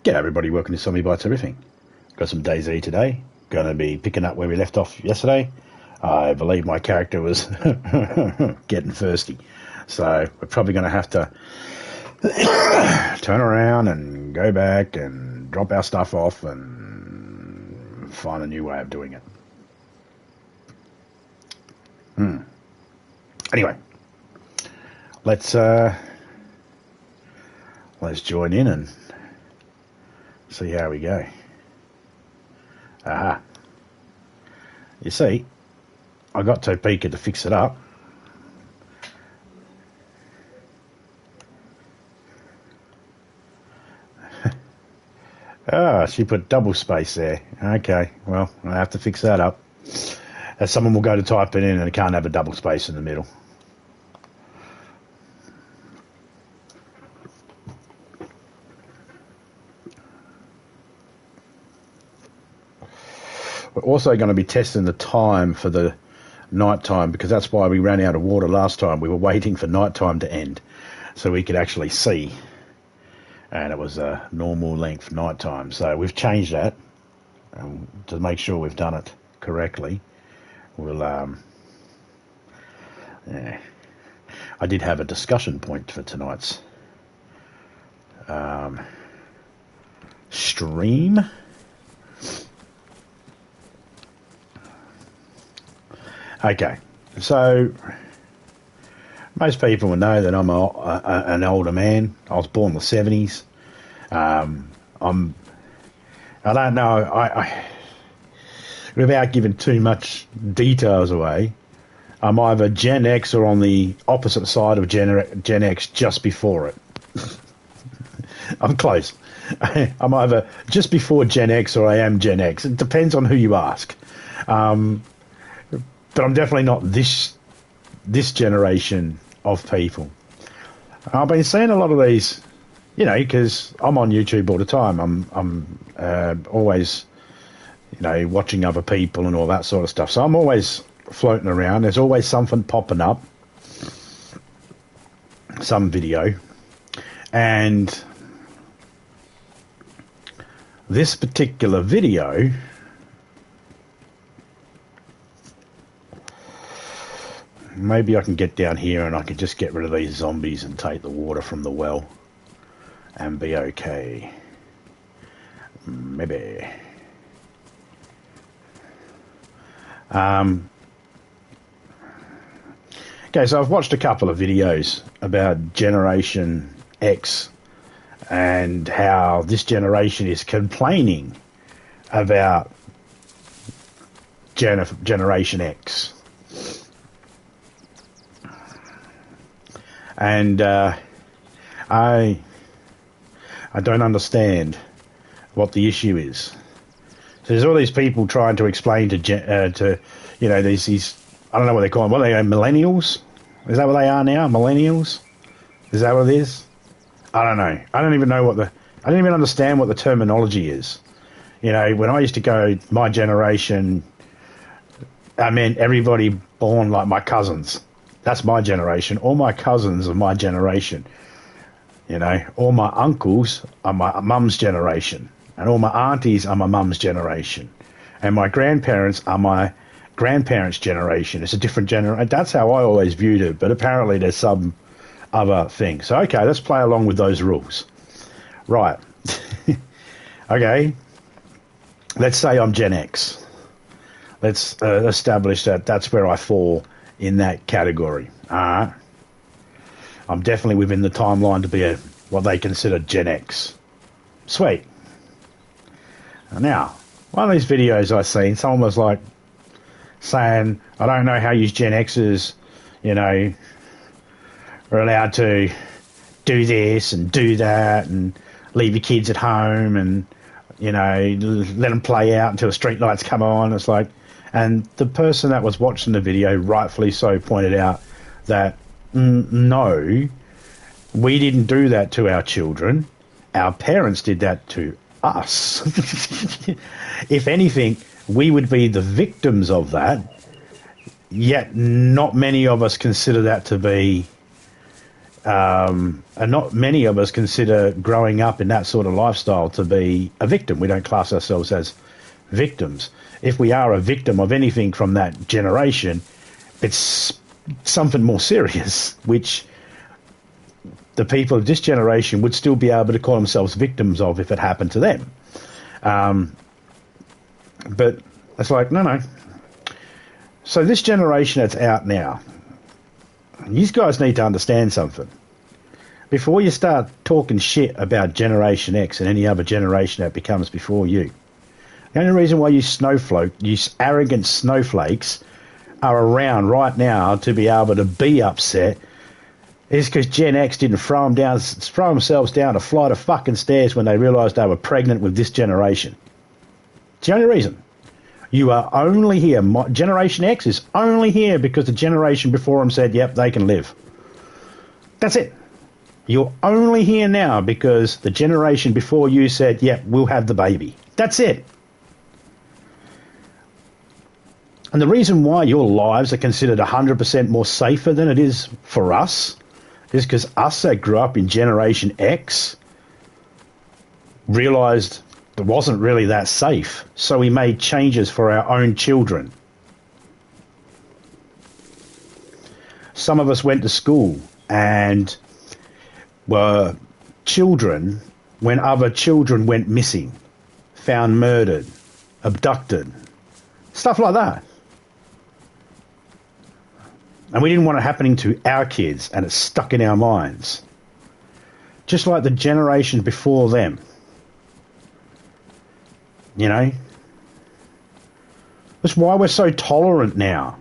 G'day everybody, welcome to Zombie Bites Everything. Got some DayZ today. Going to be picking up where we left off yesterday. I believe my character was getting thirsty. So we're probably going to have to turn around and go back and drop our stuff off and find a new way of doing it. Anyway, let's join in and see how we go. Aha. You see, I got Topeka to fix it up. She put double space there. Okay, well, I have to fix that up. As someone will go to type it in and it can't have a double space in the middle. We're also going to be testing the time for the night time, because that's why we ran out of water last time. We were waiting for night time to end so we could actually see. And it was a normal length night time. So we've changed that to make sure we've done it correctly. We'll, yeah. I did have a discussion point for tonight's stream. Okay, so most people will know that I'm an older man. I was born in the 70s. I don't know, without giving too much details away, I'm either Gen X or on the opposite side of Gen X, just before it. I'm close. I'm either just before Gen X or I am Gen X. It depends on who you ask. But I'm definitely not this generation of people. I've been seeing a lot of these, you know, because I'm on YouTube all the time. I'm always, you know, watching other people and all that sort of stuff. So I'm always floating around. There's always something popping up, some video. And this particular video, maybe I can get down here and I can just get rid of these zombies and take the water from the well and be okay. Maybe. Okay, so I've watched a couple of videos about Generation X and how this generation is complaining about Generation X. And I don't understand what the issue is. So there's all these people trying to explain to you know, these I don't know what they call them. What are they, millennials? Is that what they are now? Millennials? Is that what it is? I don't know. I don't even understand what the terminology is. You know, when I used to go, my generation, I meant everybody born like my cousins. That's my generation. All my cousins are my generation. You know, all my uncles are my mum's generation. And all my aunties are my mum's generation. And my grandparents are my grandparents' generation. It's a different generation. That's how I always viewed it. But apparently there's some other thing. So, okay, let's play along with those rules. Right. Okay. Let's say I'm Gen X. Let's establish that that's where I fall in that category. I'm definitely within the timeline to be what they consider Gen X. Sweet. Now, one of these videos I've seen, someone was like saying, I don't know how you Gen Xers, you know, are allowed to do this and do that and leave your kids at home and, you know, let them play out until the street lights come on. It's like, and the person that was watching the video, rightfully so, pointed out that, no, we didn't do that to our children. Our parents did that to us. If anything, we would be the victims of that, yet not many of us consider that to be And not many of us consider growing up in that sort of lifestyle to be a victim. We don't class ourselves as victims. If we are a victim of anything from that generation, it's something more serious, which the people of this generation would still be able to call themselves victims of if it happened to them. But it's like, no. So this generation that's out now, you guys need to understand something. Before you start talking shit about Generation X and any other generation that becomes before you, the only reason why you arrogant snowflakes are around right now to be able to be upset is because Gen X didn't throw themselves down a flight of fucking stairs when they realised they were pregnant with this generation. It's the only reason. You are only here. Generation X is only here because the generation before them said, yep, they can live. That's it. You're only here now because the generation before you said, yep, we'll have the baby. That's it. And the reason why your lives are considered 100% more safer than it is for us is because us that grew up in Generation X realised it wasn't really that safe. So we made changes for our own children. Some of us went to school and were children when other children went missing, found murdered, abducted, stuff like that. And we didn't want it happening to our kids, and it's stuck in our minds. Just like the generation before them. You know? That's why we're so tolerant now.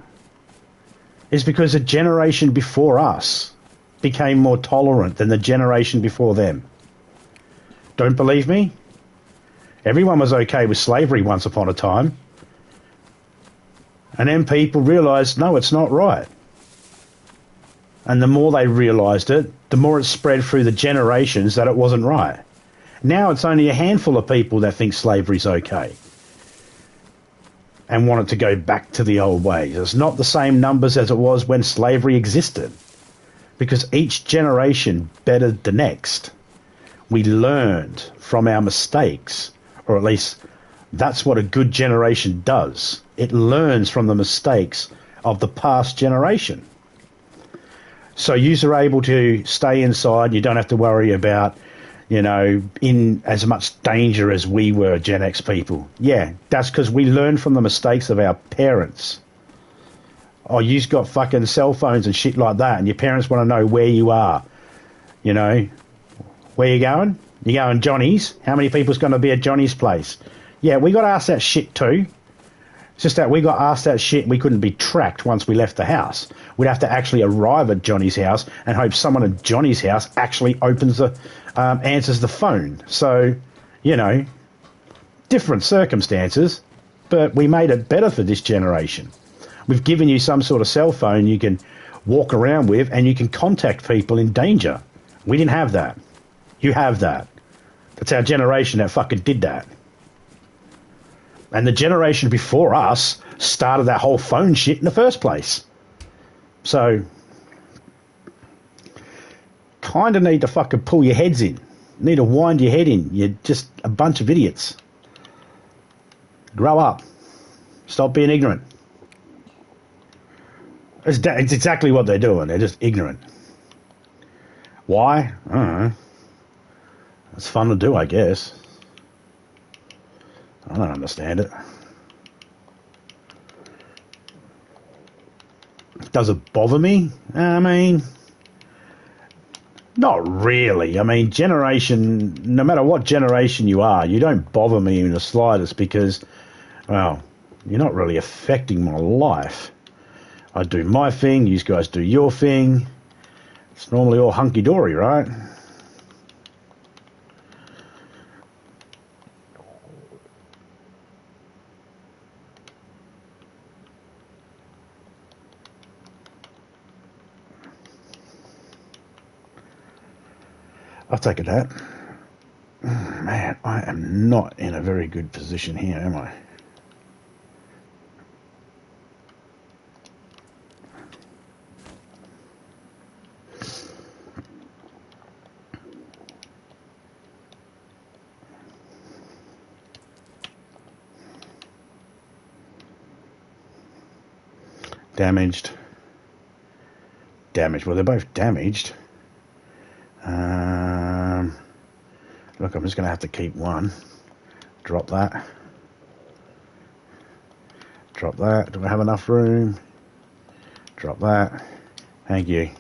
Is because the generation before us became more tolerant than the generation before them. Don't believe me? Everyone was okay with slavery once upon a time. And then people realised, no, it's not right. And the more they realised it, the more it spread through the generations that it wasn't right. Now it's only a handful of people that think slavery's okay and want it to go back to the old ways. It's not the same numbers as it was when slavery existed, because each generation bettered the next. We learned from our mistakes, or at least that's what a good generation does. It learns from the mistakes of the past generation. So you are able to stay inside. You don't have to worry about, you know, in as much danger as we were, Gen X people. Yeah, that's because we learned from the mistakes of our parents. Oh, you've got fucking cell phones and shit like that, and your parents want to know where you are. You know, where you going? You going Johnny's? How many people's going to be at Johnny's place? Yeah, we got asked that shit too. It's just that we got asked that shit and we couldn't be tracked once we left the house. We'd have to actually arrive at Johnny's house and hope someone at Johnny's house actually answers the phone. So, you know, different circumstances, but we made it better for this generation. We've given you some sort of cell phone you can walk around with and you can contact people in danger. We didn't have that. You have that. That's our generation that fucking did that. And the generation before us started that whole phone shit in the first place. So, kind of need to fucking pull your heads in. Need to wind your head in. You're just a bunch of idiots. Grow up. Stop being ignorant. It's exactly what they're doing. They're just ignorant. Why? I don't know. It's fun to do, I guess. I don't understand it. Does it bother me? I mean, not really. I mean, no matter what generation you are, you don't bother me in the slightest because, well, you're not really affecting my life. I do my thing, you guys do your thing. It's normally all hunky-dory, right? I'll take it that. Man, I am not in a very good position here, am I? Damaged. Damaged. Well, they're both damaged. Look, I'm just going to have to keep one. Drop that. Drop that. Do I have enough room? Drop that. Thank you.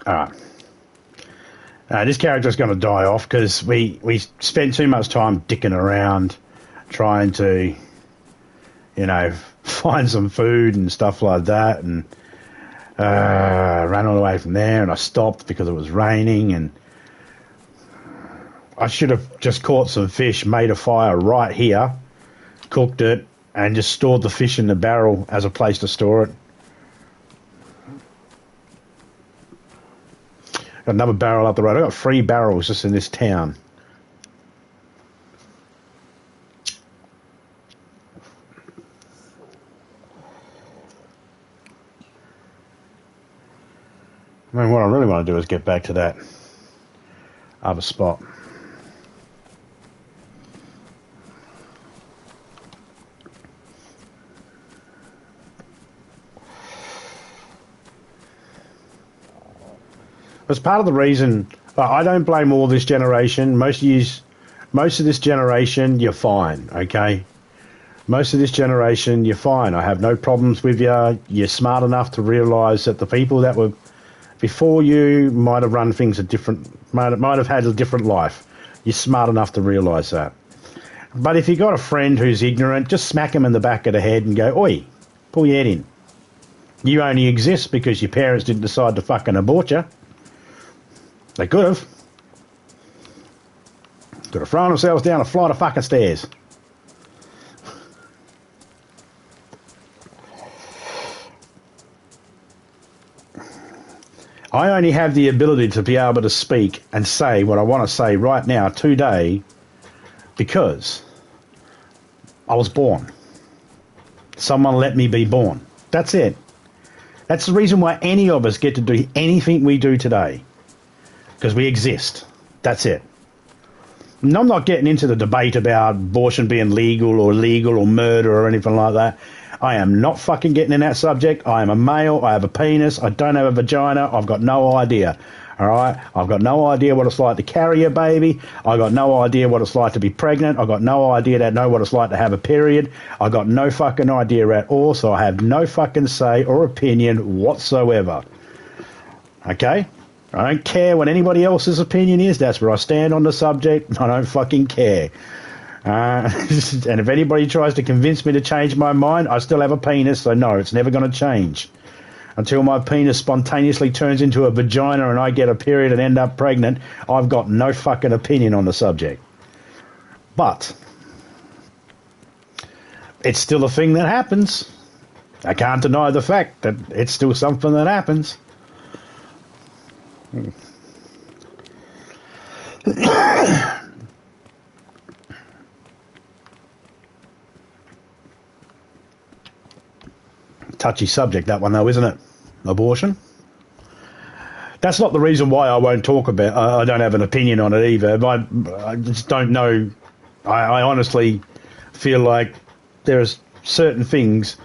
Alright. This character's going to die off because we spent too much time dicking around trying to, you know, find some food and stuff like that, and ran all the way from there, and I stopped because it was raining, and I should have just caught some fish, made a fire right here, cooked it, and just stored the fish in the barrel as a place to store it. Got another barrel up the road. I've got 3 barrels just in this town. I mean, what I really want to do is get back to that other spot. As part of the reason, I don't blame all this generation. Most of this generation, you're fine, okay? Most of this generation, you're fine. I have no problems with you. You're smart enough to realise that the people that were before you might have run things might have had a different life. You're smart enough to realise that. But if you got a friend who's ignorant, just smack him in the back of the head and go, oi, pull your head in. You only exist because your parents didn't decide to fucking abort you. They could have. Could have thrown themselves down a flight of fucking stairs. I only have the ability to be able to speak and say what I want to say right now, today, because I was born. Someone let me be born. That's it. That's the reason why any of us get to do anything we do today. Because we exist. That's it. And I'm not getting into the debate about abortion being legal or illegal or murder or anything like that. I am not fucking getting in that subject. I am a male. I have a penis. I don't have a vagina. I've got no idea. All right? I've got no idea what it's like to carry a baby. I've got no idea what it's like to be pregnant. I've got no idea to know what it's like to have a period. I've got no fucking idea at all, so I have no fucking say or opinion whatsoever. Okay? I don't care what anybody else's opinion is. That's where I stand on the subject. I don't fucking care. And if anybody tries to convince me to change my mind, I still have a penis, so no, it's never going to change. Until my penis spontaneously turns into a vagina and I get a period and end up pregnant, I've got no fucking opinion on the subject. But it's still a thing that happens. I can't deny the fact that it's still something that happens. Touchy subject, that one, though, isn't it? Abortion. That's not the reason why I won't talk about. I don't have an opinion on it either. I just don't know. I honestly feel like there's certain things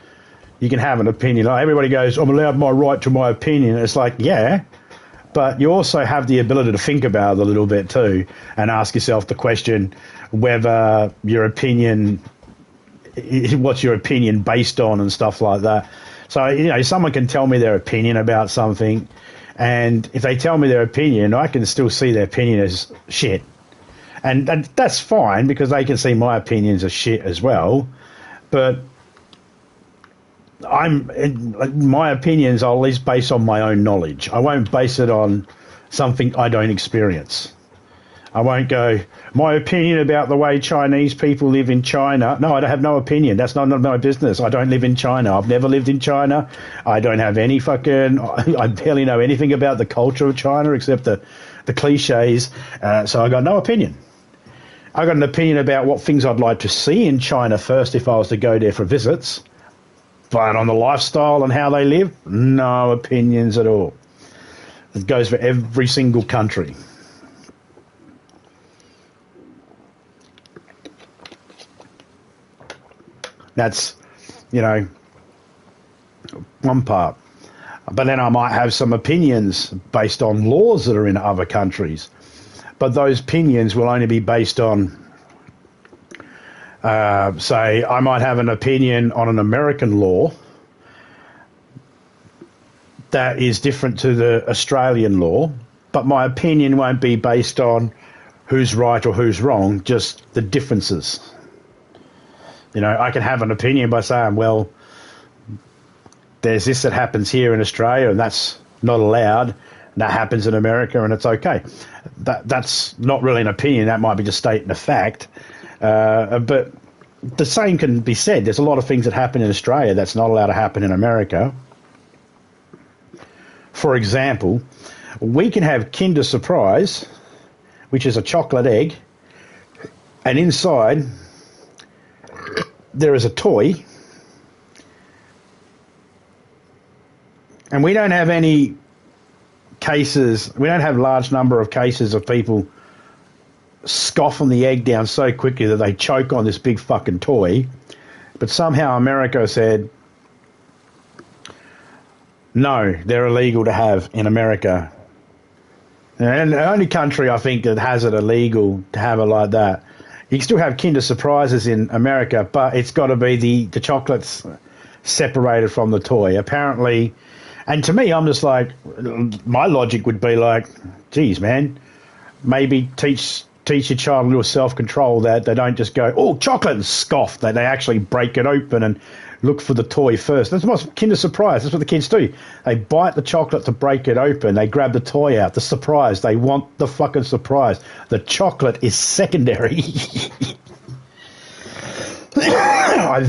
you can have an opinion. Everybody goes, "I'm allowed my right to my opinion." It's like, yeah, but you also have the ability to think about it a little bit too, and ask yourself the question whether your opinion, what's your opinion based on, and stuff like that. So, you know, someone can tell me their opinion about something, and if they tell me their opinion, I can still see their opinion as shit. And that's fine, because they can see my opinions as shit as well. But my opinions are at least based on my own knowledge. I won't base it on something I don't experience. I won't go, my opinion about the way Chinese people live in China. No, I have no opinion. That's not my business. I don't live in China. I've never lived in China. I don't have any I barely know anything about the culture of China except the cliches. So I got no opinion. I got an opinion about what things I'd like to see in China first if I was to go there for visits. But on the lifestyle and how they live, no opinions at all. It goes for every single country. That's, you know, one part. But then I might have some opinions based on laws that are in other countries. But those opinions will only be based on, say, I might have an opinion on an American law that is different to the Australian law, but my opinion won't be based on who's right or who's wrong, just the differences. You know, I can have an opinion by saying, well, there's this that happens here in Australia and that's not allowed, and that happens in America and it's okay. That's not really an opinion, that might be just stating a fact. But the same can be said. There's a lot of things that happen in Australia that's not allowed to happen in America. For example, we can have Kinder Surprise, which is a chocolate egg, and inside there is a toy, and we don't have any cases, we don't have a large number of cases of people scoffing the egg down so quickly that they choke on this big fucking toy. But somehow America said, no, they're illegal to have in America. And the only country I think that has it illegal to have it like that, you can still have Kinder Surprises in America, but it's got to be the chocolates separated from the toy. Apparently, and to me, I'm just like, my logic would be like, geez, man, maybe teach your child a little self-control, that they don't just go, oh, chocolate, and scoff, that they actually break it open and look for the toy first. That's what Kinder Surprise, that's what the kids do. They bite the chocolate to break it open, they grab the toy out, the surprise, they want the fucking surprise. The chocolate is secondary. I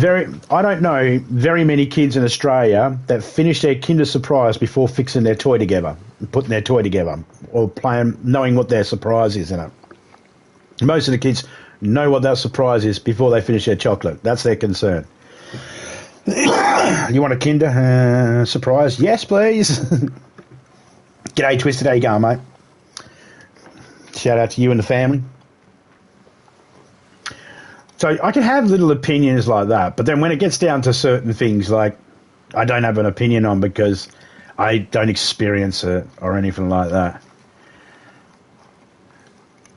don't know very many kids in Australia that finish their Kinder Surprise before fixing their toy together, putting their toy together, or playing, knowing what their surprise is in it. Most of the kids know what that surprise is before they finish their chocolate. That's their concern. You want a Kinder Surprise? Yes, please. G'day, Twisted. How you going, mate? Shout out to you and the family. So I can have little opinions like that, but then when it gets down to certain things, like, I don't have an opinion on because I don't experience it or anything like that.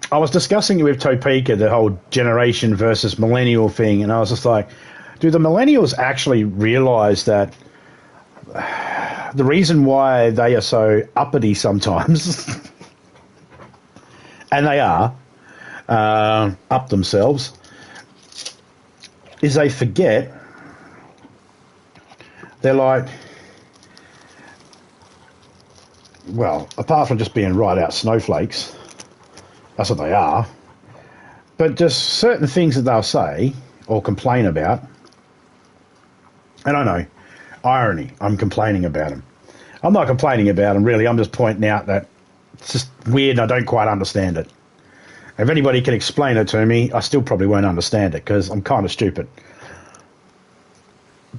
I was discussing it with Topeka, the whole generation versus millennial thing, and I was just like, do the millennials actually realise that the reason why they are so uppity sometimes, and they are, up themselves, is they forget, they're like, well, apart from just being right out snowflakes, that's what they are, but just certain things that they'll say or complain about, and I know, irony, I'm complaining about them. I'm not complaining about them, really, I'm just pointing out that it's just weird and I don't quite understand it. If anybody can explain it to me, I still probably won't understand it because I'm kind of stupid.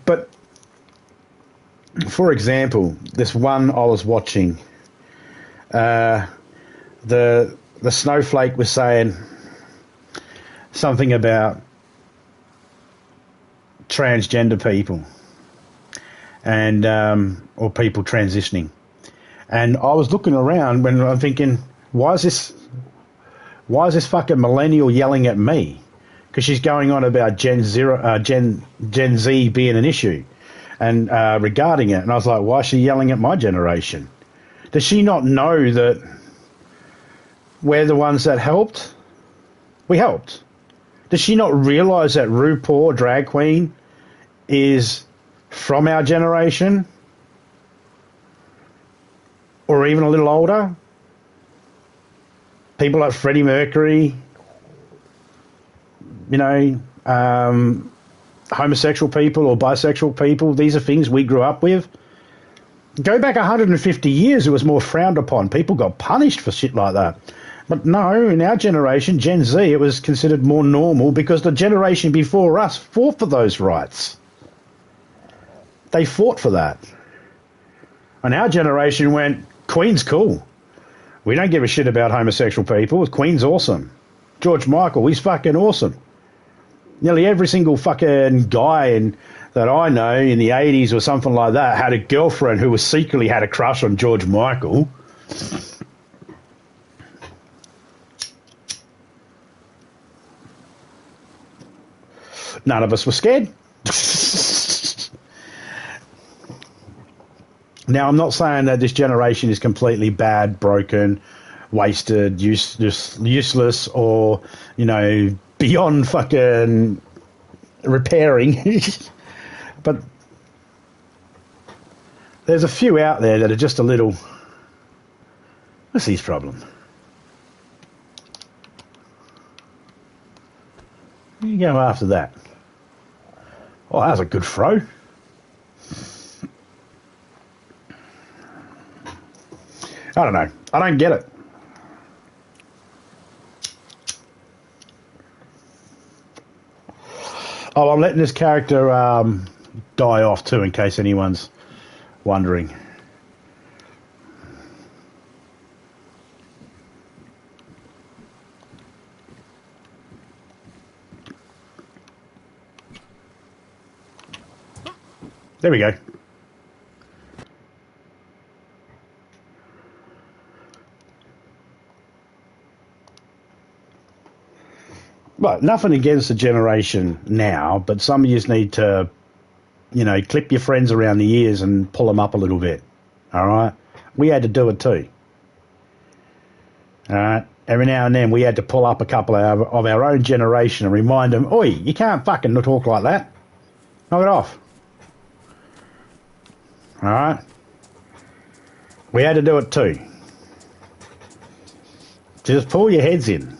But, for example, this one I was watching, the snowflake was saying something about transgender people and or people transitioning. And I was looking around when I'm thinking, why is this fucking millennial yelling at me? Because she's going on about Gen Z being an issue and regarding it. And I was like, why is she yelling at my generation? Does she not know that we're the ones that helped? We helped. Does she not realise that RuPaul, drag queen, is from our generation? Or even a little older? People like Freddie Mercury, you know, homosexual people or bisexual people, these are things we grew up with. Go back 150 years, it was more frowned upon. People got punished for shit like that. But no, in our generation, Gen Z, it was considered more normal because the generation before us fought for those rights. They fought for that. And our generation went, Queen's cool. We don't give a shit about homosexual people. Queen's awesome. George Michael, he's fucking awesome. Nearly every single fucking guy that I know in the 80s or something like that had a girlfriend who was secretly had a crush on George Michael. None of us were scared. Now, I'm not saying that this generation is completely bad, broken, wasted, useless, or, beyond fucking repairing. But there's a few out there that are just a little... What's his problem? You go after that. Oh, that was a good throw. I don't know. I don't get it. Oh, I'm letting this character die off too, in case anyone's wondering. There we go. Well, nothing against the generation now, but some of you just need to, clip your friends around the ears and pull them up a little bit. All right? We had to do it too. All right? Every now and then we had to pull up a couple of our own generation and remind them, oi, you can't fucking talk like that. Knock it off. All right? We had to do it too. Just pull your heads in.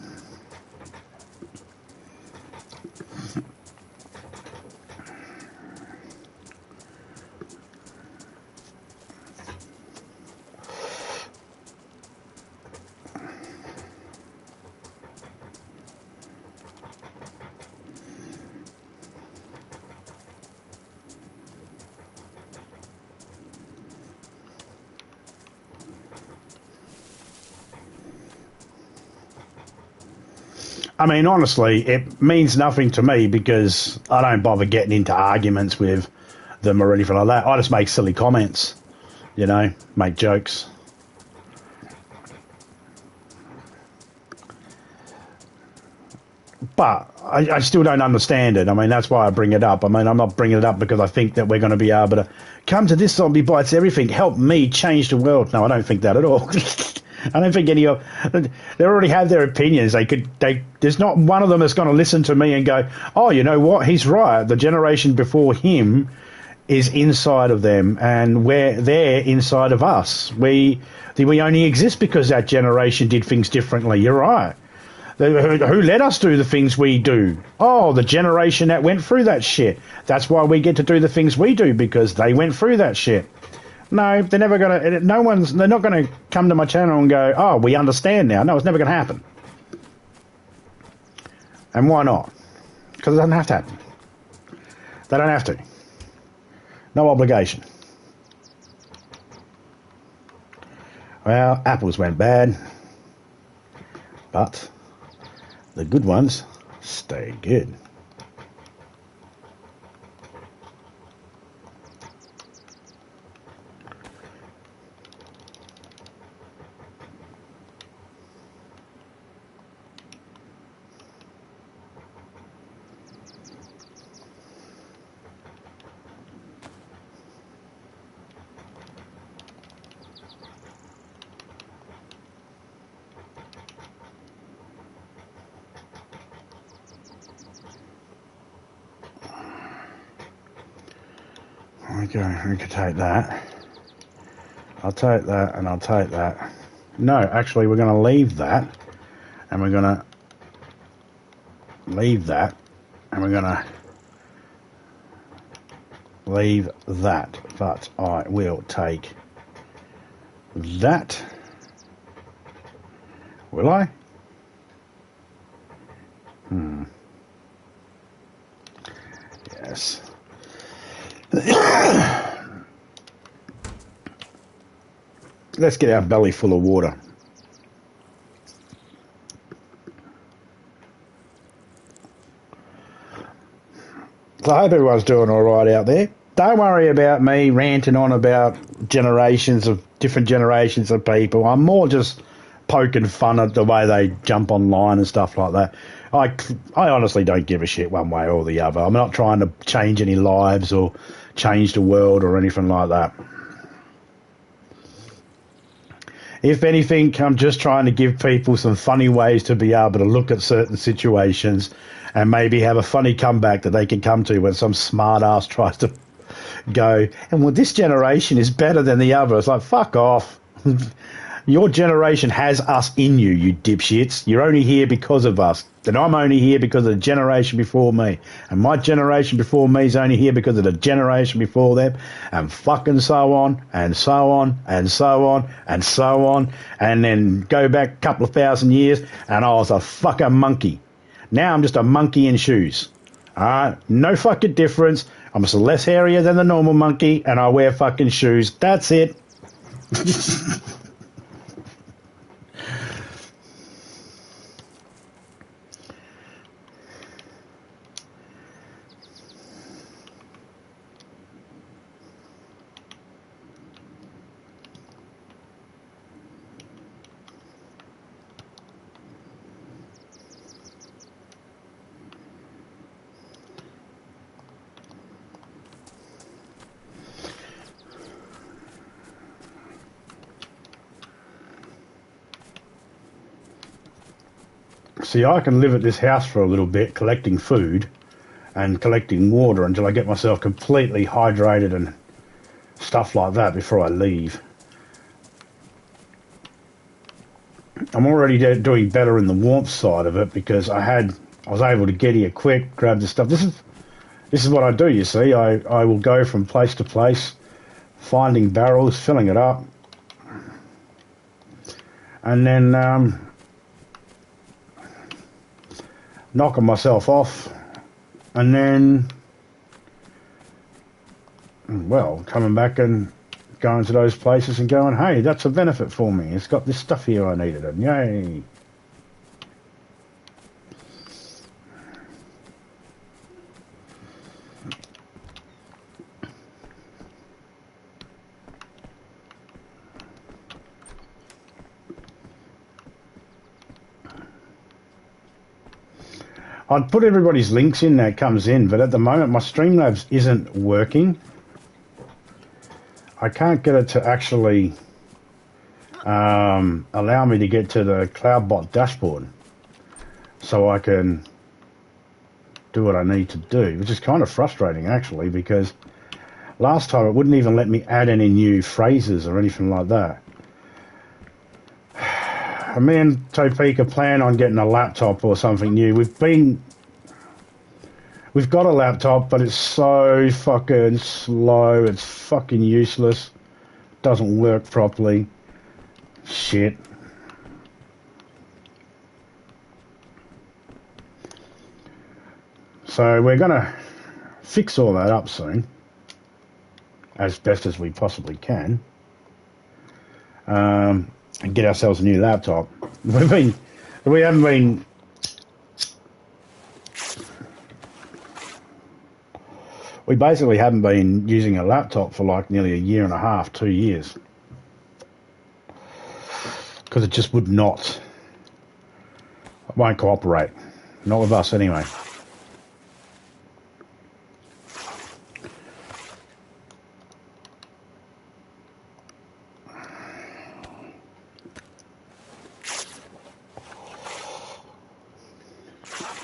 I mean, honestly, it means nothing to me because I don't bother getting into arguments with them or anything like that. I just make silly comments, make jokes. But I still don't understand it. I mean, that's why I bring it up. I mean, I'm not bringing it up because I think that we're going to be able to come to this zombie bites everything, help me change the world. No, I don't think that at all. I don't think any of they already have their opinions. There's not one of them that's going to listen to me and go, oh, you know what? He's right. The generation before him is inside of them, and they're inside of us. We only exist because that generation did things differently. You're right. Who let us do the things we do? Oh, the generation that went through that shit. That's why we get to do the things we do, because they went through that shit. No, they're never gonna. They're not gonna come to my channel and go, "Oh, we understand now." No, it's never gonna happen. And why not? Because it doesn't have to happen. They don't have to. No obligation. Well, apples went bad, but the good ones stay good. Okay, we could take that. I'll take that and I'll take that. No, actually, we're going to leave that. And we're going to leave that. And we're going to leave that. But I will take that. Will I? Yes. Let's get our belly full of water. So I hope everyone's doing all right out there. Don't worry about me ranting on about different generations of people. I'm more just poking fun at the way they jump online and stuff like that. I honestly don't give a shit one way or the other. I'm not trying to change any lives or change the world or anything like that. If anything, I'm just trying to give people some funny ways to be able to look at certain situations and maybe have a funny comeback that they can come to when some smart ass tries to go, and well, this generation is better than the other. It's like, fuck off. Your generation has us in you, you dipshits. You're only here because of us. And I'm only here because of the generation before me. And my generation before me is only here because of the generation before them. And fucking so on, and so on, and so on, and so on. And then go back a couple of thousand years, and I was a fucking monkey. Now I'm just a monkey in shoes. Alright? No fucking difference. I'm just less hairier than the normal monkey, and I wear fucking shoes. That's it. See, I can live at this house for a little bit, collecting food and collecting water until I get myself completely hydrated and stuff like that before I leave. I'm already doing better in the warmth side of it because I was able to get here quick, grab the stuff. This is what I do, you see. I will go from place to place, finding barrels, filling it up, and then knocking myself off, and then, well, coming back and going to those places and going, hey, that's a benefit for me. It's got this stuff here I needed, and yay. I'd put everybody's links in that comes in, but at the moment my Streamlabs isn't working. I can't get it to actually allow me to get to the CloudBot dashboard so I can do what I need to do, which is kind of frustrating actually, because last time it wouldn't even let me add any new phrases or anything like that. Me and Topeka plan on getting a laptop or something new. We've got a laptop, but it's so fucking slow. It's fucking useless. Doesn't work properly. Shit. So we're gonna fix all that up soon, as best as we possibly can. And get ourselves a new laptop. We basically haven't been using a laptop for like nearly a year and a half, 2 years. Because it just it won't cooperate. Not with us anyway.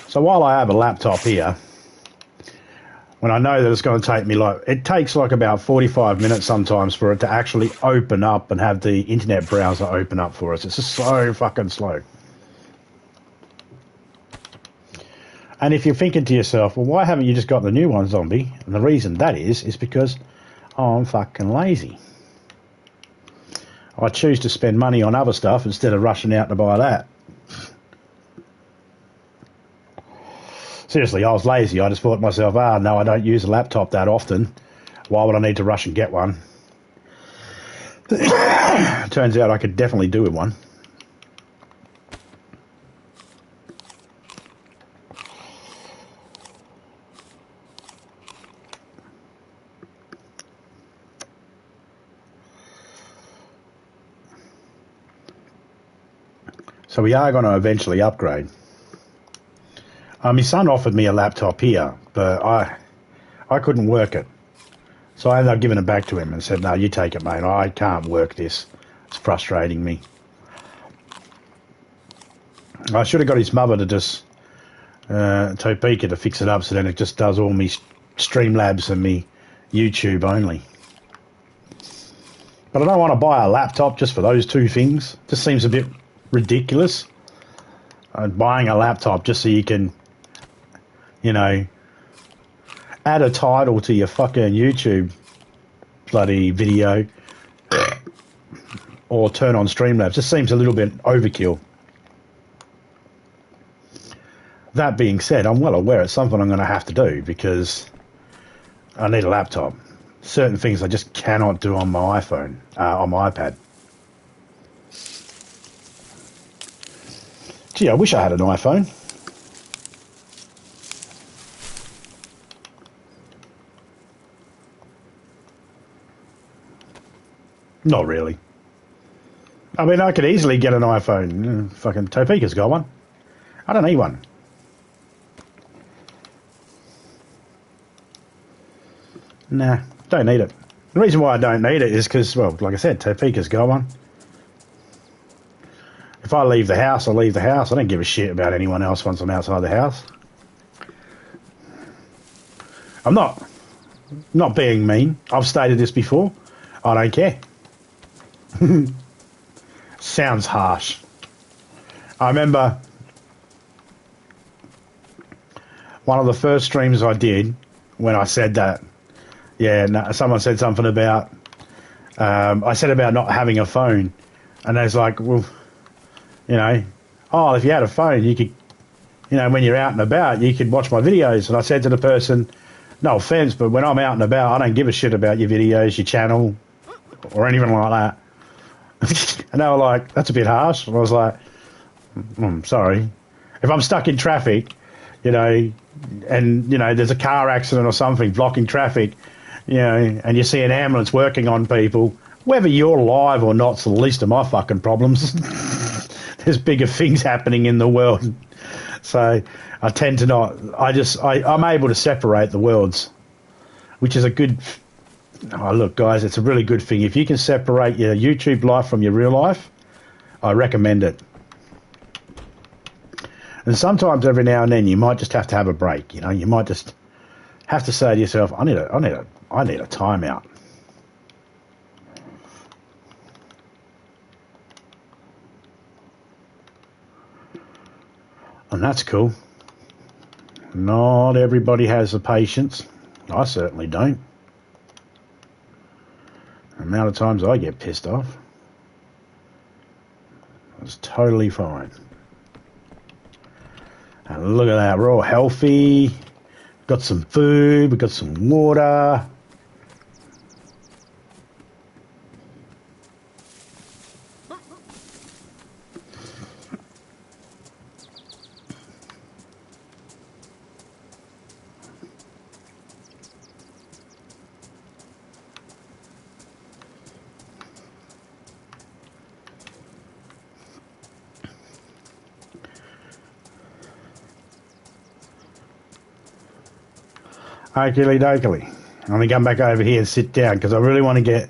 So while I have a laptop here, when I know that it's going to take me it takes like about 45 minutes sometimes for it to actually open up and have the internet browser open up for us. It's just so fucking slow. And if you're thinking to yourself, well, why haven't you just got the new one, Zombie? And the reason that is because I'm fucking lazy. I choose to spend money on other stuff instead of rushing out to buy that. Seriously, I was lazy. I just thought to myself, no, I don't use a laptop that often. Why would I need to rush and get one? Turns out I could definitely do with one. So we are going to eventually upgrade. My son offered me a laptop here, but I couldn't work it. So I ended up giving it back to him and said, no, you take it, mate. I can't work this. It's frustrating me. I should have got his mother to just, Topeka to fix it up so then it just does all me Streamlabs and me YouTube only. But I don't want to buy a laptop just for those two things. Just seems a bit ridiculous. Buying a laptop just so you can, you know, add a title to your fucking YouTube bloody video or turn on Streamlabs. Just seems a little bit overkill. That being said, I'm well aware it's something I'm going to have to do because I need a laptop. Certain things I just cannot do on my iPhone, on my iPad. Gee, I wish I had an iPhone. Not really. I mean, I could easily get an iPhone. Fucking Topeka's got one. I don't need one. Nah, don't need it. The reason why I don't need it is because, well, like I said, Topeka's got one. If I leave the house, I leave the house. I don't give a shit about anyone else once I'm outside the house. I'm not being mean. I've stated this before. I don't care. Sounds harsh. I remember one of the first streams I did when I said that. Yeah, no, someone said something about, I said about not having a phone. And they was like, well, you know, oh, if you had a phone, you could, you know, when you're out and about, you could watch my videos. And I said to the person, no offense, but when I'm out and about, I don't give a shit about your videos, your channel, or anything like that. And they were like, that's a bit harsh. And I was like, I'm sorry. If I'm stuck in traffic, you know, and, you know, there's a car accident or something blocking traffic, you know, and you see an ambulance working on people, whether you're alive or not's the least of my fucking problems. There's bigger things happening in the world. So I tend to not, I'm able to separate the worlds, which is a good, oh, look, guys, it's a really good thing. If you can separate your YouTube life from your real life, I recommend it. And sometimes every now and then you might just have to have a break, you know, you might just have to say to yourself, I need a timeout. And that's cool. Not everybody has the patience. I certainly don't. The amount of times I get pissed off. It's totally fine. And look at that, we're all healthy. Got some food, we got some water. Okey dokey. I'm going to come back over here and sit down because I really want to get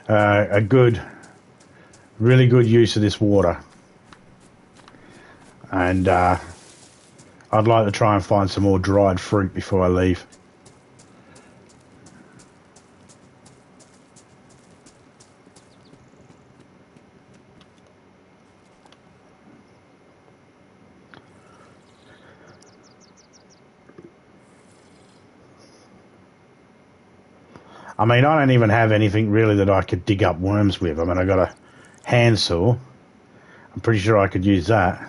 a good, really good use of this water. And I'd like to try and find some more dried fruit before I leave. I mean, I don't even have anything really that I could dig up worms with. I mean, I got a handsaw. I'm pretty sure I could use that.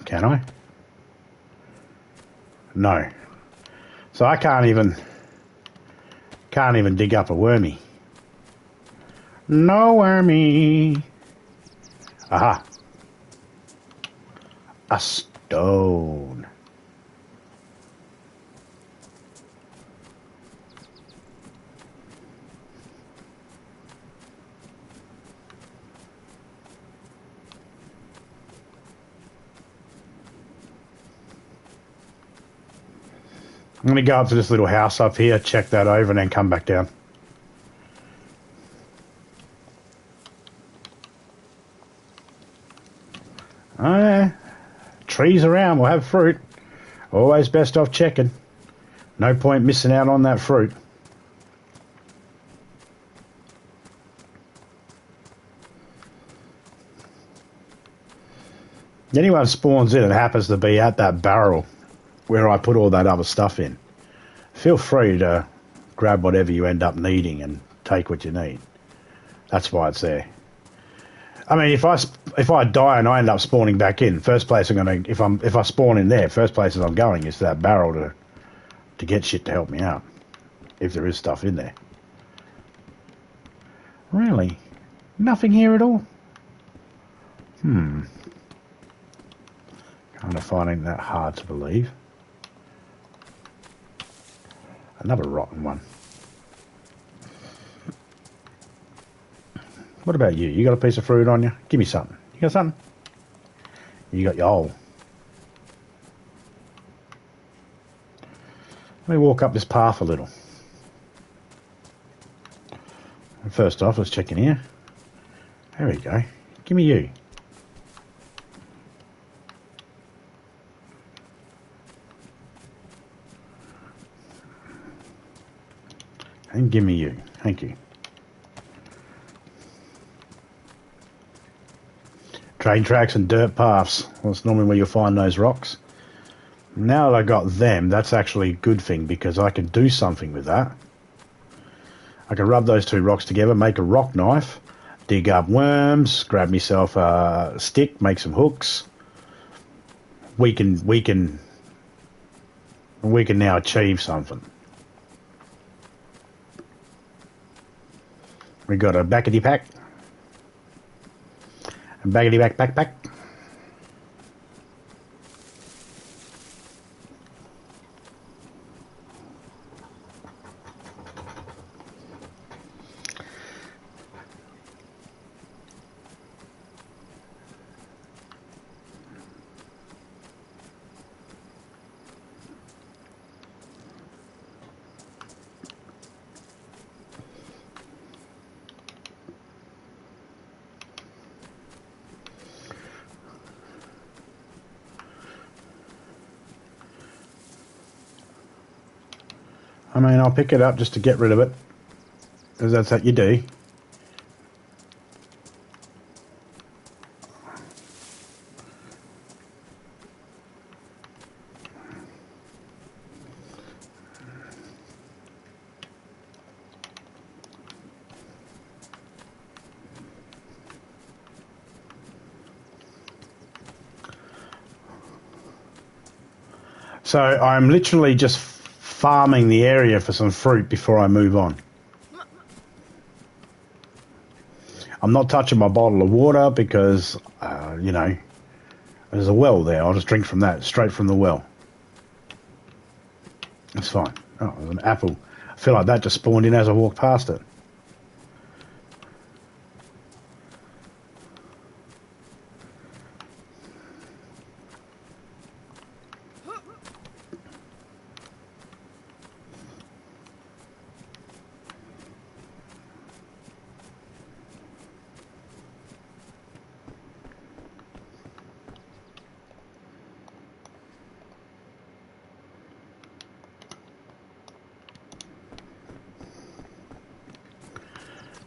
Can I? No. So I can't even dig up a wormy. No wormy. Aha. A stone. I'm going to go up to this little house up here, check that over, and then come back down. Oh, yeah. Trees around will have fruit. Always best off checking. No point missing out on that fruit. Anyone spawns in and happens to be at that barrel where I put all that other stuff in, feel free to grab whatever you end up needing and take what you need. That's why it's there. I mean, if I die and I end up spawning back in, first place I'm gonna if I spawn in there, first places I'm going is to that barrel to get shit to help me out, if there is stuff in there. Really, nothing here at all. Kind of finding that hard to believe. Another rotten one. What about you? You got a piece of fruit on you? Give me something. You got something? You got your hole. Let me walk up this path a little. First off, let's check in here. There we go. Give me you. And give me you. Thank you. Train tracks and dirt paths. Well, that's normally where you'll find those rocks. Now that I got them, that's actually a good thing because I can do something with that. I can rub those two rocks together, make a rock knife, dig up worms, grab myself a stick, make some hooks. We can now achieve something. We got a backety pack. A backety backpack. I mean, I'll pick it up just to get rid of it, because that's what you do. So I'm literally just farming the area for some fruit before I move on. I'm not touching my bottle of water because, you know, there's a well there. I'll just drink from that, straight from the well. That's fine. Oh, there's an apple. I feel like that just spawned in as I walked past it.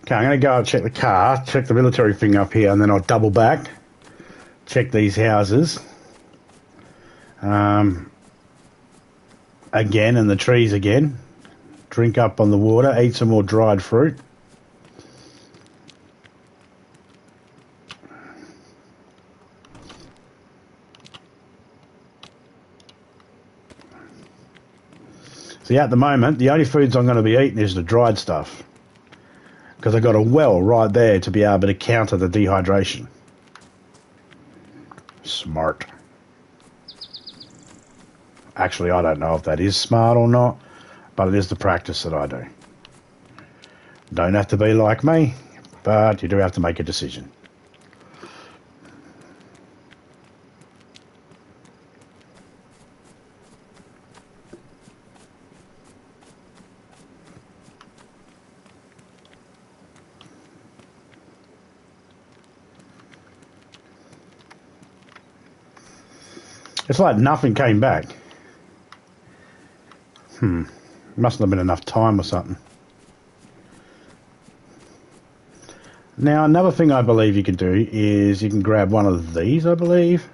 Okay, I'm going to go and check the car, check the military thing up here, and then I'll double back, check these houses. Again, and the trees again. Drink up on the water, eat some more dried fruit. See, at the moment, the only foods I'm going to be eating is the dried stuff. Because I've got a well right there to be able to counter the dehydration. Smart. Actually, I don't know if that is smart or not, but it is the practice that I do. Don't have to be like me, but you do have to make a decision. It's like nothing came back. Mustn't have been enough time or something. Now, another thing I believe you can do is you can grab one of these, I believe.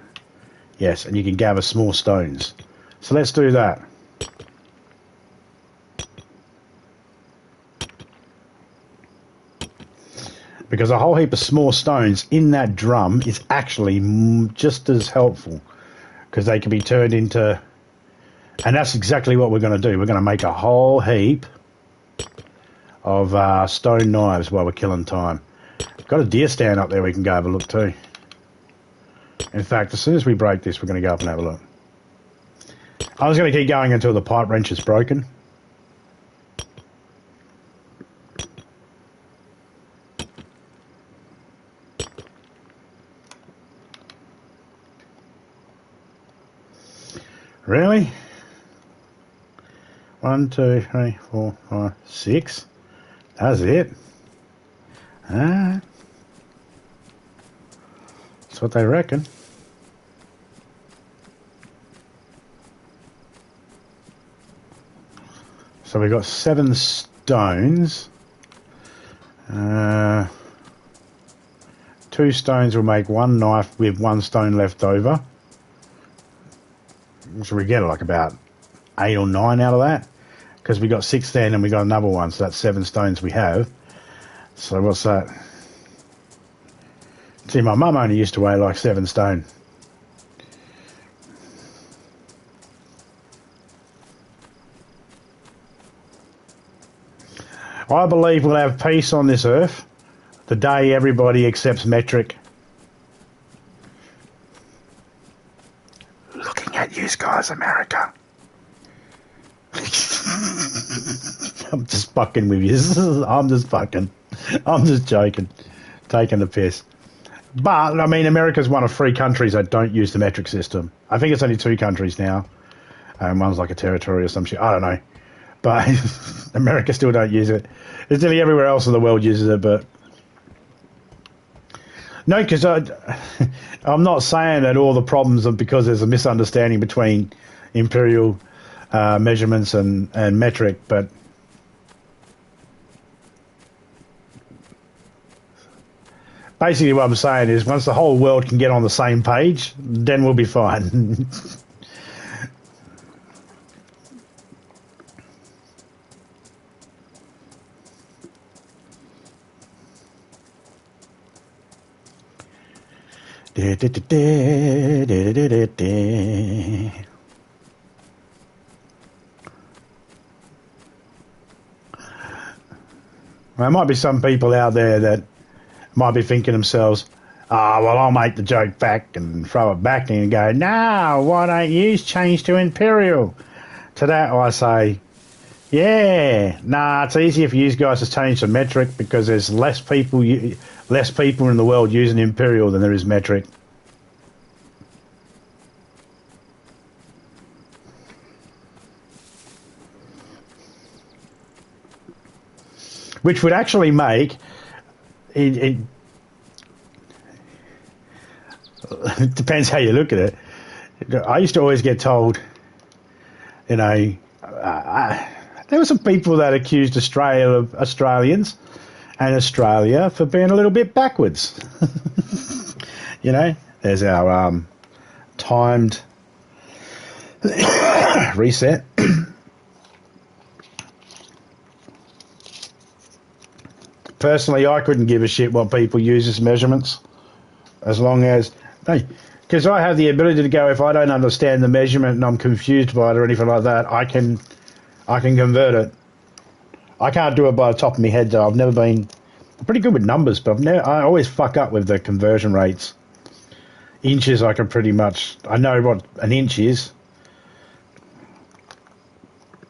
Yes, and you can gather small stones. So let's do that. Because a whole heap of small stones in that drum is actually just as helpful. Because they can be turned into... And that's exactly what we're going to do. We're going to make a whole heap of stone knives while we're killing time. Got a deer stand up there we can go have a look too. In fact, as soon as we break this, we're going to go up and have a look. I was going to keep going until the pipe wrench is broken. Really? 1, 2, 3, 4, 5, 6. That's it. That's what they reckon. So we got 7 stones. 2 stones will make 1 knife with 1 stone left over. So we get like about 8 or 9 out of that. Because we got 6 then and we got another one. So that's 7 stones we have. So what's that? See, my mum only used to weigh like 7 stone. I believe we'll have peace on this earth the day everybody accepts metric. Looking at you guys, America. I'm just fucking with you. I'm just joking. Taking the piss. But, I mean, America's one of 3 countries that don't use the metric system. I think it's only 2 countries now. One's like a territory or some shit. I don't know. But America still don't use it. It's nearly everywhere else in the world uses it, but... No, because I'm not saying that all the problems are because there's a misunderstanding between imperial measurements and metric, but... Basically what I'm saying is once the whole world can get on the same page, then we'll be fine. There might be some people out there that might be thinking themselves, well, I'll make the joke back and throw it back and go, no, why don't you change to Imperial? To that I say, yeah, nah, it's easier for you guys to change to metric because there's less people in the world using Imperial than there is metric. Which would actually make it depends how you look at it. I used to always get told, you know, there were some people that accused Australians and Australia for being a little bit backwards. You know, there's our timed reset. Personally, I couldn't give a shit what people use as measurements, as long as because I have the ability to go, if I don't understand the measurement and I'm confused by it or anything like that, I can I can convert it. I can't do it by the top of my head though. I've never been I'm pretty good with numbers, but I always fuck up with the conversion rates. Inches, I can pretty much. I know what an inch is.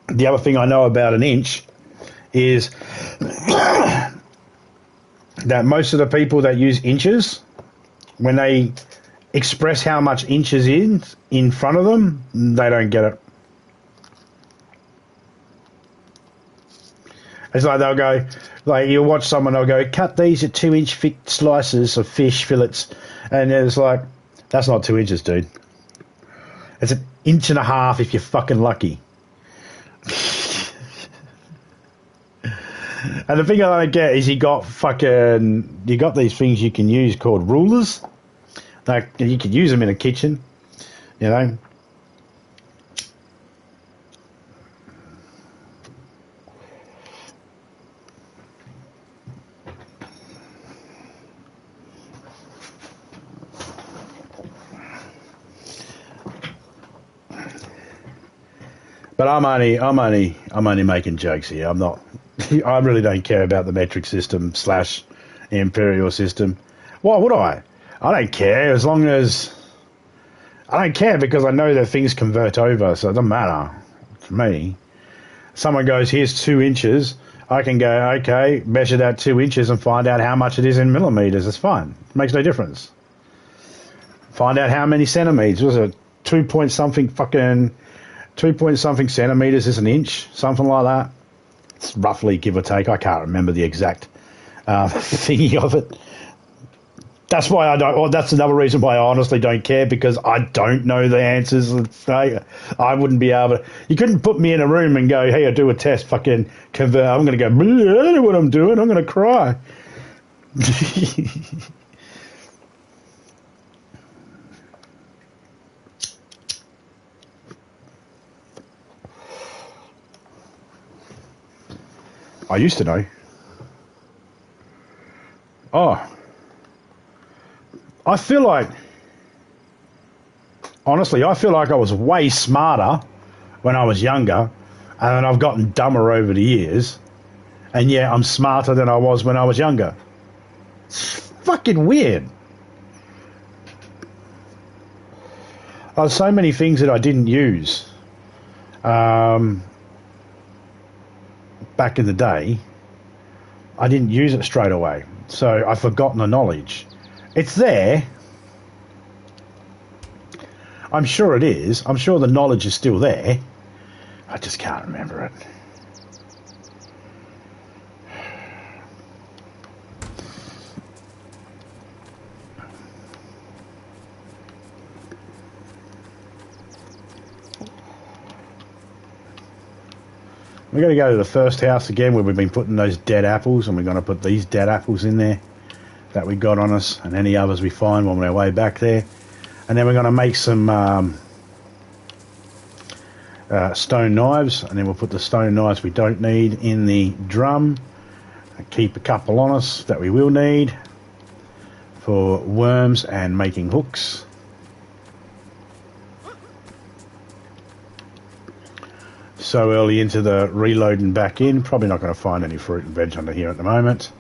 The other thing I know about an inch is that most of the people that use inches, when they express how much inches is in front of them, they don't get it. It's like they'll go, like you'll watch someone, they'll go, cut these at 2-inch thick slices of fish fillets. And it's like, that's not 2 inches, dude. It's 1.5 inches if you're fucking lucky. And the thing I don't get is you got these things you can use called rulers. Like you could use them in a kitchen, you know. But I'm only making jokes here. I'm not. I really don't care about the metric system / imperial system. Why would I? I don't care as long as I don't care because I know that things convert over, so it doesn't matter to me. Someone goes, here's 2 inches. I can go, okay, measure that 2 inches and find out how much it is in millimeters. It's fine. It makes no difference. Find out how many centimeters. Was it 2 point something centimeters is an inch, something like that. It's roughly give or take. I can't remember the exact thingy of it. That's why I don't. Well, that's another reason why I honestly don't care because I don't know the answers. I wouldn't be able to. You couldn't put me in a room and go, "Hey, I do a test, fucking convert." I'm going to go. I don't know what I'm doing. I'm going to cry. I used to know. Oh. I feel like, honestly, I feel like I was way smarter when I was younger, and then I've gotten dumber over the years, and yeah, I'm smarter than I was when I was younger. It's fucking weird. There's so many things that I didn't use back in the day. I didn't use it straight away, so I've forgotten the knowledge. It's there. I'm sure it is. I'm sure the knowledge is still there. I just can't remember it. We're going to go to the first house again where we've been putting those dead apples, and we're going to put these dead apples in there that we got on us and any others we find on our way back there. And then we're going to make some stone knives, and then we'll put the stone knives we don't need in the drum and keep a couple on us that we will need for worms and making hooks. So early into the reloading back in, probably not going to find any fruit and veg under here at the moment,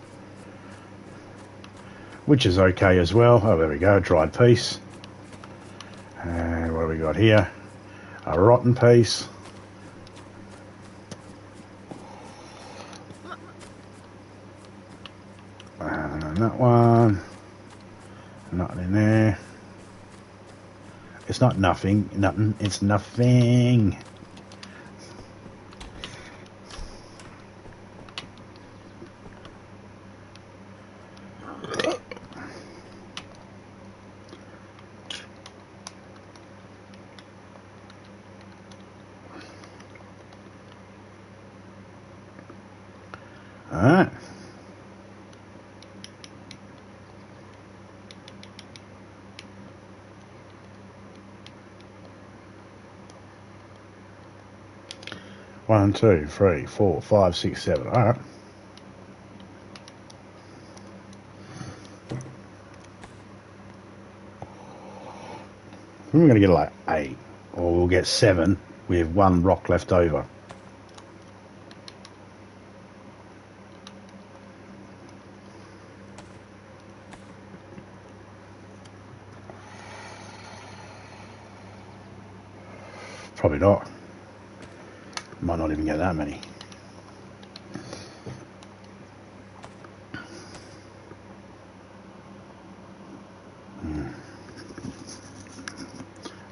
which is okay as well. Oh, there we go, dried piece. And what have we got here? A rotten piece. And that one. Nothing in there. It's not nothing. Nothing. It's nothing. Alright. One, two, three, 4, 5, 6, 7. Alright. We're going to get like 8, or we'll get 7 with 1 rock left over. Probably not. Might not even get that many.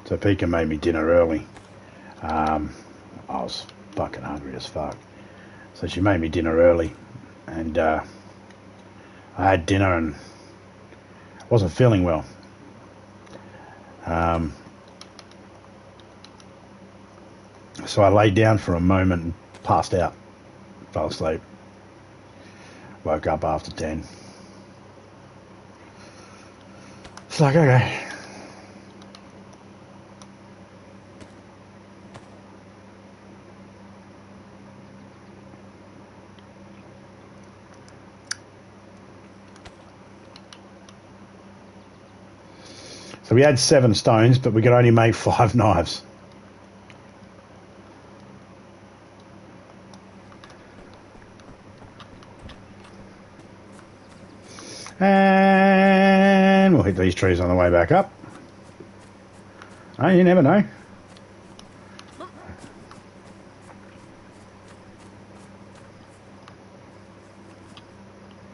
So Pika made me dinner early. I was fucking hungry as fuck. So she made me dinner early. And I had dinner and wasn't feeling well. So I laid down for a moment and passed out. Fell asleep. Woke up after 10. It's like, okay. So we had 7 stones, but we could only make 5 knives. And we'll hit these trees on the way back up. Oh, you never know.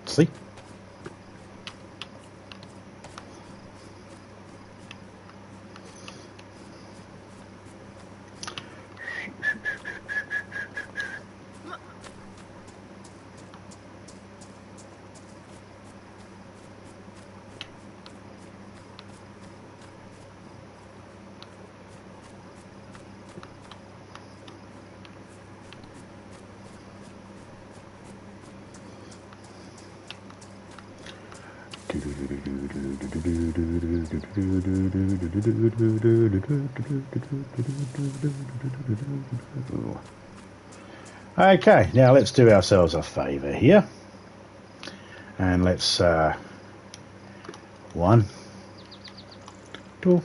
See? Okay, now let's do ourselves a favour here. And let's 1, 2,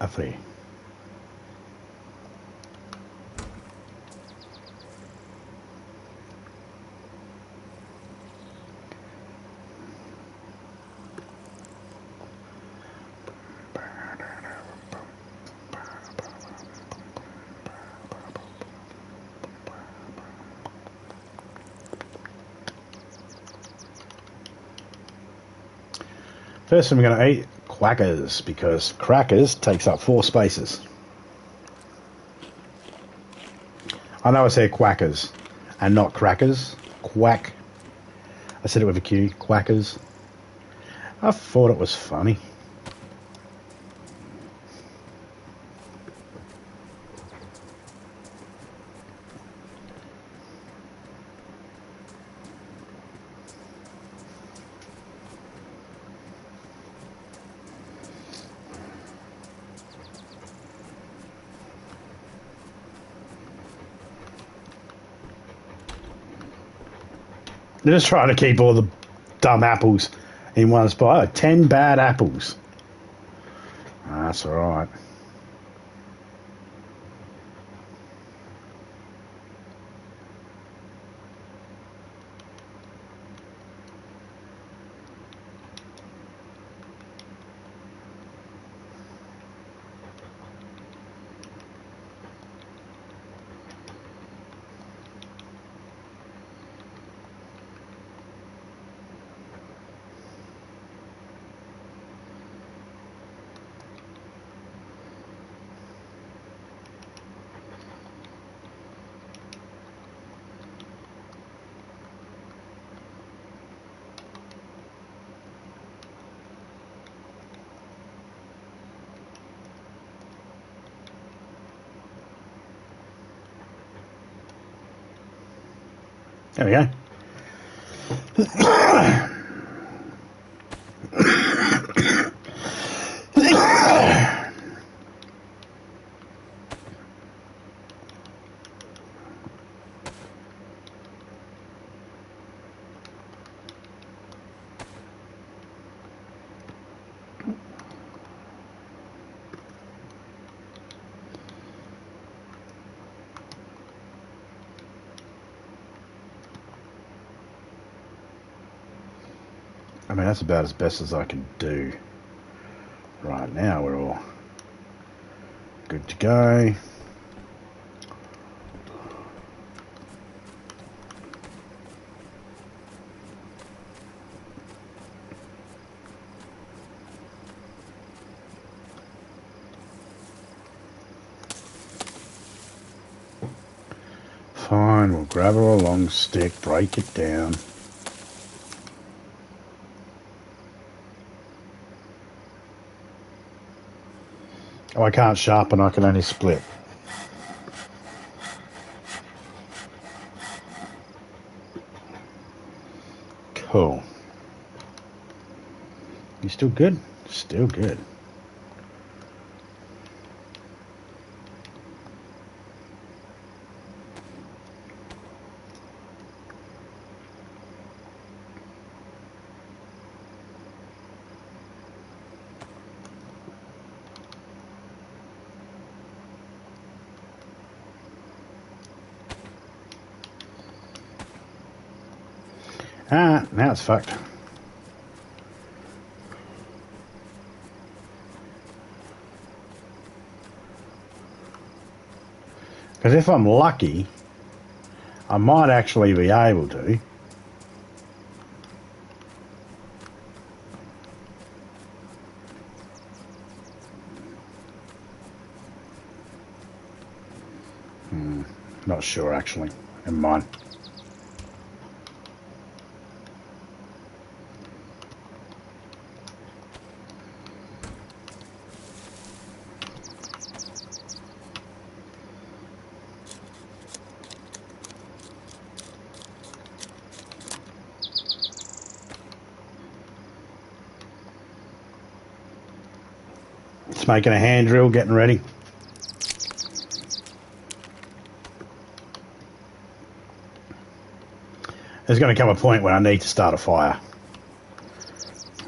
3. First I'm going to eat quackers, because crackers takes up 4 spaces. I know I said quackers and not crackers. Quack. I said it with a Q. Quackers. I thought it was funny. They're just trying to keep all the dumb apples in one spot. Oh, 10 bad apples. That's alright. There we go. I mean, that's about as best as I can do right now. We're all Good to go. Fine, we'll grab her a long stick, break it down. Oh, I can't sharpen, I can only split. Cool. You still good? Still good. Ah, now it's fucked. Because if I'm lucky, I might actually be able to. Not sure, actually. Never mind. It's making a hand drill, getting ready. There's going to come a point when I need to start a fire.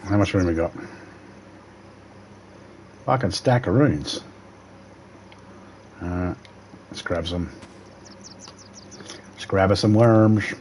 How much room we got? Fucking stack of runes. Let's grab some. Let's grab us some worms.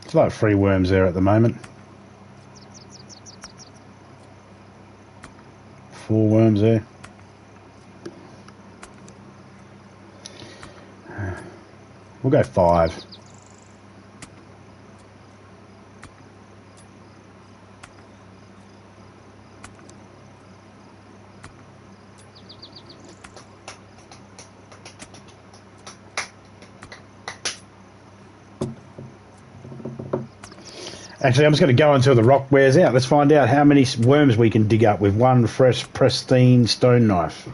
It's like 3 worms there at the moment. 4 worms there. We'll go 5. Actually, I'm just going to go until the rock wears out. Let's find out how many worms we can dig up with one fresh, pristine stone knife.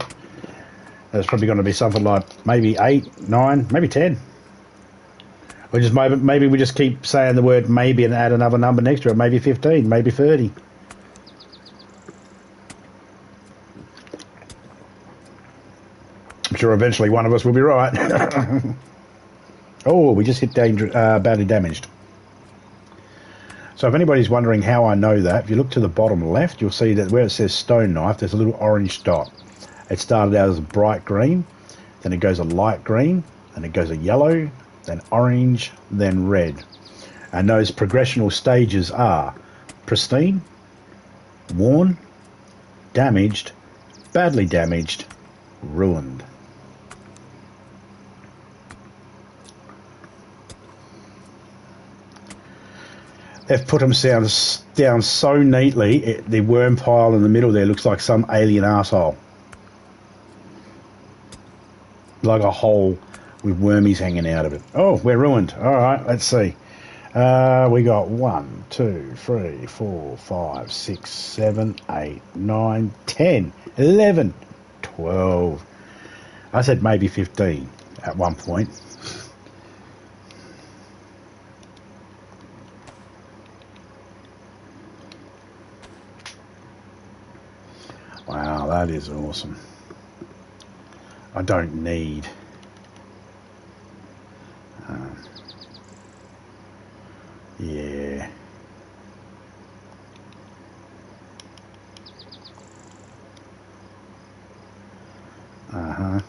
There's probably going to be something like maybe 8, 9, maybe 10. Or just maybe we just keep saying the word maybe and add another number next to it. Maybe 15, maybe 30. I'm sure eventually one of us will be right. Oh, we just hit badly damaged. So if anybody's wondering how I know that, if you look to the bottom left, you'll see that where it says stone knife, there's a little orange dot. It started out as a bright green, then it goes a light green, then it goes a yellow, then orange, then red. And those progressional stages are pristine, worn, damaged, badly damaged, ruined. They've put them down so neatly, the worm pile in the middle there looks like some alien asshole. Like a hole with wormies hanging out of it. Oh, we're ruined. All right, let's see. We got 1, 2, 3, 4, 5, 6, 7, 8, 9, 10, 11, 12. I said maybe 15 at one point. that is awesome. I don't need... yeah. Uh-huh.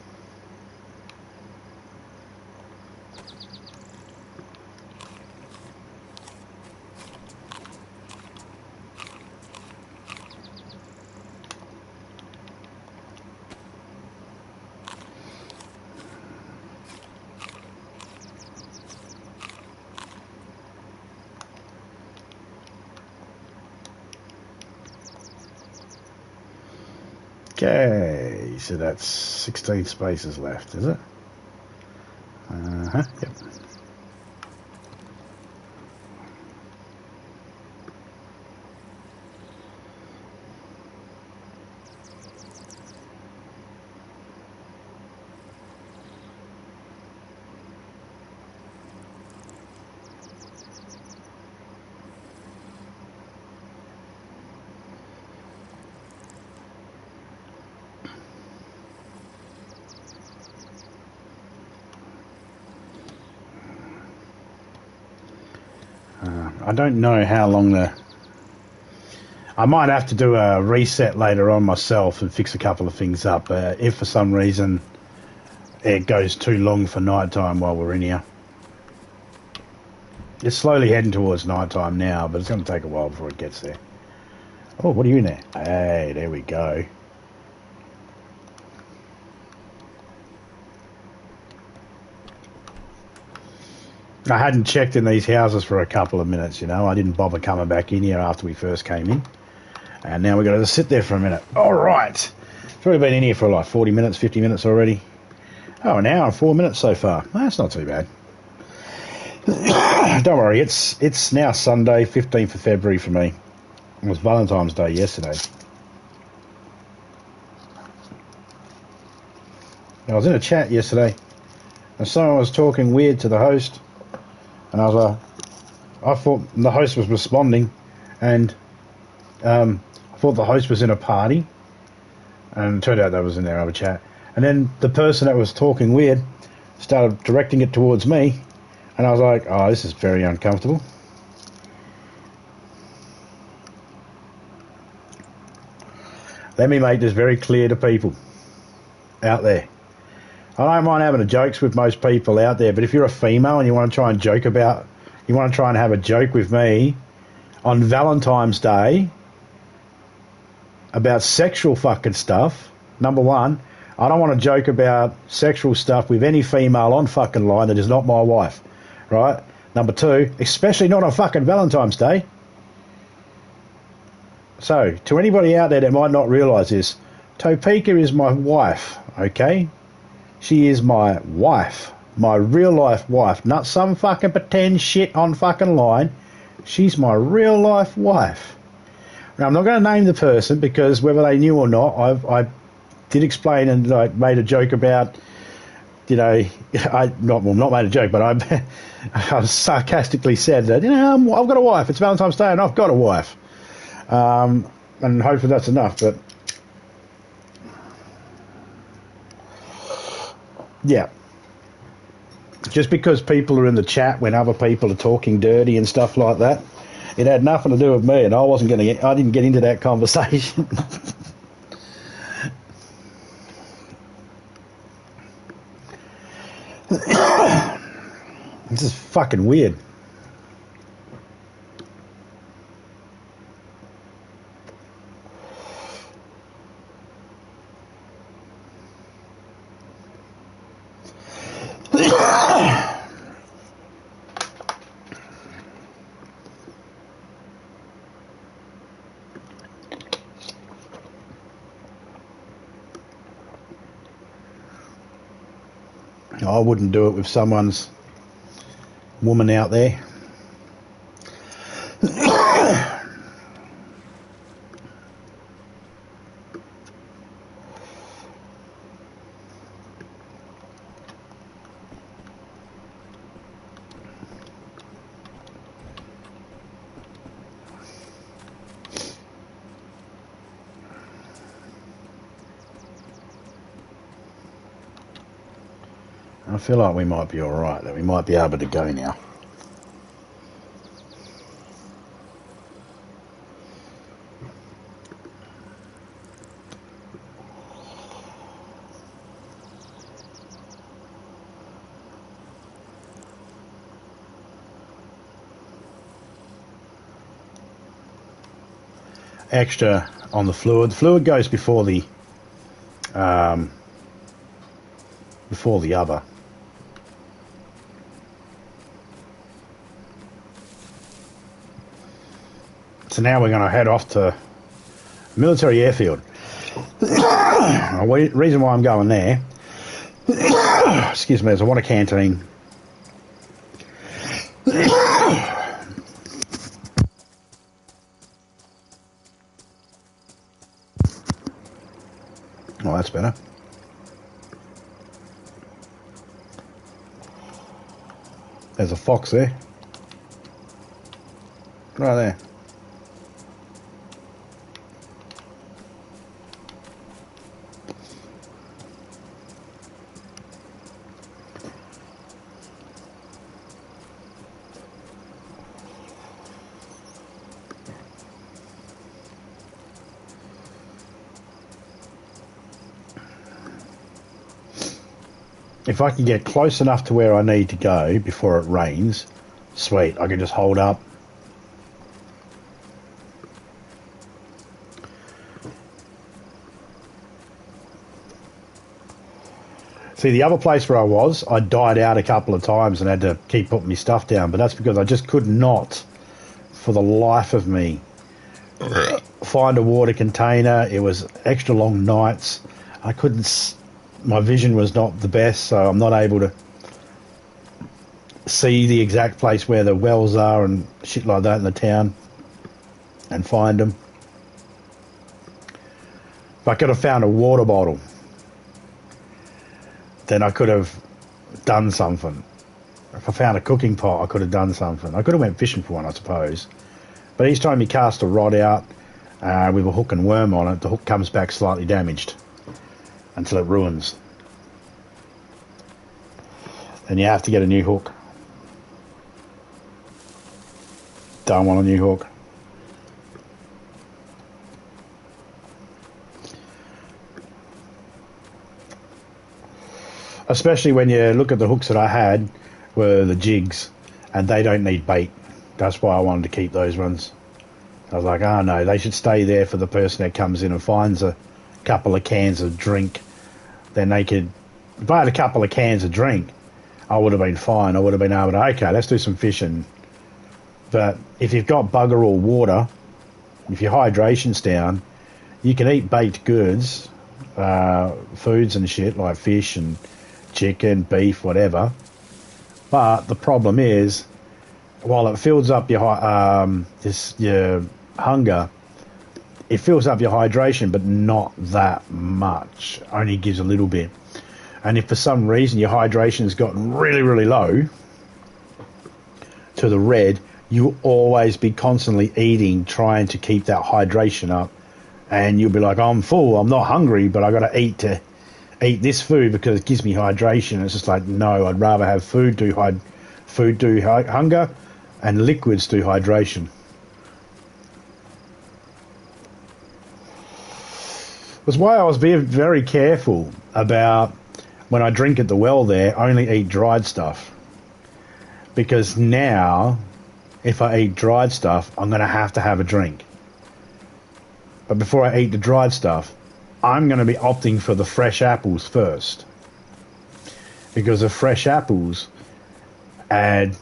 Okay, so that's 16 spaces left, is it? Uh-huh, yep. I don't know how long the... I might have to do a reset later on myself and fix a couple of things up if for some reason it goes too long for night time while we're in here. It's slowly heading towards night time now, but it's going to take a while before it gets there. Oh, what are you in there? Hey, there we go. I hadn't checked in these houses for a couple of minutes, you know. I didn't bother coming back in here after we first came in. And now we've got to sit there for a minute. All right. Probably been in here for like 40 minutes, 50 minutes already. Oh, an hour and 4 minutes so far. That's not too bad. Don't worry, it's now Sunday, 15th of February for me. It was Valentine's Day yesterday. I was in a chat yesterday, and someone was talking weird to the host, and I was like, I thought the host was responding, and I thought the host was in a party, and it turned out that was in their other chat. And then the person that was talking weird started directing it towards me, and I was like, oh, this is very uncomfortable. Let me make this very clear to people out there. I don't mind having a jokes with most people out there, but if you're a female and you want to try and have a joke with me on Valentine's Day about sexual fucking stuff, number one, I don't want to joke about sexual stuff with any female on fucking line that is not my wife, right? Number two, especially not on fucking Valentine's Day. So, to anybody out there that might not realise this, Topeka is my wife, okay? She is my wife, my real life wife, not some fucking pretend shit on fucking line. She's my real life wife. Now, I'm not going to name the person because whether they knew or not, I did explain and I made a joke about, you know, not made a joke, but I sarcastically said that, you know, I've got a wife. It's Valentine's Day and I've got a wife. And hopefully that's enough, but yeah. Just because people are in the chat when other people are talking dirty and stuff like that, it had nothing to do with me, and I didn't get into that conversation. This is fucking weird. I wouldn't do it with someone's woman out there. I feel like we might be alright, that we might be able to go now. Extra on the fluid. The fluid goes before the other. So now we're going to head off to military airfield. The reason why I'm going there, excuse me, is I want a canteen. Oh, that's better. There's a fox there. Right there. If I can get close enough to where I need to go before it rains, sweet, I can just hold up. See, the other place where I died out a couple of times and had to keep putting my stuff down, but that's because I just could not, for the life of me, find a water container. It was extra long nights. I couldn't... My vision was not the best, so I'm not able to see the exact place where the wells are and shit like that in the town and find them. If I could have found a water bottle, then I could have done something. If I found a cooking pot, I could have done something. I could have went fishing for one, I suppose. But each time you cast a rod out with a hook and worm on it, the hook comes back slightly damaged until it ruins. And you have to get a new hook. Don't want a new hook. Especially when you look at the hooks that I had were the jigs, and they don't need bait. That's why I wanted to keep those ones. I was like, oh no, they should stay there for the person that comes in and finds a couple of cans of drink. Then they could, if I had a couple of cans of drink, I would have been fine. I would have been able to, okay, let's do some fishing. But if you've got bugger all water, if your hydration's down, you can eat baked goods, foods and shit like fish and chicken, beef, whatever. But the problem is, while it fills up your hunger, it fills up your hydration, but not that much. Only gives a little bit. And if for some reason your hydration's gotten really, really low to the red, you'll always be constantly eating, trying to keep that hydration up. And you'll be like, I'm full, I'm not hungry, but I got to eat this food because it gives me hydration. It's just like, no, I'd rather have food do hunger, and liquids do hydration. That's why I was being very careful about when I drink at the well there, only eat dried stuff. Because now, if I eat dried stuff, I'm going to have a drink. But before I eat the dried stuff, I'm going to be opting for the fresh apples first. Because the fresh apples add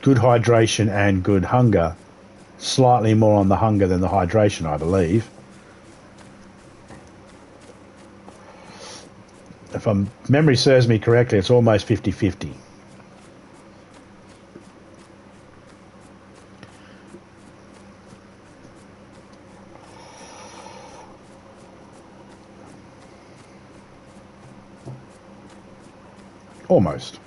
good hydration and good hunger. Slightly more on the hunger than the hydration, I believe. If memory serves me correctly, it's almost 50-50. Almost.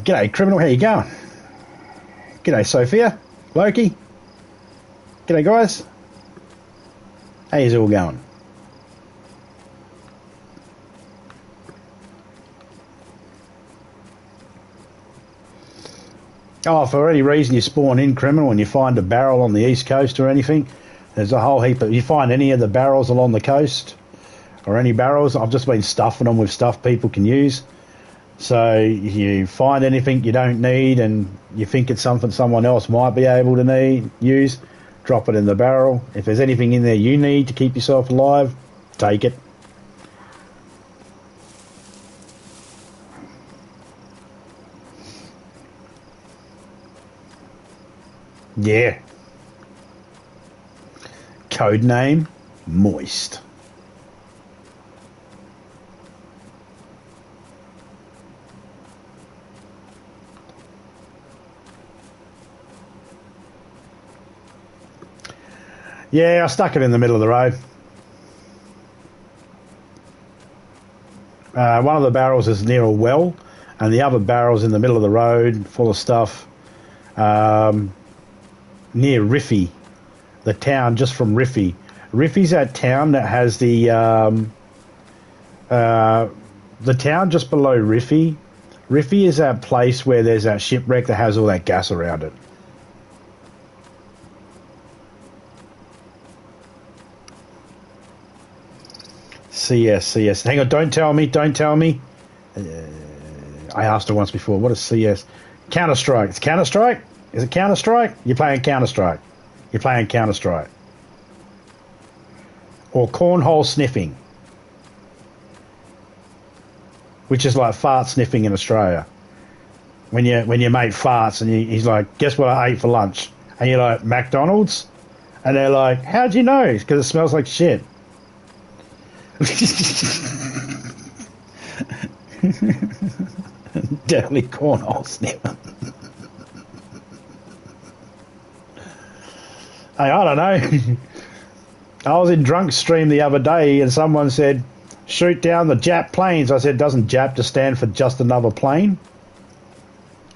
G'day, criminal. How you going? G'day, Sophia. Loki. G'day, guys. How's it all going? Oh, for any reason you spawn in criminal and you find a barrel on the east coast or anything, there's a whole heap of... You find any of the barrels along the coast or any barrels, I've just been stuffing them with stuff people can use. So you find anything you don't need and you think it's something someone else might be able to use, drop it in the barrel. If there's anything in there you need to keep yourself alive, take it. Yeah. Codename Moist. Yeah, I stuck it in the middle of the road. One of the barrels is near a well, and the other barrel's in the middle of the road, full of stuff. Near Riffy, the town just from Riffy. Riffy's that town that has the town just below Riffy. Riffy is that place where there's that shipwreck that has all that gas around it. CS. Hang on, don't tell me. I asked her once before. What is CS? Counter-Strike. It's Counter-Strike? Is it Counter-Strike? You're playing Counter-Strike. Or cornhole sniffing, which is like fart sniffing in Australia. When your mate farts and he's like, guess what I ate for lunch? And you're like, McDonald's? And they're like, how'd you know? Because it smells like shit. Deadly cornhole sniffer. Hey, I don't know. I was in drunk stream the other day and someone said, shoot down the Jap planes. I said, doesn't Jap just stand for just another plane?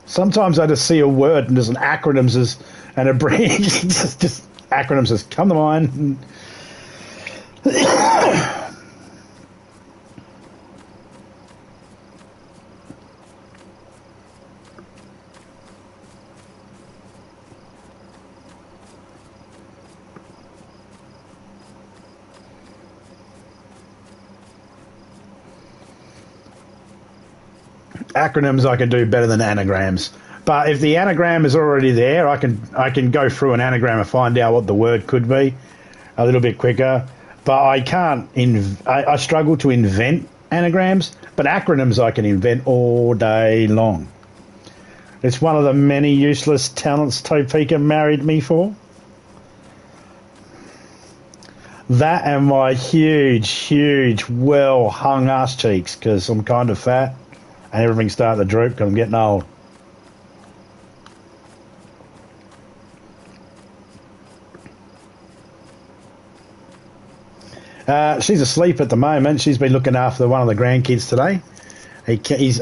Sometimes I just see a word and there's an acronyms and a branch. just acronyms just come to mind. Acronyms I can do better than anagrams, but if the anagram is already there, I can go through an anagram and find out what the word could be a little bit quicker. But I can't. I struggle to invent anagrams, but acronyms I can invent all day long. It's one of the many useless talents Topeka married me for. That and my huge, well hung ass cheeks because I'm kind of fat. And everything's starting to droop because I'm getting old. She's asleep at the moment. She's been looking after one of the grandkids today. He's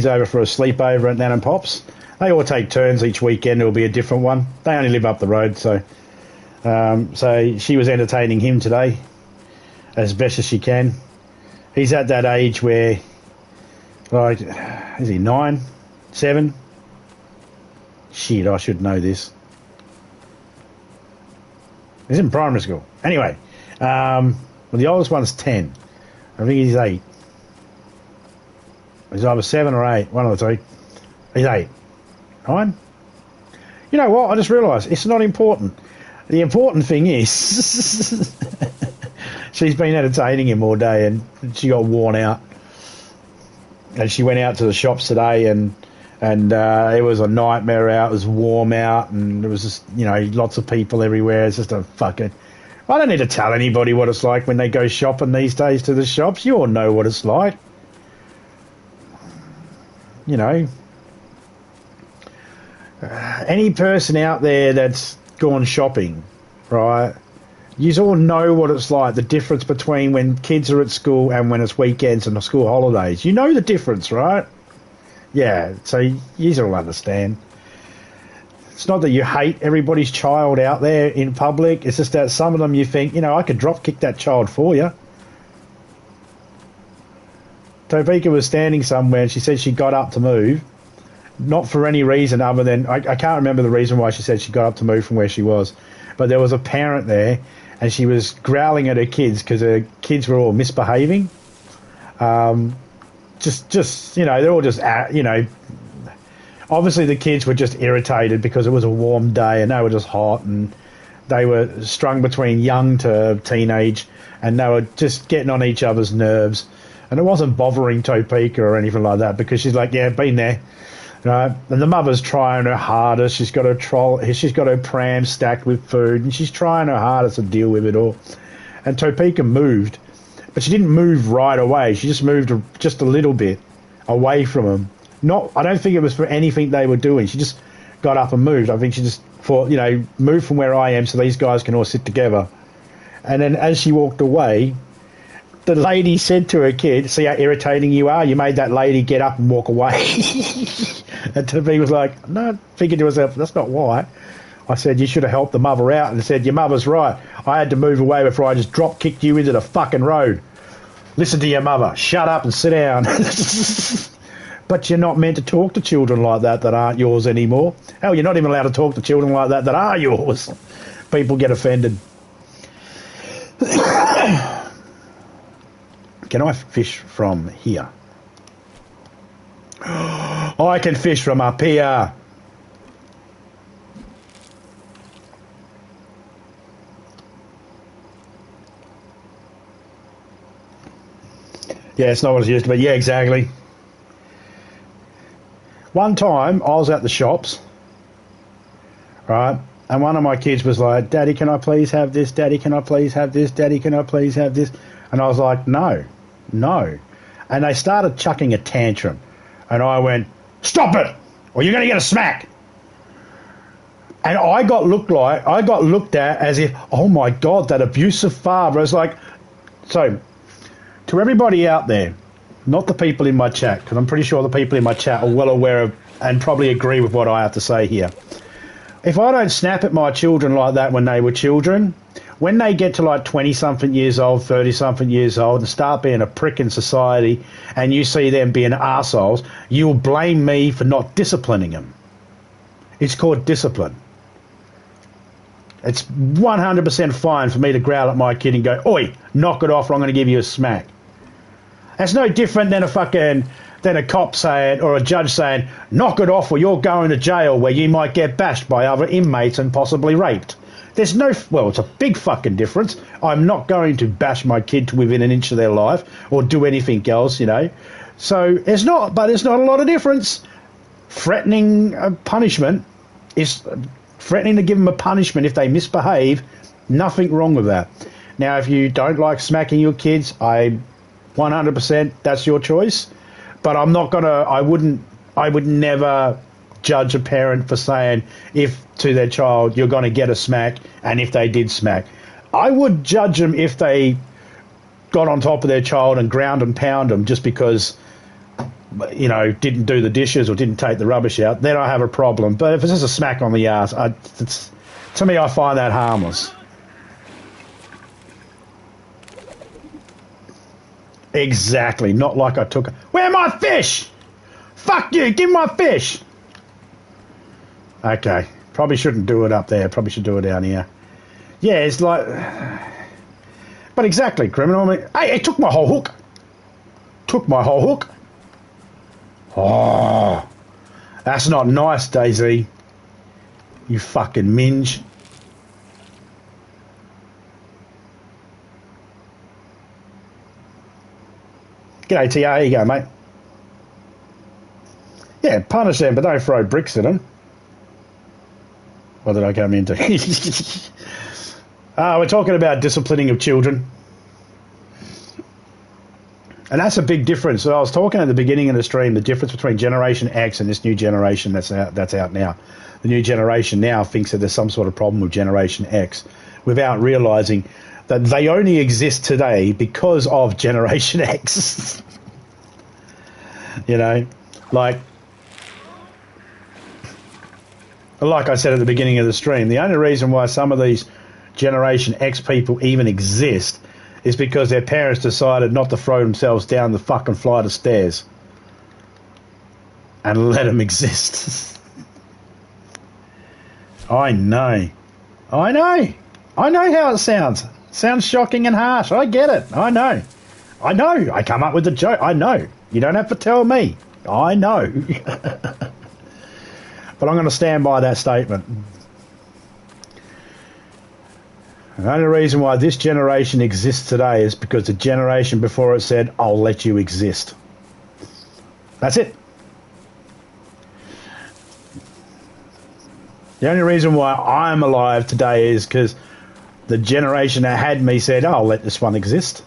over for a sleepover at Nan and Pop's. They all take turns each weekend. It'll be a different one. They only live up the road, so she was entertaining him today as best as she can. He's at that age where... Like, is he 9? 7? Shit, I should know this. He's in primary school. Anyway, well, the oldest one's 10. I think he's 8. He's either 7 or 8, one of the two. He's 8. 9? You know what? I just realised it's not important. The important thing is she's been entertaining him all day and she got worn out. And she went out to the shops today and it was a nightmare out. It was warm out and there was just, lots of people everywhere. It's just a fucking... I don't need to tell anybody what it's like when they go shopping these days to the shops. You all know what it's like. Any person out there that's gone shopping, right? You all know what it's like, the difference between when kids are at school and when it's weekends and school holidays. You know the difference, right? Yeah, so you all understand. It's not that you hate everybody's child out there in public. It's just that some of them you think, I could drop kick that child for you. Topeka was standing somewhere and she said she got up to move, not for any reason other than, I can't remember the reason why she said she got up to move from where she was, but there was a parent there and she was growling at her kids because her kids were all misbehaving. They're all just, obviously the kids were just irritated because it was a warm day and they were just hot and they were strung between young to teenage and they were just getting on each other's nerves. And it wasn't bothering Topeka or anything like that because she's like, yeah, been there. Right? And the mother's trying her hardest. She's got her pram stacked with food and she's trying her hardest to deal with it all. And Topeka moved, but she didn't move right away. She just moved just a little bit away from them. I don't think it was for anything they were doing. She just got up and moved. I think she just thought, move from where I am so these guys can all sit together. And then as she walked away, the lady said to her kid, see how irritating you are? You made that lady get up and walk away. And Topeka was like, no, thinking to herself, that's not why. I said, you should have helped the mother out and said, your mother's right. I had to move away before I just drop kicked you into the fucking road. Listen to your mother. Shut up and sit down. But you're not meant to talk to children like that aren't yours anymore. Hell, you're not even allowed to talk to children like that are yours. People get offended. Can I fish from here? I can fish from up here. Yeah, it's not what it used to be. Yeah, exactly. One time, I was at the shops, right, and one of my kids was like, Daddy, can I please have this? Daddy, can I please have this? Daddy, can I please have this? And I was like, no. And they started chucking a tantrum. And I went, stop it, or you're going to get a smack. And I got looked at as if, oh my God, that abusive father. It's like, so, to everybody out there, not the people in my chat, because I'm pretty sure the people in my chat are well aware of and probably agree with what I have to say here. If I don't snap at my children like that when they were children, when they get to like 20-something years old, 30-something years old, and start being a prick in society, and you see them being arseholes, you'll blame me for not disciplining them. It's called discipline. It's 100% fine for me to growl at my kid and go, oi, knock it off or I'm going to give you a smack. That's no different than a cop saying or a judge saying, knock it off or you're going to jail where you might get bashed by other inmates and possibly raped. It's a big fucking difference. I'm not going to bash my kid to within an inch of their life or do anything else, So there's not a lot of difference. Threatening a punishment is threatening to give them a punishment if they misbehave. Nothing wrong with that. Now, if you don't like smacking your kids, 100%, that's your choice. But I would never judge a parent for saying if to their child, you're going to get a smack, and if they did smack. I would judge them if they got on top of their child and ground and pound them just because, didn't do the dishes or didn't take the rubbish out. Then I have a problem. But if it's just a smack on the ass, to me, I find that harmless. Exactly. Not like I took... Where are my fish? Fuck you. Give me my fish. Okay. Probably shouldn't do it up there. Probably should do it down here. Yeah, it's like... But exactly, criminal. Hey, it took my whole hook. Oh. That's not nice, DayZ. You fucking minge. G'day, TR. Here you go, mate. Yeah, punish them, but don't throw bricks at them. What did I come into? We're talking about disciplining of children. And that's a big difference. So I was talking at the beginning of the stream, the difference between Generation X and this new generation that's out now. The new generation now thinks that there's some sort of problem with Generation X without realising that they only exist today because of Generation X. Like Like I said at the beginning of the stream, the only reason why some of these Generation X people even exist is because their parents decided not to throw themselves down the fucking flight of stairs and let them exist. I know how it sounds. Sounds shocking and harsh. I get it. I know. I come up with the joke. I know. You don't have to tell me. I know. But I'm going to stand by that statement. The only reason why this generation exists today is because the generation before it said, I'll let you exist. That's it. The only reason why I'm alive today is because the generation that had me said, oh, I'll let this one exist.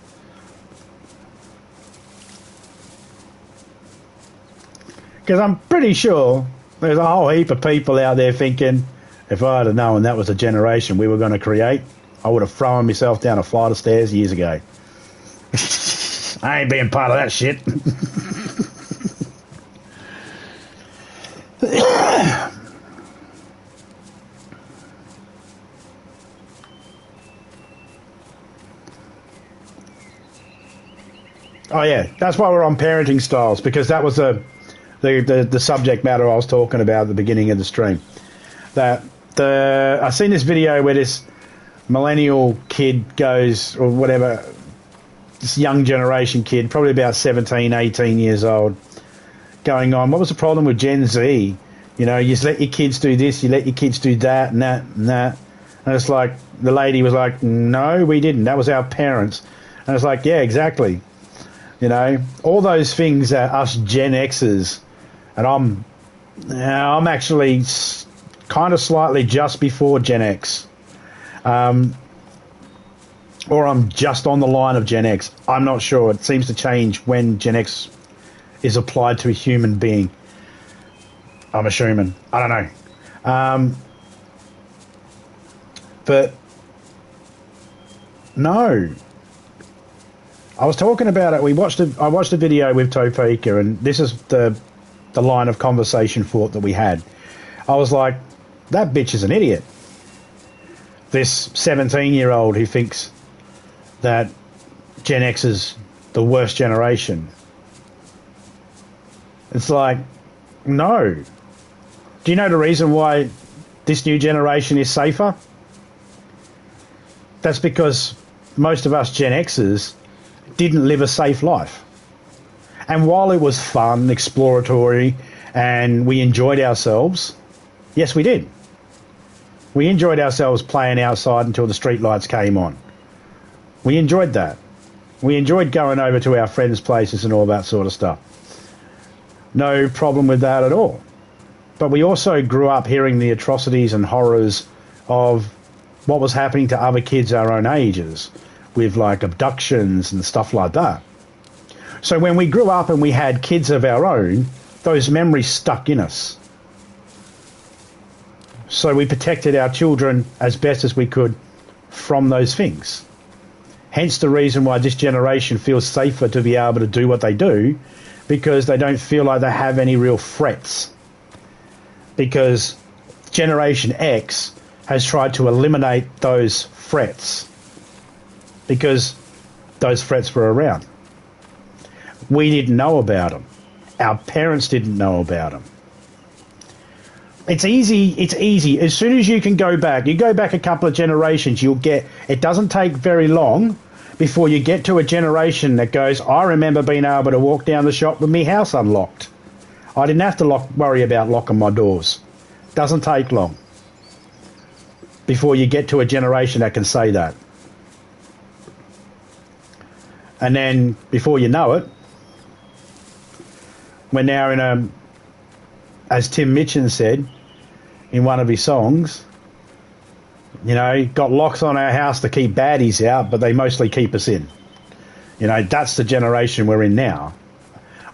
Because I'm pretty sure there's a whole heap of people out there thinking, if I had known that was the generation we were going to create, I would have thrown myself down a flight of stairs years ago. I ain't being part of that shit. Oh yeah, that's why we're on parenting styles, because that was the subject matter I was talking about at the beginning of the stream. I seen this video where this millennial kid goes, or whatever, this young generation kid, probably about 17, 18 years old, going on, what was the problem with Gen Z? You know, you just let your kids do this, you let your kids do that, and that, and that. And it's like, the lady was like, no, we didn't. That was our parents. And it's like, yeah, exactly. You know, all those things that us Gen Xers, and I'm actually kind of slightly just before Gen X, or I'm just on the line of Gen X. I'm not sure. It seems to change when Gen X is applied to a human being. I'm assuming. I don't know. But no. I was talking about it. I watched a video with Topeka, and this is the line of conversation thought that we had. I was like, that bitch is an idiot. This 17-year-old who thinks that Gen X is the worst generation. It's like, no. Do you know the reason why this new generation is safer? That's because most of us Gen Xers didn't live a safe life. And while it was fun, exploratory, and we enjoyed ourselves, yes, we did. We enjoyed ourselves playing outside until the street lights came on. We enjoyed that. We enjoyed going over to our friends' places and all that sort of stuff. No problem with that at all. But we also grew up hearing the atrocities and horrors of what was happening to other kids our own ages, with like abductions and stuff like that. So when we grew up and we had kids of our own, those memories stuck in us. So we protected our children as best as we could from those things. Hence the reason why this generation feels safer to be able to do what they do, because they don't feel like they have any real threats. Because Generation X has tried to eliminate those threats, because those threats were around. We didn't know about them. Our parents didn't know about them. It's easy. As soon as you can go back, you go back a couple of generations, it doesn't take very long before you get to a generation that goes, I remember being able to walk down the shop with my house unlocked. I didn't have to worry about locking my doors. Doesn't take long before you get to a generation that can say that. And then, before you know it, we're now in as Tim Mitchell said in one of his songs, you know, got locks on our house to keep baddies out, but they mostly keep us in. You know, that's the generation we're in now.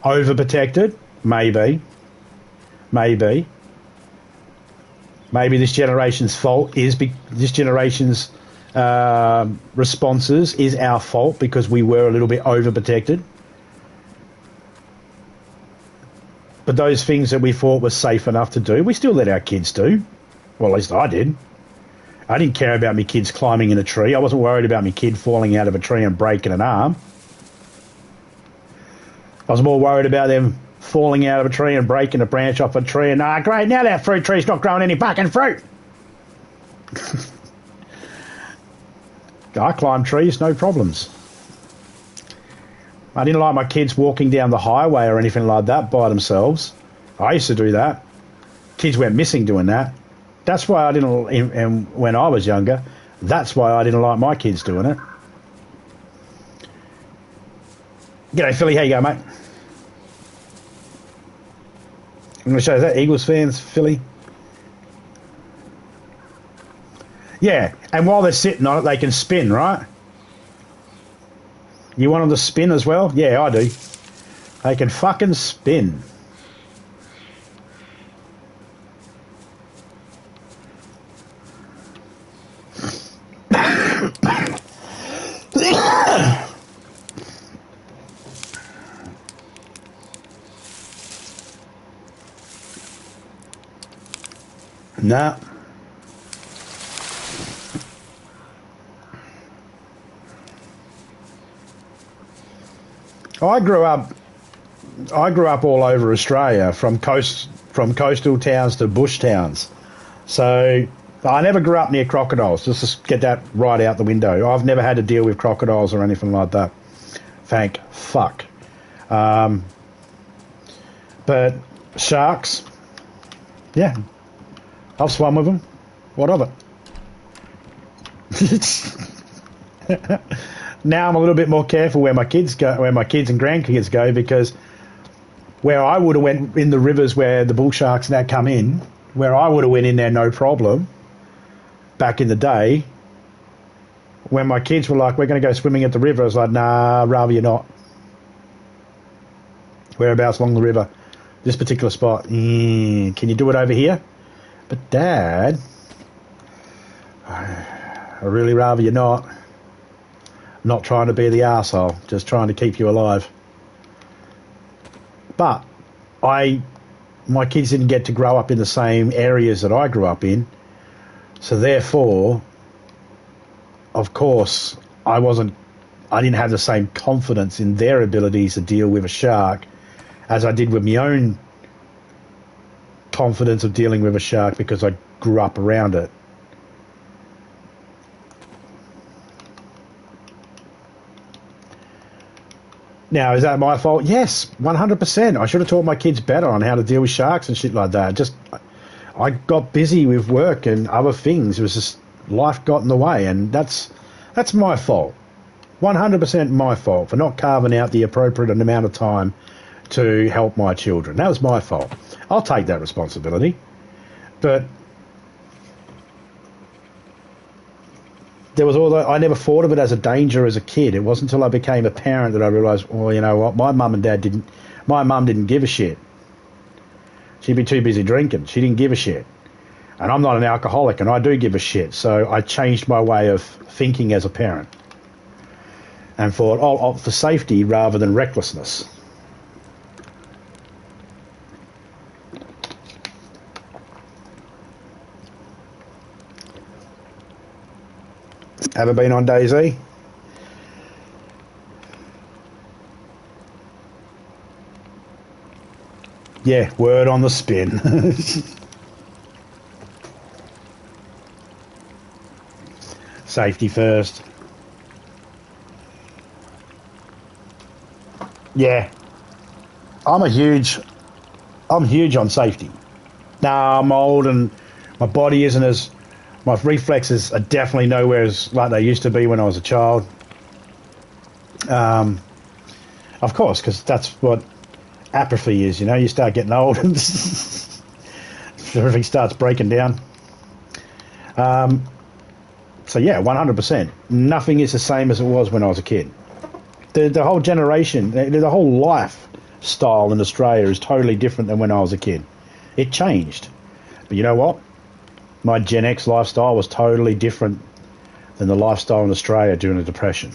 Overprotected? Maybe. Maybe this generation's fault is this generation's responses is our fault because we were a little bit overprotected. But those things that we thought were safe enough to do, we still let our kids do. Well, at least I did. I didn't care about my kids climbing in a tree. I wasn't worried about my kid falling out of a tree and breaking an arm. I was more worried about them falling out of a tree and breaking a branch off a tree and, great, now that fruit tree's not growing any fucking fruit. I climb trees, no problems. I didn't like my kids walking down the highway or anything like that by themselves. I used to do that. Kids went missing doing that. That's why I didn't, and when I was younger, that's why I didn't like my kids doing it. G'day, Philly. How you going, mate? I'm going to show you that. Eagles fans, Philly. Yeah, and while they're sitting on it, they can spin, right? You want them to spin as well? Yeah, I do. They can fucking spin. Nah. I grew up all over Australia, from coastal towns to bush towns. So I never grew up near crocodiles. Just to get that right out the window. I've never had to deal with crocodiles or anything like that. Thank fuck. But sharks, yeah, I've swum with them. What of it? Now I'm a little bit more careful where my kids go, where my kids and grandkids go, because where I would have went in the rivers where the bull sharks now come in, where I would have went in there no problem back in the day, when my kids were like, we're going to go swimming at the river, I was like, nah, rather you're not. Whereabouts along the river? This particular spot. Can you do it over here? But Dad, I really rather you're not. Not trying to be the arsehole, just trying to keep you alive. But my kids didn't get to grow up in the same areas that I grew up in, so therefore, of course, I didn't have the same confidence in their abilities to deal with a shark as I did with my own confidence of dealing with a shark, because I grew up around it. Now, is that my fault? Yes, 100%. I should have taught my kids better on how to deal with sharks and shit like that. Just, I got busy with work and other things. It was just, life got in the way, and that's my fault. 100% my fault for not carving out the appropriate amount of time to help my children. That was my fault. I'll take that responsibility. But there was all that, I never thought of it as a danger as a kid. It wasn't until I became a parent that I realised, well, you know what, my mum didn't give a shit. She'd be too busy drinking. She didn't give a shit. And I'm not an alcoholic, and I do give a shit. So I changed my way of thinking as a parent and thought, I'll opt for safety rather than recklessness. Haven't been on DayZ? Yeah, word on the spin. Safety first. Yeah. I'm huge on safety. Now I'm old and my body isn't as... My reflexes are definitely nowhere as like they used to be when I was a child. Of course, because that's what apathy is, you know. You start getting old and everything starts breaking down. So yeah, 100%. Nothing is the same as it was when I was a kid. The whole generation, the whole lifestyle in Australia is totally different than when I was a kid. It changed. But you know what? My Gen X lifestyle was totally different than the lifestyle in Australia during the Depression.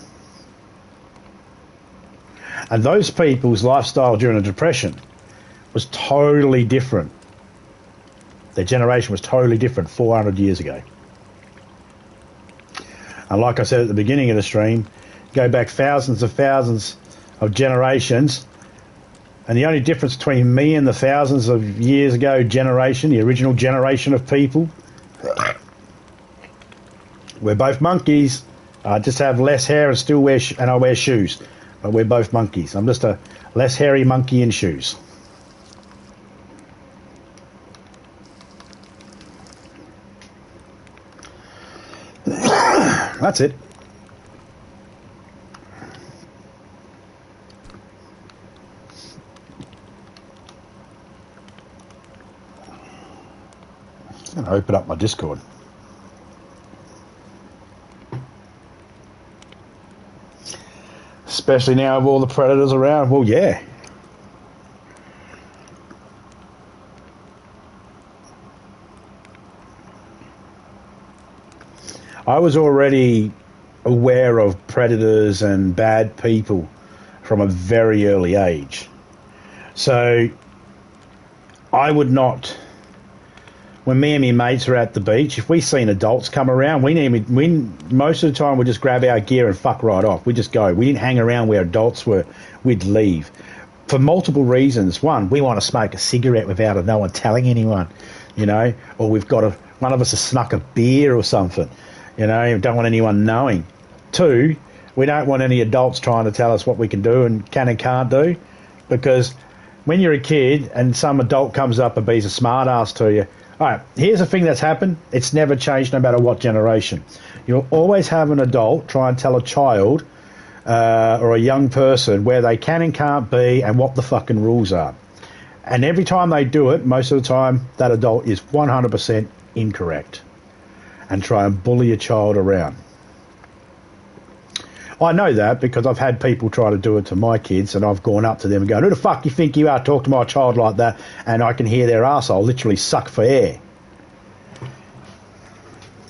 And those people's lifestyle during the Depression was totally different Their generation was totally different 400 years ago. And like I said at the beginning of the stream, go back thousands of generations, and the only difference between me and the thousands of years ago generation, the original generation of people, we're both monkeys. I just have less hair and still wear and I wear shoes, but we're both monkeys. I'm just a less hairy monkey in shoes. That's it. I'm going to open up my Discord. Especially now with all the predators around. Well, yeah. I was already aware of predators and bad people from a very early age. So I would not, when me and my mates are at the beach, if we seen adults come around, we most of the time we'd just grab our gear and fuck right off. We just go. We didn't hang around where adults were. We'd leave. For multiple reasons. One, we want to smoke a cigarette without no one telling anyone, you know, or we've got one of us has snuck a beer or something. You know, don't want anyone knowing. Two, we don't want any adults trying to tell us what we can do and can and can't do, because when you're a kid and some adult comes up and be's a smart ass to you, all right, here's the thing that's happened. It's never changed no matter what generation. You'll always have an adult try and tell a child or a young person where they can and can't be and what the fucking rules are. And every time they do it, most of the time, that adult is 100% incorrect and try and bully a child around. I know that because I've had people try to do it to my kids, and I've gone up to them and gone, who the fuck you think you are, talk to my child like that? And I can hear their arsehole literally suck for air.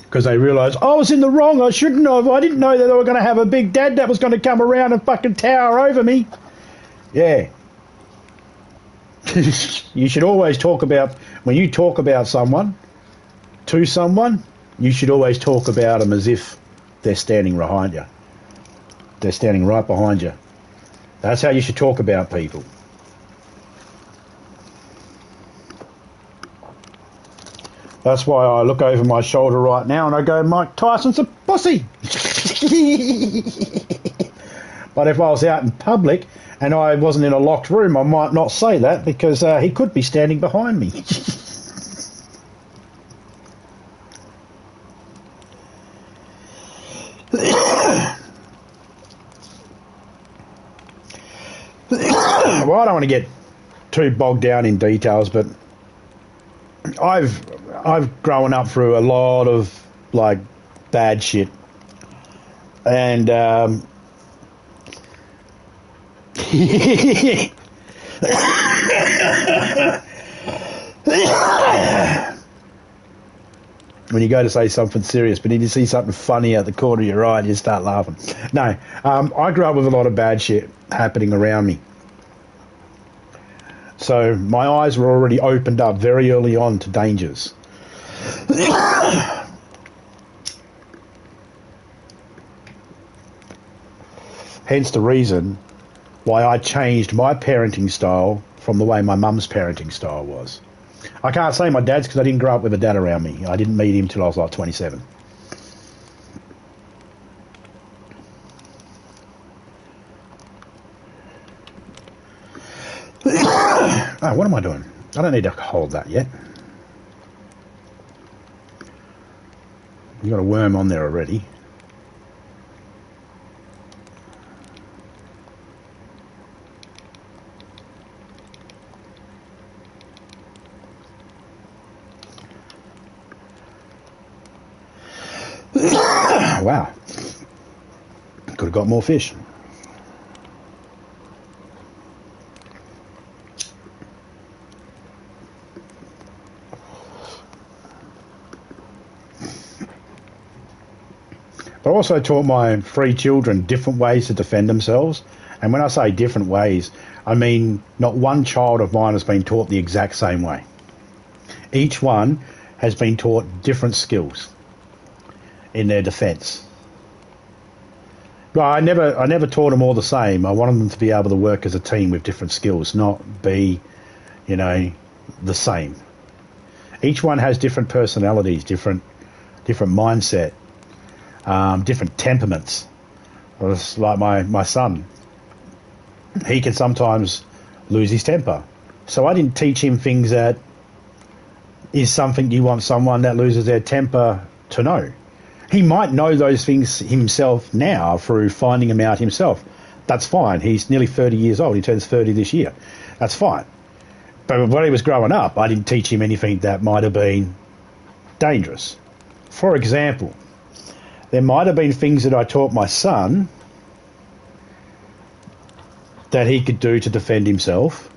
Because they realise, I was in the wrong, I shouldn't have, I didn't know that they were going to have a big dad that was going to come around and fucking tower over me. Yeah. You should always talk about, when you talk about someone, to someone, you should always talk about them as if they're standing behind you. They're standing right behind you. That's how you should talk about people. That's why I look over my shoulder right now and I go, Mike Tyson's a pussy. But if I was out in public and I wasn't in a locked room, I might not say that because he could be standing behind me. Well, I don't want to get too bogged down in details, but I've grown up through a lot of like bad shit, and when you go to say something serious, but then you see something funny out the corner of your eye and you start laughing. No, I grew up with a lot of bad shit happening around me. So my eyes were already opened up very early on to dangers. Hence the reason why I changed my parenting style from the way my mum's parenting style was. I can't say my dad's because I didn't grow up with a dad around me. I didn't meet him till I was like 27. Oh, what am I doing? I don't need to hold that yet. You got a worm on there already. Wow. Could have got more fish. But I also taught my 3 children different ways to defend themselves. And when I say different ways, I mean not one child of mine has been taught the exact same way. Each one has been taught different skills in their defence. Well, I never taught them all the same. I wanted them to be able to work as a team with different skills, not be, the same. Each one has different personalities, different mindset, different temperaments. Well, it's like my son. He can sometimes lose his temper. So I didn't teach him things that is something you want someone that loses their temper to know. He might know those things himself now through finding them out himself. That's fine. He's nearly 30 years old. He turns 30 this year. That's fine. But when he was growing up, I didn't teach him anything that might have been dangerous. For example, there might have been things that I taught my son that he could do to defend himself.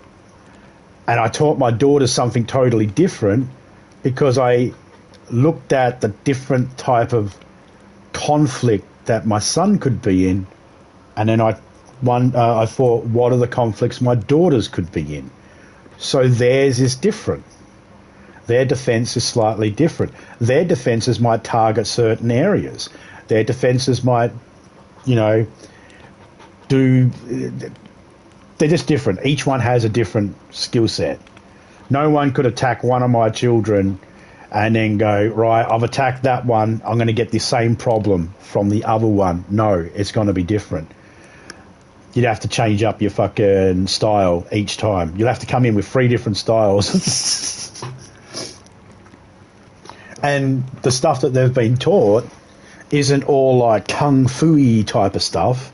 And I taught my daughter something totally different because I looked at the different type of conflict that my son could be in, and then I thought, what are the conflicts my daughters could be in? So theirs is different. Their defence is slightly different. Their defences might target certain areas. Their defences might, they're just different. Each one has a different skill set. No one could attack one of my children and then go, right, I've attacked that one, I'm going to get the same problem from the other one. No, it's going to be different. You'd have to change up your fucking style each time. You'll have to come in with 3 different styles. And the stuff that they've been taught isn't all like kung fu-y type of stuff.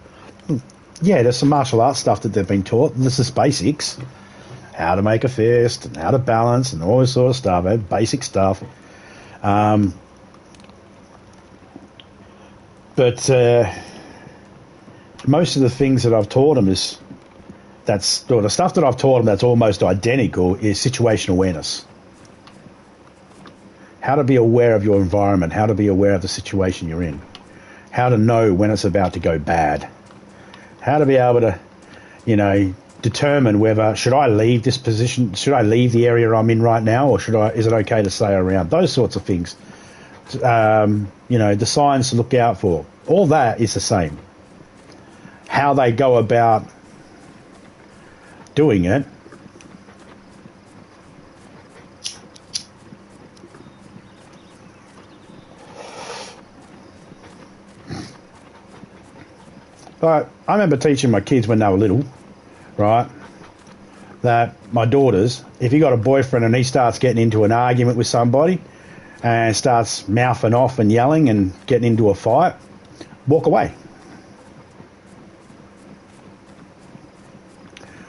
Yeah, there's some martial arts stuff that they've been taught. This is basics. How to make a fist and how to balance and all this sort of stuff, basic stuff. But most of the things that I've taught them the stuff that I've taught them that's almost identical is situational awareness. How to be aware of your environment, how to be aware of the situation you're in, how to know when it's about to go bad, how to be able to, determine whether should I leave this position, should I leave the area I'm in right now, or is it okay to stay around? Those sorts of things. The signs to look out for. All that is the same. How they go about doing it but I remember teaching my kids when they were little, right, that my daughters, if you got a boyfriend and he starts getting into an argument with somebody and starts mouthing off and yelling and getting into a fight, walk away.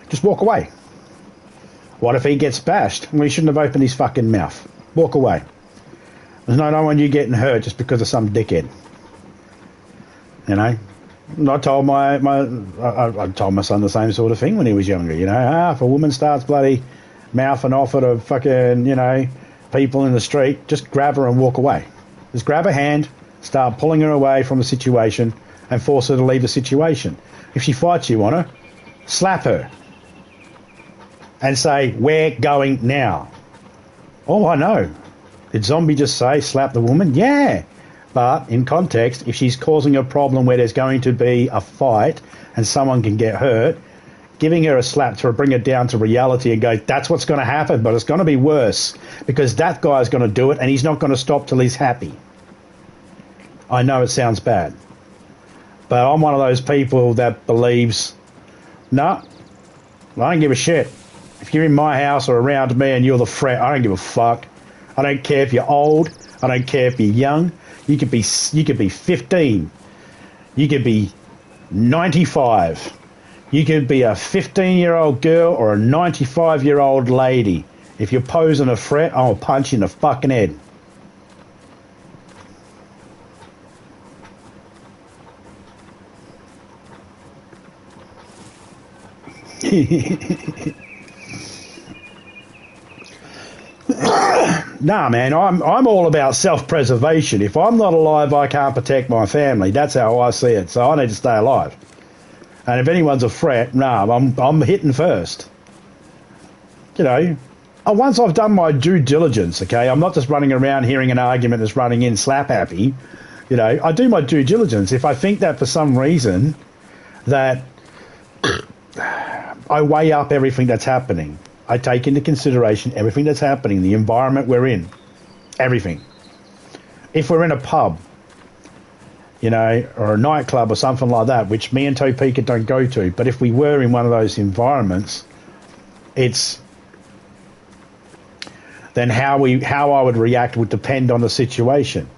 Just walk away. What if he gets bashed? Well, he shouldn't have opened his fucking mouth. Walk away. I don't want you getting hurt just because of some dickhead. I told I told my son the same sort of thing when he was younger. If a woman starts bloody mouthing off at a fucking, people in the street, just grab her and walk away. Just grab her hand, start pulling her away from the situation and force her to leave the situation. If she fights you on her, slap her and say, we're going now. Oh, I know. Did Zombie just say slap the woman? Yeah. But in context, if she's causing a problem where there's going to be a fight and someone can get hurt, giving her a slap to bring her down to reality and go, that's what's going to happen, but it's going to be worse because that guy's going to do it and he's not going to stop till he's happy. I know it sounds bad, but I'm one of those people that believes, no, I don't give a shit. If you're in my house or around me and you're the threat, I don't give a fuck. I don't care if you're old. I don't care if you're young. You could be 15. You could be 95. You could be a 15-year-old girl or a 95-year-old lady. If you're posing a threat, I'll punch you in the fucking head. Nah, man, I'm all about self-preservation. If I'm not alive, I can't protect my family. That's how I see it. So I need to stay alive. And if anyone's a threat, I'm hitting first. once I've done my due diligence, okay, I'm not just running around hearing an argument that's running in slap happy. You know, I do my due diligence. If I think that for some reason that I weigh up everything that's happening, I take into consideration everything that's happening, the environment we're in, everything. If we're in a pub, you know, or a nightclub or something like that, which me and Topeka don't go to, but if we were in one of those environments, then how I would react would depend on the situation.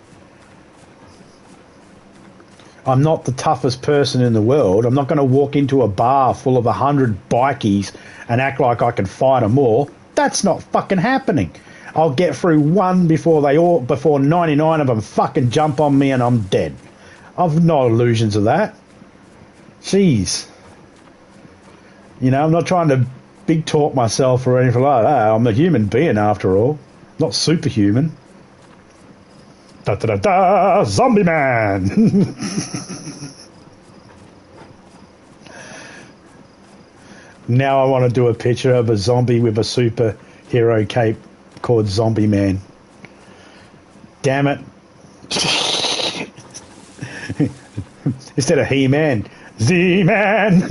I'm not the toughest person in the world. I'm not going to walk into a bar full of 100 bikies and act like I can fight them all. That's not fucking happening. I'll get through one before 99 of them fucking jump on me and I'm dead. I've no illusions of that. Jeez. You know, I'm not trying to big talk myself or anything like that. I'm a human being after all, not superhuman. Da da da da! Zombie man. Now I want to do a picture of a zombie with a superhero cape called Zombie Man. Damn it! Instead of He-Man, Z-Man.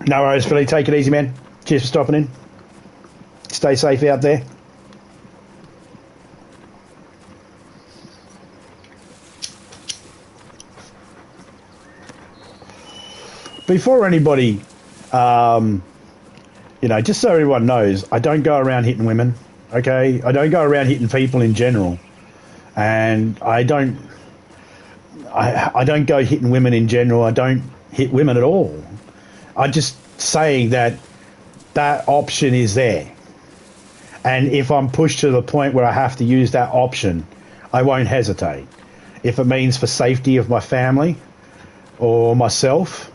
No worries, Philly. Take it easy, man. Cheers for stopping in. Stay safe out there. Before anybody, you know, just so everyone knows, I don't go around hitting women, okay? I don't go around hitting people in general. And I don't go hitting women in general. I don't hit women at all. I'm just saying that option is there. And if I'm pushed to the point where I have to use that option, I won't hesitate. If it means for safety of my family or myself,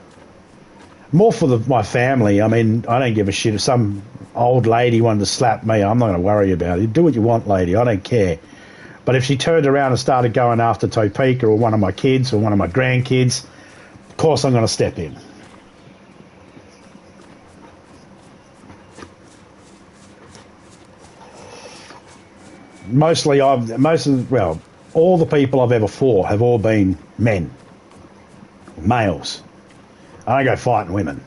more for my family. I mean, I don't give a shit if some old lady wanted to slap me. I'm not going to worry about it. Do what you want, lady. I don't care. But if she turned around and started going after Topeka or one of my kids or one of my grandkids, of course I'm going to step in. All the people I've ever fought have all been men, males. I don't go fighting women.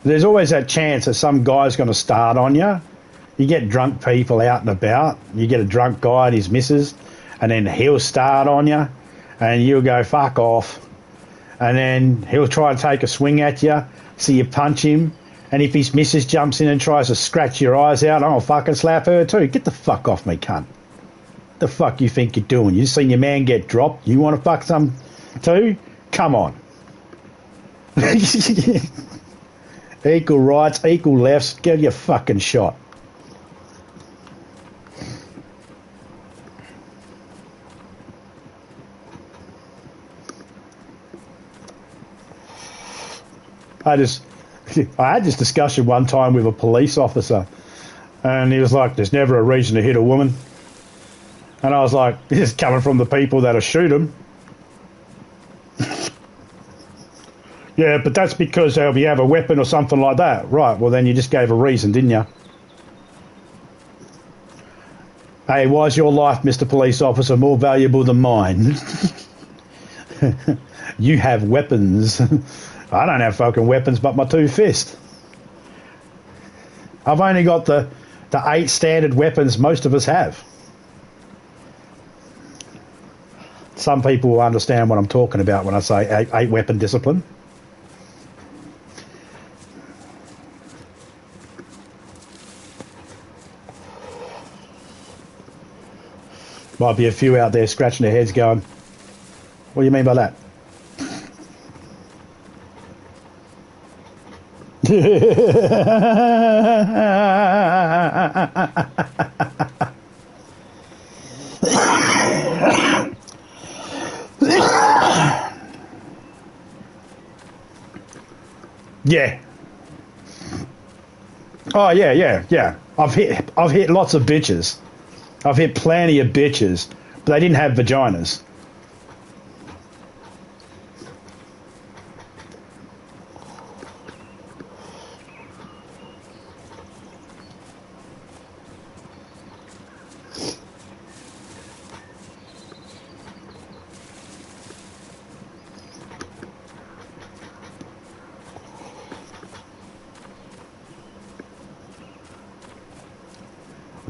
There's always that chance that some guy's going to start on you. You get drunk people out and about. You get a drunk guy and his missus, and then he'll start on you, and you'll go, fuck off. And then he'll try to take a swing at you, so you punch him, and if his missus jumps in and tries to scratch your eyes out, I'll fucking slap her too. Get the fuck off me, cunt. The fuck you think you're doing? You seen your man get dropped? You want to fuck some too? Come on. Equal rights, equal lefts. Get your fucking shot. I had this discussion one time with a police officer, and he was like, there's never a reason to hit a woman. And I was like, this is coming from the people that'll shoot them. Yeah, but that's because you have a weapon or something like that. Right, well then you just gave a reason, didn't you? Hey, why is your life, Mr. Police Officer, more valuable than mine? You have weapons. I don't have fucking weapons but my two fists. I've only got the 8 standard weapons most of us have. Some people will understand what I'm talking about when I say 8 weapon discipline. Might be a few out there scratching their heads going, what do you mean by that? Yeah. Oh yeah, yeah, yeah. I've hit lots of bitches. I've hit plenty of bitches, but they didn't have vaginas.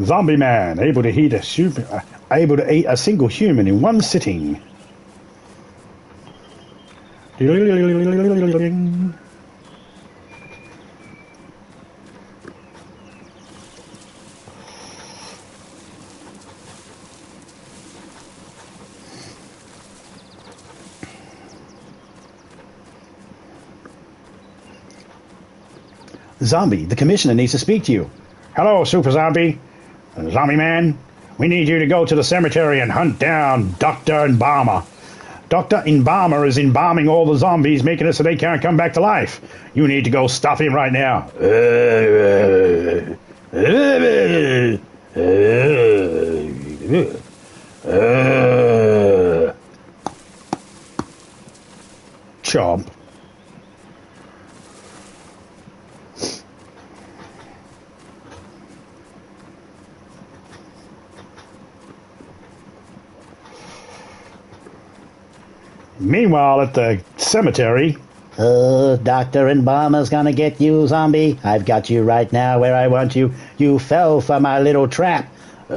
Zombie man, able to eat a single human in one sitting. Zombie, the commissioner needs to speak to you. Hello, Super Zombie. Zombie man, we need you to go to the cemetery and hunt down Dr. Embalmer. Dr. Embalmer is embalming all the zombies, making it so they can't come back to life. You need to go stop him right now. Chomp. Meanwhile, at the cemetery... Dr. Embalmer's gonna get you, zombie. I've got you right now where I want you. You fell for my little trap. No,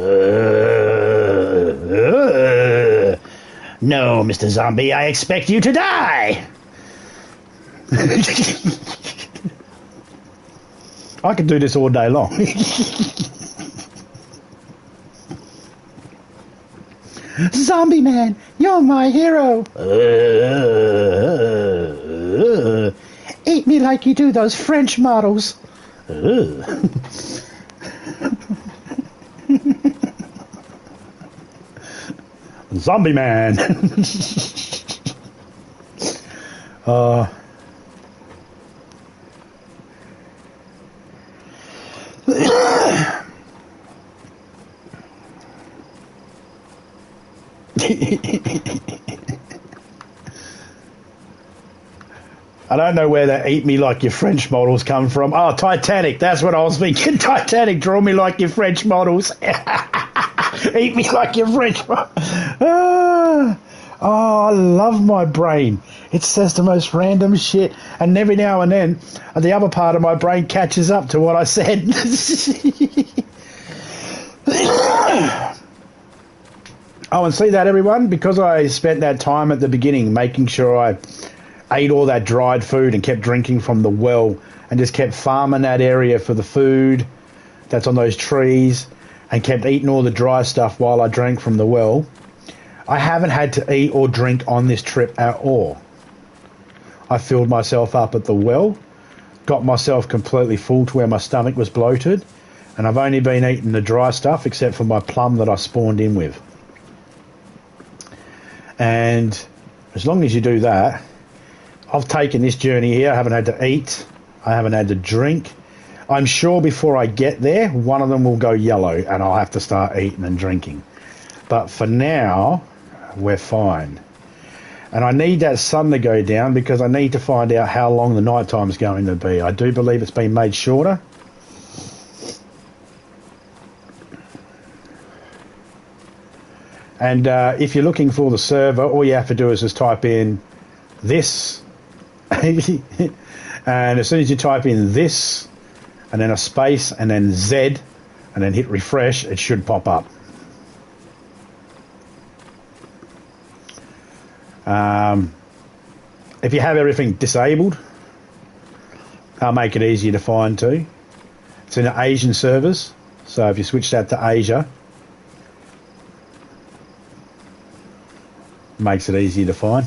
Mr. Zombie, I expect you to die. I could do this all day long. Zombie man, you're my hero. Eat me like you do those French models. Zombie man. I don't know where that eat me like your French models come from. Oh, Titanic. That's what I was thinking. Titanic, draw me like your French models. Eat me like your French models. Oh, I love my brain. It says the most random shit. And every now and then, the other part of my brain catches up to what I said. Oh, and see that, everyone? Because I spent that time at the beginning making sure I ate all that dried food and kept drinking from the well and just kept farming that area for the food that's on those trees and kept eating all the dry stuff while I drank from the well, I haven't had to eat or drink on this trip at all. I filled myself up at the well, got myself completely full to where my stomach was bloated, and I've only been eating the dry stuff except for my plum that I spawned in with. And as long as you do that, I've taken this journey here. I haven't had to eat. I haven't had to drink. I'm sure before I get there, one of them will go yellow and I'll have to start eating and drinking. But for now, we're fine. And I need that sun to go down because I need to find out how long the night time is going to be. I do believe it's been made shorter. And if you're looking for the server, all you have to do is just type in this. And as soon as you type in this, and then a space, and then Z, and then hit refresh, it should pop up. If you have everything disabled, I'll make it easier to find too. It's in the Asian servers, so if you switch that to Asia, makes it easier to find.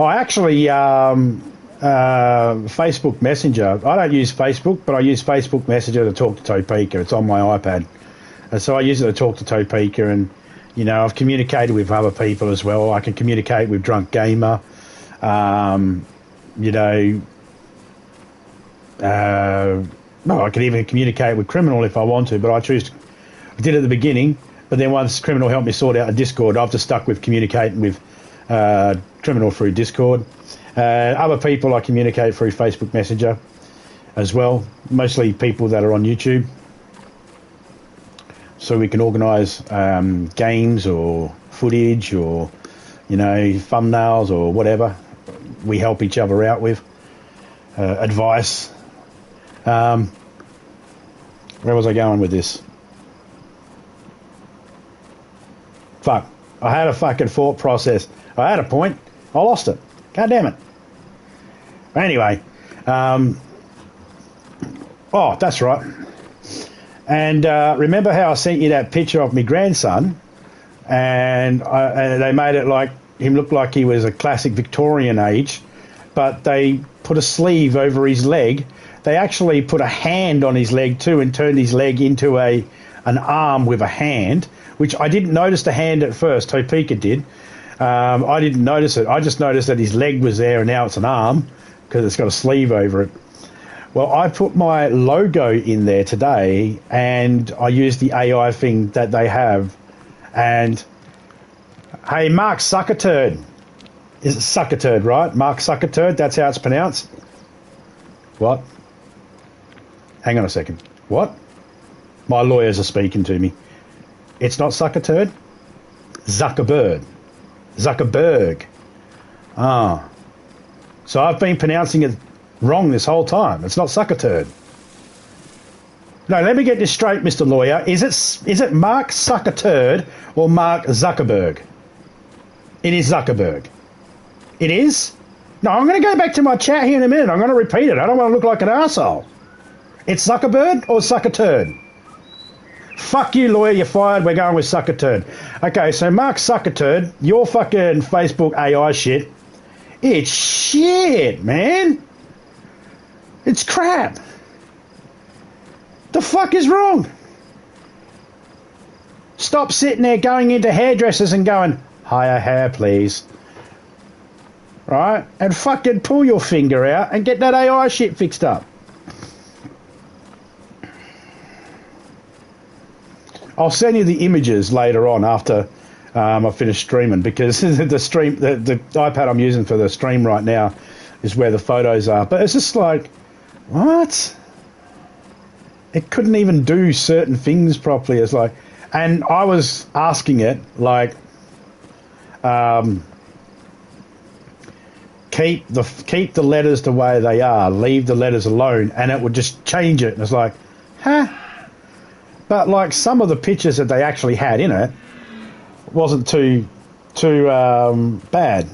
Oh, actually, Facebook Messenger. I don't use Facebook, but I use Facebook Messenger to talk to Topeka. It's on my iPad. And so I use it to talk to Topeka and, You know, I've communicated with other people as well. I can communicate with Drunk Gamer. You know, well, I can even communicate with Criminal if I want to, but I choose to. I did at the beginning, but then once Criminal helped me sort out a Discord, I've just stuck with communicating with Criminal through Discord. Other people I communicate through Facebook Messenger as well, mostly people that are on YouTube. So we can organise games or footage or, you know, thumbnails or whatever. We help each other out with advice. Where was I going with this? Fuck. I had a fucking thought process. I had a point. I lost it. God damn it. Anyway. Oh, that's right. And remember how I sent you that picture of my grandson, and they made it like him look like he was a classic Victorian age, but they put a sleeve over his leg. They actually put a hand on his leg too and turned his leg into an arm with a hand, which I didn't notice the hand at first. Topeka did. I didn't notice it. I just noticed that his leg was there and now it's an arm because it's got a sleeve over it. Well, I put my logo in there today, and I used the AI thing that they have. And, hey, Mark Suckerturd. Is it Suckerturd, right? Mark Suckerturd, that's how it's pronounced? What? Hang on a second. What? My lawyers are speaking to me. It's not Suckerturd? Zuckerberg. Zuckerberg. Ah. So I've been pronouncing it wrong this whole time. It's not Suckerturd. No, let me get this straight, Mr. Lawyer. Is it Mark Suckerturd or Mark Zuckerberg? It is Zuckerberg. It is? No, I'm going to go back to my chat here in a minute. I'm going to repeat it. I don't want to look like an arsehole. It's Zuckerberg or Suckerturd? Fuck you, lawyer. You're fired. We're going with Suckerturd. Okay, so Mark Suckerturd, your fucking Facebook AI shit, it's shit, man. It's crap. The fuck is wrong? Stop sitting there going into hairdressers and going, higher hair, please. Right? And fucking pull your finger out and get that AI shit fixed up. I'll send you the images later on after I finish streaming, because the iPad I'm using for the stream right now is where the photos are. But it's just like, what? It couldn't even do certain things properly. It's like, and I was asking it like, keep the letters the way they are, leave the letters alone, and it would just change it. And it's like, huh? But like some of the pictures that they actually had in it wasn't too bad.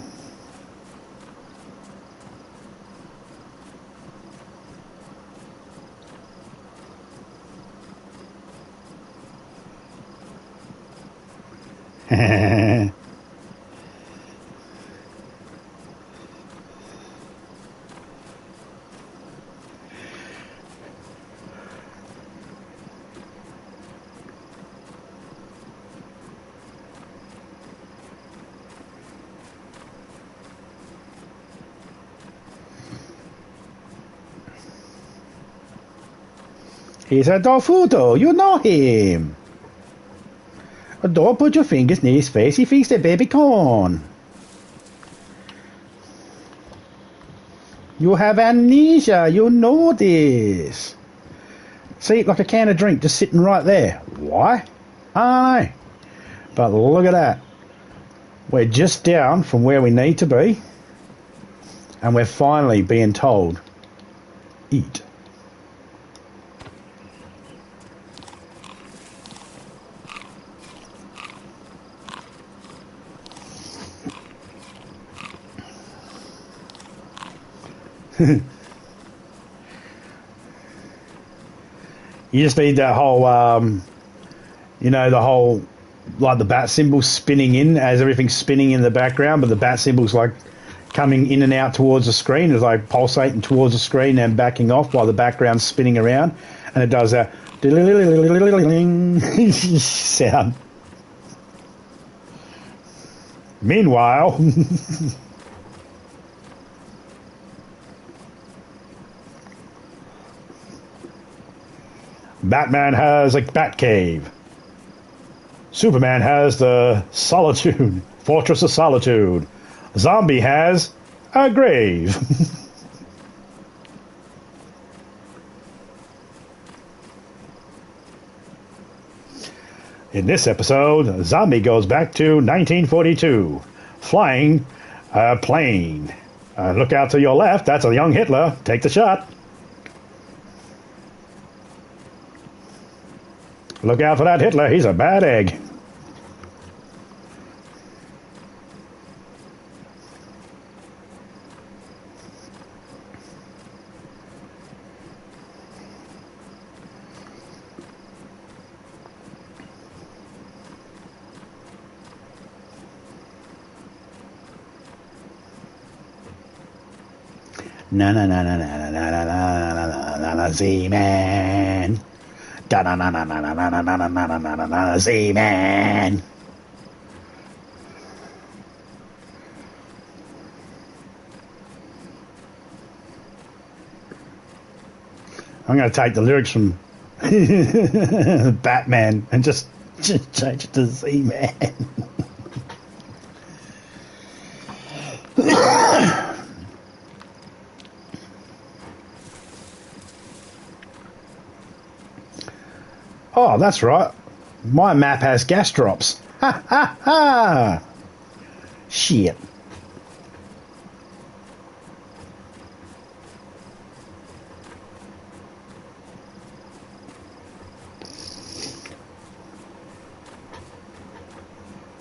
He's Adolfo, you know him. Don't put your fingers near his face, he thinks they're baby corn. You have amnesia, you know this. See, like a can of drink just sitting right there. Why? I don't know. But look at that. We're just down from where we need to be, and we're finally being told, eat. You just need that whole, you know, the whole, like the bat symbol spinning in as everything's spinning in the background, but the bat symbol's like coming in and out towards the screen. It's like pulsating towards the screen and backing off while the background's spinning around, and it does that sound. Meanwhile, Batman has a bat cave. Superman has the Solitude, Fortress of Solitude. Zombie has a grave. In this episode, Zombie goes back to 1942, flying a plane. Look out to your left, that's a young Hitler. Take the shot. Look out for that Hitler, he's a bad egg. Na na na na na na na na na na na Z-Man. Da na na na na na na na na na na na na na Z-Man. I'm going to take the lyrics from Batman and just change it to Z-Man. Oh, that's right. My map has gas drops. Ha ha ha! Shit.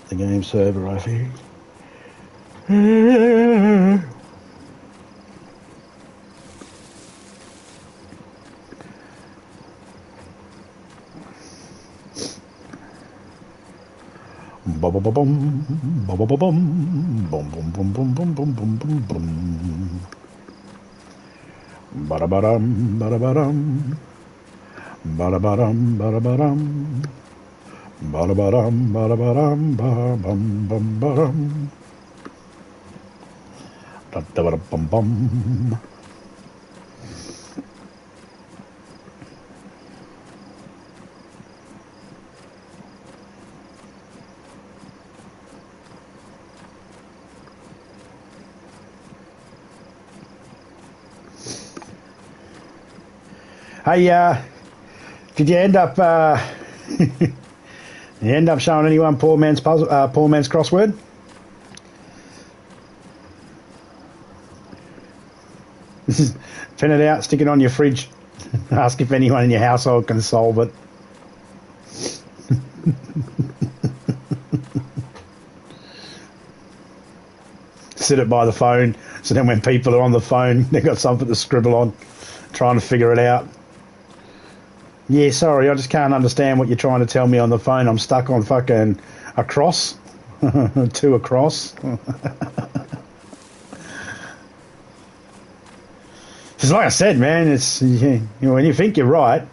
The game server, I think. Ba-ba-ba-bum, ba-ba-ba-bum, bum bum bum bum bum bum bum bum bum. Ba-da-ba-dum, ba-da-ba-dum, ba-da-ba-dum, ba-da-ba-dum, ba-da-ba-dum, ba-da-ba-dum, ba-bum bum ba-dum, da-da-ba-da-bum-bum. Hey, did you end up showing anyone poor man's puzzle, poor man's crossword? Print it out, stick it on your fridge, ask if anyone in your household can solve it. Sit it by the phone, so then when people are on the phone, they've got something to scribble on, trying to figure it out. Yeah, sorry, I just can't understand what you're trying to tell me on the phone. I'm stuck on fucking a cross. To a cross. It's like I said, man, it's, you know, when you think you're right,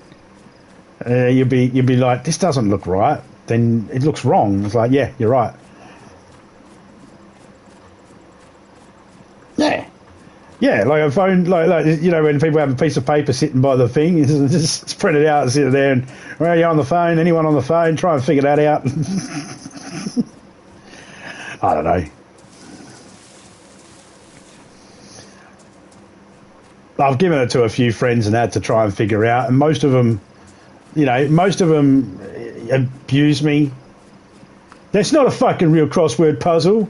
you'll be like, this doesn't look right. Then it looks wrong. It's like, yeah, you're right. Yeah. Yeah, like a phone, like you know, when people have a piece of paper sitting by the thing, just print it out and sit there and, well, you're on the phone, anyone on the phone, try and figure that out. I don't know. I've given it to a few friends and had to try and figure out, and most of them, you know, abuse me. That's not a fucking real crossword puzzle.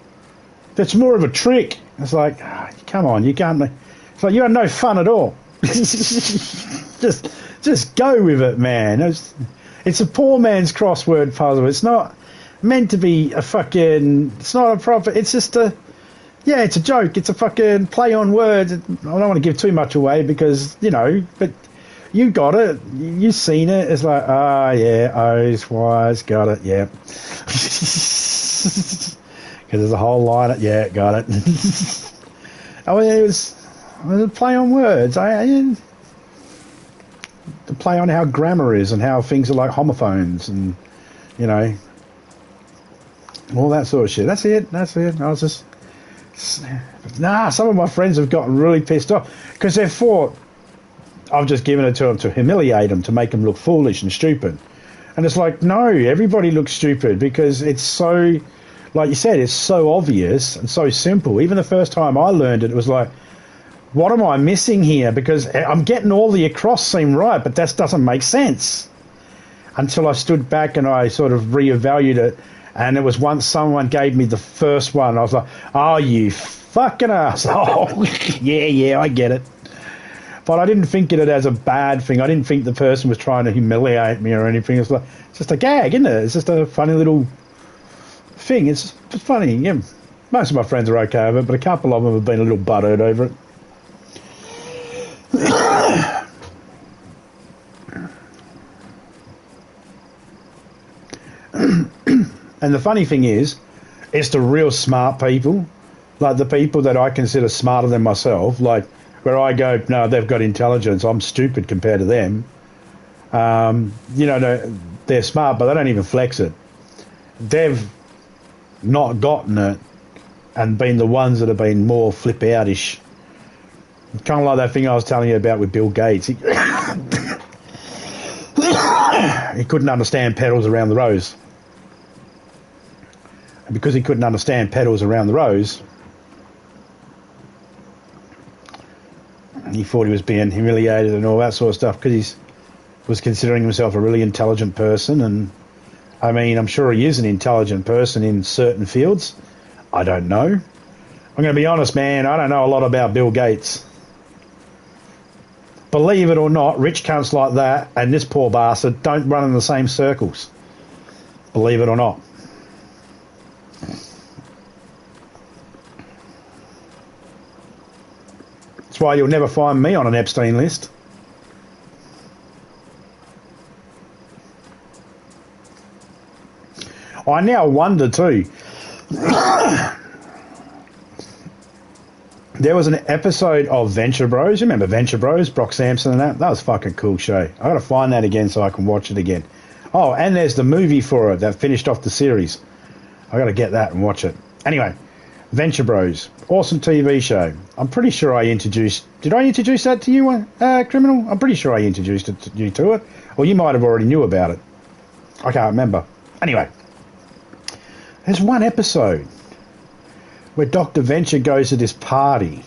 That's more of a trick. It's like, come on, you can't. It's like you had no fun at all. just go with it, man. It's a poor man's crossword puzzle. It's not meant to be a fucking. It's not a proper. It's just a. Yeah, it's a joke. It's a fucking play on words. I don't want to give too much away because, you know, but you got it. You've seen it. It's like, yeah, O's, Y's, got it, yeah. Because there's a whole line of, yeah, got it. Oh, yeah, it was a play on words. To play on how grammar is and how things are like homophones and, you know. all that sort of shit. That's it. I was just... some of my friends have gotten really pissed off because they thought I've just given it to them to humiliate them, to make them look foolish and stupid. And it's like, no, everybody looks stupid because it's so, like you said, it's so obvious and so simple. Even the first time I learned it, it was like, what am I missing here? Because I'm getting all the across seem right, but that doesn't make sense. Until I stood back and I sort of reevaluated it. And it was once someone gave me the first one, I was like, oh, you fucking asshole. yeah, I get it. But I didn't think of it as a bad thing. I didn't think the person was trying to humiliate me or anything. It's like, it's just a gag, isn't it? It's just a funny little thing. It's funny. Yeah. Most of my friends are okay with it, but a couple of them have been a little butthurt over it. And the funny thing is, it's the real smart people, like the people that I consider smarter than myself, like where I go, no, they've got intelligence, I'm stupid compared to them. They're smart, but they don't even flex it. They've not gotten it and been the ones that have been more flip-outish. Kind of like that thing I was telling you about with Bill Gates. He couldn't understand pedals around the rose. And because he couldn't understand pedals around the rose, he thought he was being humiliated and all that sort of stuff because he was considering himself a really intelligent person. And, I mean, I'm sure he is an intelligent person in certain fields. I don't know. I'm going to be honest, man, I don't know a lot about Bill Gates. Believe it or not, rich cunts like that and this poor bastard don't run in the same circles. Believe it or not. That's why you'll never find me on an Epstein list. I now wonder too. There was an episode of Venture Bros. You remember Venture Bros? Brock Sampson and that? That was a fucking cool show. I got to find that again so I can watch it again. Oh, and there's the movie for it that finished off the series. I got to get that and watch it. Anyway, Venture Bros. Awesome TV show. I'm pretty sure I introduced... Did I introduce that to you, Criminal? I'm pretty sure I introduced you to it. Or you might have already knew about it. I can't remember. Anyway, there's one episode where Dr. Venture goes to this party,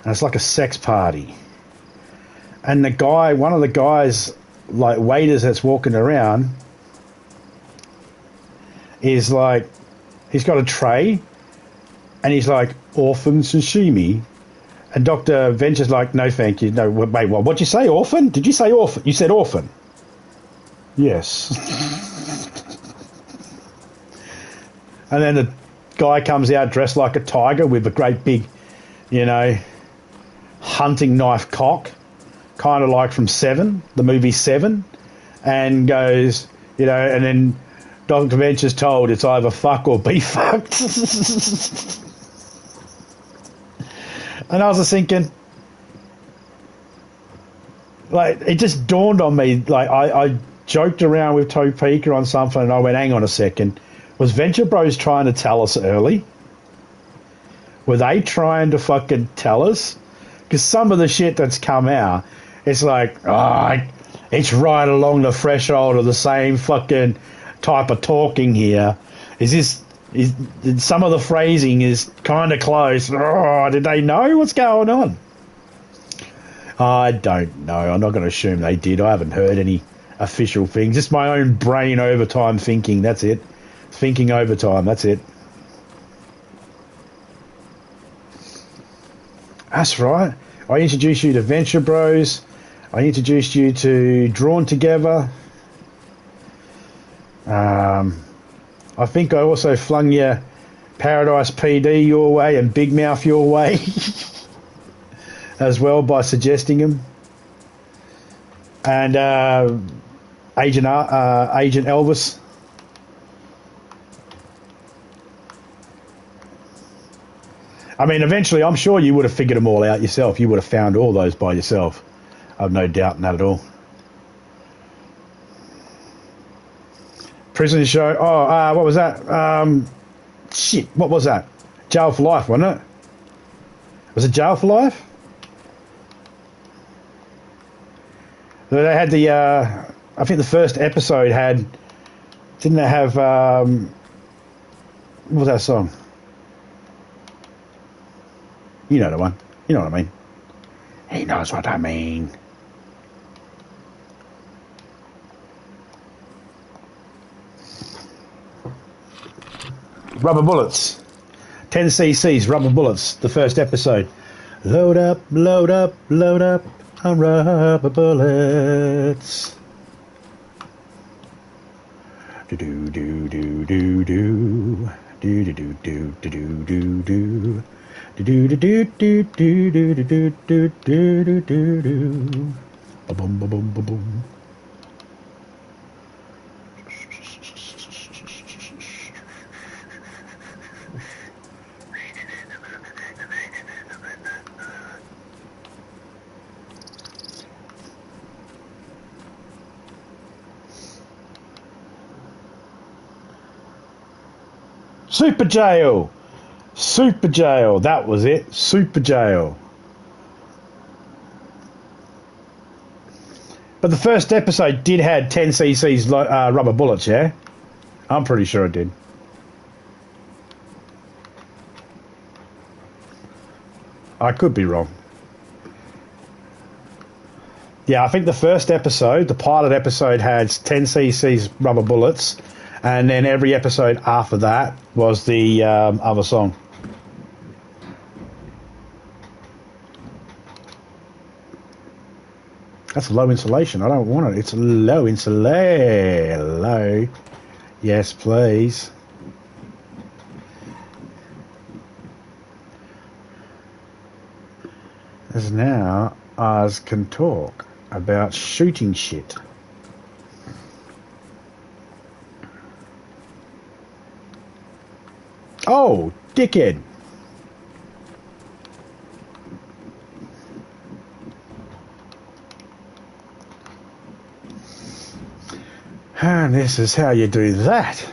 and it's like a sex party. And the guy, one of the guys, like waiters that's walking around, is like, he's got a tray, and he's like, orphan sashimi. And Dr. Venture's like, no, thank you. No, wait, what? What'd you say, orphan? Did you say orphan? You said orphan. Yes. And then the guy comes out dressed like a tiger with a great big, hunting knife cock, kind of like from Seven, the movie Seven, and goes, and then Dr. Venture's told it's either fuck or be fucked. And I was just thinking, like, it just dawned on me, like, I joked around with Topeka on something, and I went, hang on a second. Was Venture Bros trying to tell us early? Were they trying to fucking tell us? Because some of the shit that's come out, it's like, it's right along the threshold of the same fucking type of talking here. Some of the phrasing is kind of close. Did they know what's going on? I don't know. I'm not going to assume they did. I haven't heard any official things. Just my own brain overtime thinking. That's it. Thinking overtime, that's it. That's right. I introduced you to Venture Bros. I introduced you to Drawn Together. I think I also flung you Paradise PD your way and Big Mouth your way as well by suggesting them. And Agent Elvis. I mean, eventually, I'm sure you would have figured them all out yourself. You would have found all those by yourself. I've no doubt in that at all. Prison show. Oh, what was that? Shit, what was that? Jail for Life, wasn't it? Was it Jail for Life? They had the, I think the first episode had, didn't it have, what was that song? You know the one. You know what I mean. He knows what I mean. Rubber Bullets. 10 cc's Rubber Bullets, the first episode. Load up, load up, load up on rubber bullets. Do do do do do do do do do do do do do. Do do do do do do do do do do do do. Boom boom boom boom. Super Jail. Super Jail, that was it. Super Jail. But the first episode did have 10 cc's Rubber Bullets, yeah? I'm pretty sure it did. I could be wrong. Yeah, I think the first episode, the pilot episode, had 10 cc's Rubber Bullets, and then every episode after that was the other song. That's low insulation. I don't want it. It's low insulation. Low. Yes, please. As now, Oz can talk about shooting shit. Oh, dickhead. And this is how you do that.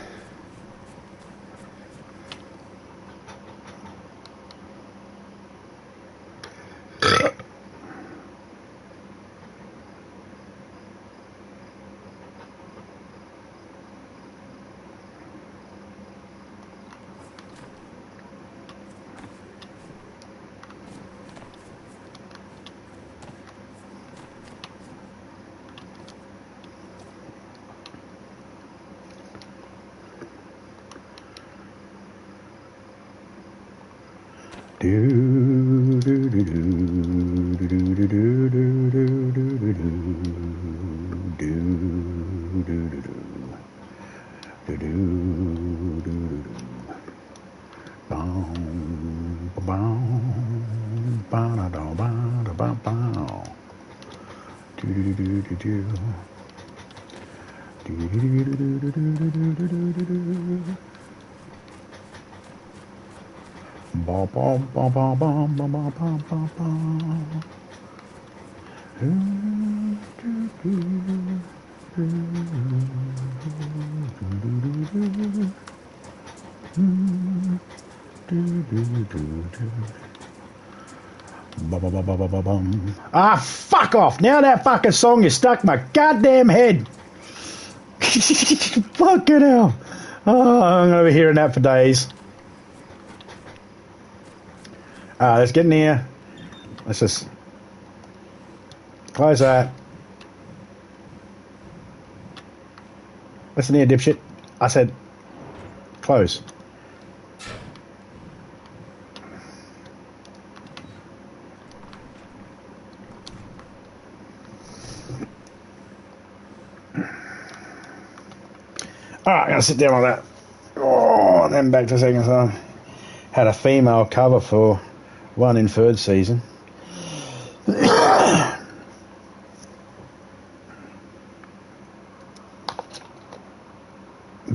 Ah, fuck off. Now that fucking song is stuck in my goddamn head. Fucking hell. Oh, I'm going to be hearing that for days. Let's get in here. Let's just close that. Listen here, dipshit. I said close. Alright, I'm going to sit down like that. Oh, then back to second song. Had a female cover for one in third season.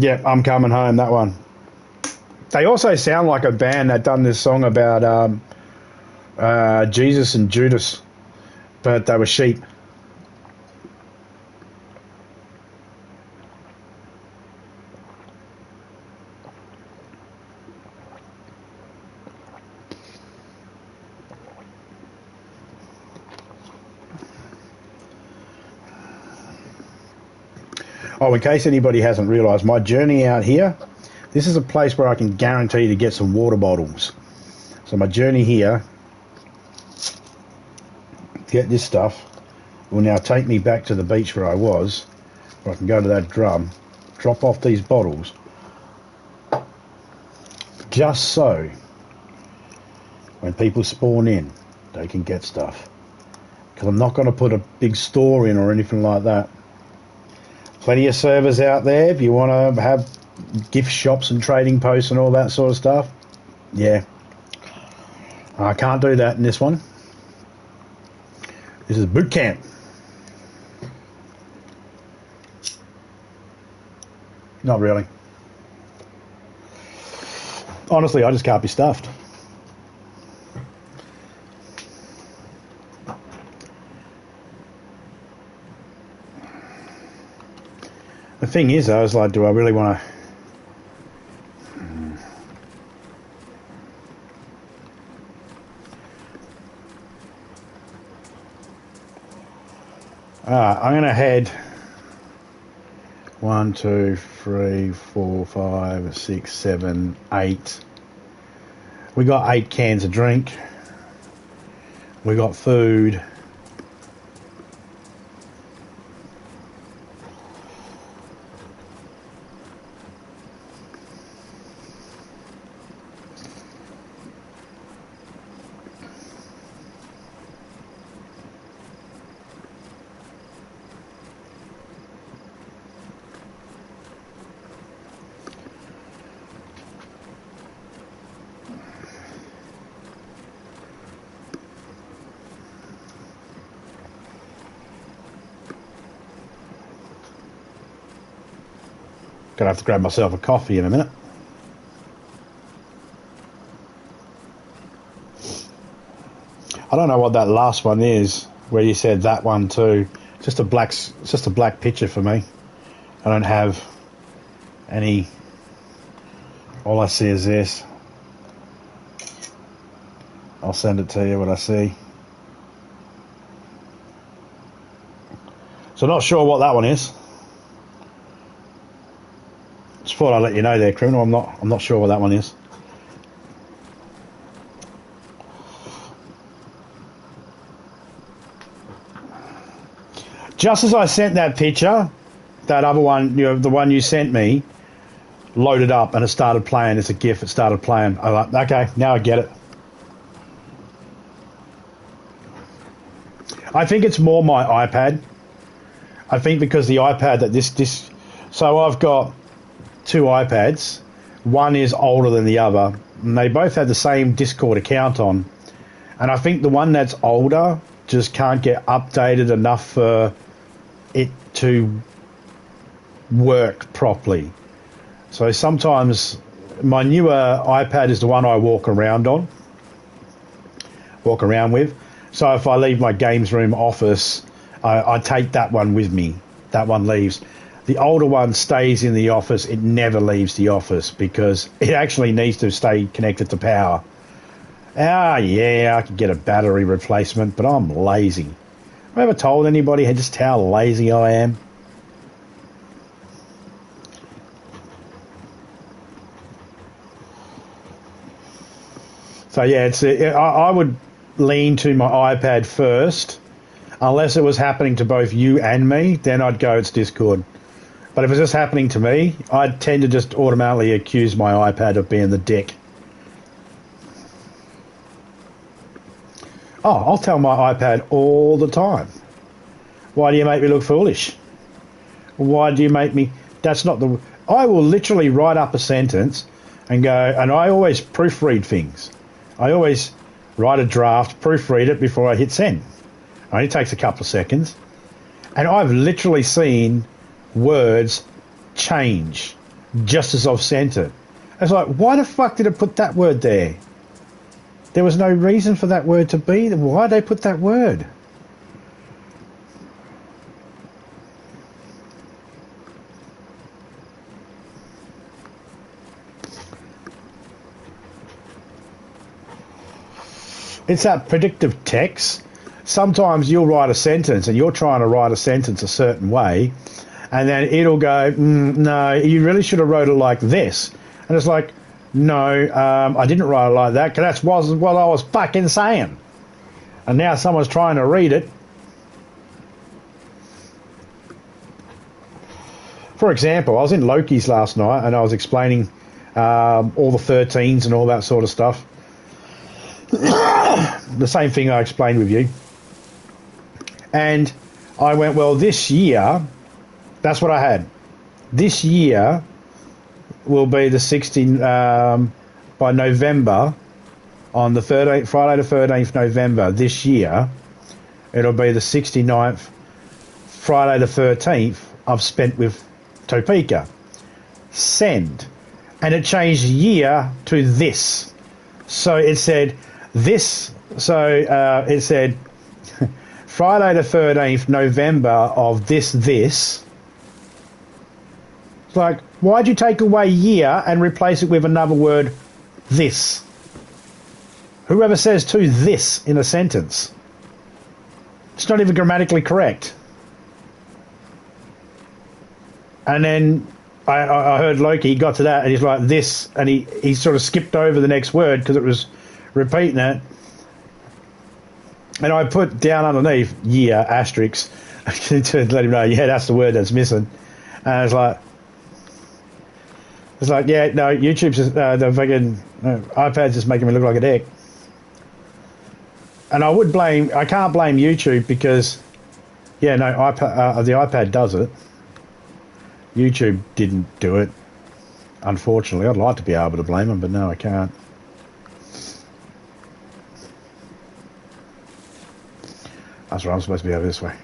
Yeah, I'm Coming Home, that one. They also sound like a band that done this song about Jesus and Judas, but they were sheep. Oh, in case anybody hasn't realised, my journey out here, this is a place where I can guarantee to get some water bottles. So my journey here to get this stuff will now take me back to the beach where I was, where I can go to that drum, drop off these bottles, just so when people spawn in, they can get stuff. Because I'm not going to put a big store in or anything like that. Plenty of servers out there if you want to have gift shops and trading posts and all that sort of stuff. Yeah. I can't do that in this one. This is boot camp. Not really. Honestly, I just can't be stuffed. The thing is, I was like, do I really want to... I'm going to head 1, 2, 3, 4, 5, 6, 7, 8. We got 8 cans of drink. We got food. Gonna have to grab myself a coffee in a minute. I don't know what that last one is, where you said that one too. It's just a black picture for me. I don't have any. All I see is this. I'll send it to you what I see. So not sure what that one is. Just thought I'd let you know there, criminal. I'm not sure what that one is. Just as I sent that picture, that other one, the one you sent me, loaded up and it started playing. It's a GIF. It started playing. I'm like, okay, now I get it. I think it's more my iPad. I think because the iPad that this. So I've got 2 iPads. One is older than the other, and they both have the same Discord account on. And I think the one that's older just can't get updated enough for it to work properly. So sometimes my newer iPad is the one I walk around with. So if I leave my games room office, I take that one with me. That one leaves. The older one stays in the office. It never leaves the office because it actually needs to stay connected to power. Yeah, I could get a battery replacement, but I'm lazy. Have I ever told anybody just how lazy I am? So yeah, I would lean to my iPad first. Unless it was happening to both you and me, then I'd go it's Discord. But if it's just happening to me, I'd tend to just automatically accuse my iPad of being the dick. Oh, I'll tell my iPad all the time. Why do you make me look foolish? Why do you make me... That's not the... I will literally write up a sentence and go... And I always proofread things. I always write a draft, proofread it before I hit send. It only takes a couple of seconds. And I've literally seen words change just as I've sent it. It's like, why the fuck did it put that word there? There was no reason for that word to be there. Why did they put that word? It's that predictive text. Sometimes you'll write a sentence and you're trying to write a sentence a certain way, And then it'll go, no, you really should have wrote it like this. And it's like, no, I didn't write it like that, because that wasn't what I was fucking saying. And now someone's trying to read it. For example, I was in Loki's last night and I was explaining all the 13s and all that sort of stuff. The same thing I explained with you. And I went, well, this year, that's what I had. This year will be the 16th, by November, on the 13th, Friday the 13th November this year, it'll be the 69th Friday the 13th I've spent with Topeka. Send. And it changed year to this. So it said this, so it said Friday the 13th November of this. It's like, why'd you take away year and replace it with another word, this? Whoever says to this in a sentence, it's not even grammatically correct. And then I heard Loki, he got to that and he's like, this, and he sort of skipped over the next word because it was repeating it. And I put down underneath year asterisk to let him know, yeah, that's the word that's missing. And I was like, yeah, no, YouTube's just, the fucking iPad's just making me look like a dick. And I can't blame YouTube because, yeah, no, the iPad does it. YouTube didn't do it, unfortunately. I'd like to be able to blame them, but no, I can't. That's right, I'm supposed to be over this way.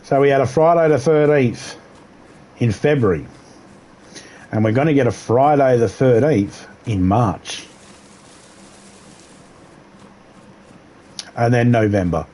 So we had a Friday the 13th in February. And we're going to get a Friday the 13th in March. And then November.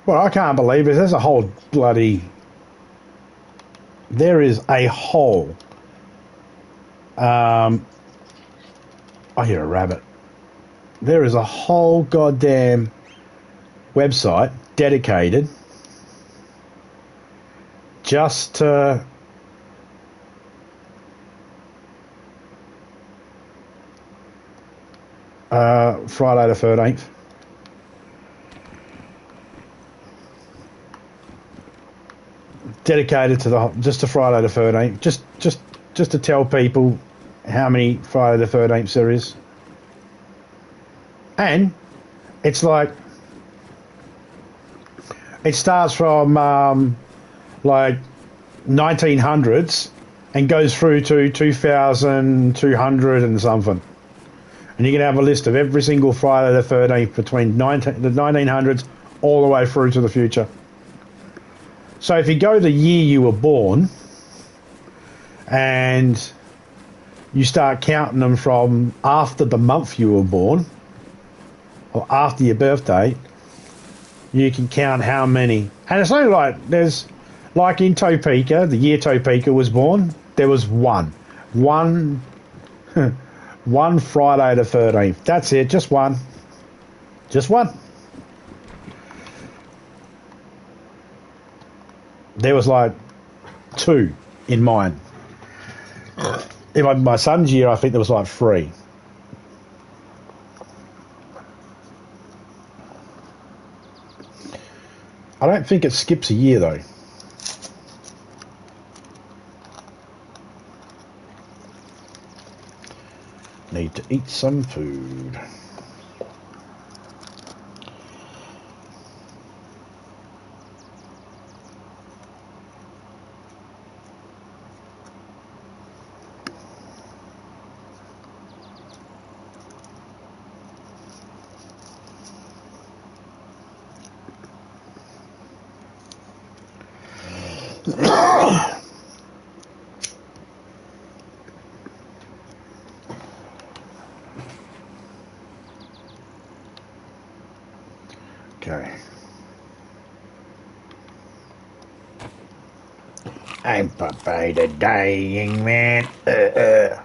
Well, I can't believe it. There is a whole I hear a rabbit. There is a whole goddamn website dedicated just to Friday the 13th. Dedicated to just to Friday the 13th, just to tell people how many Friday the 13th there is. And it's like, it starts from like 1900s and goes through to 2200 and something. And you can have a list of every single Friday the 13th between the 1900s all the way through to the future. So if you go the year you were born and you start counting them from after the month you were born or after your birthday, you can count how many. And it's only like, there's, like in Topeka, the year Topeka was born, there was one Friday the 13th. That's it, just one. Just one. There was like two in mine. In my son's year, I think there was like three. I don't think it skips a year though. Need to eat some food. I'm Popeye the dying man. Uh.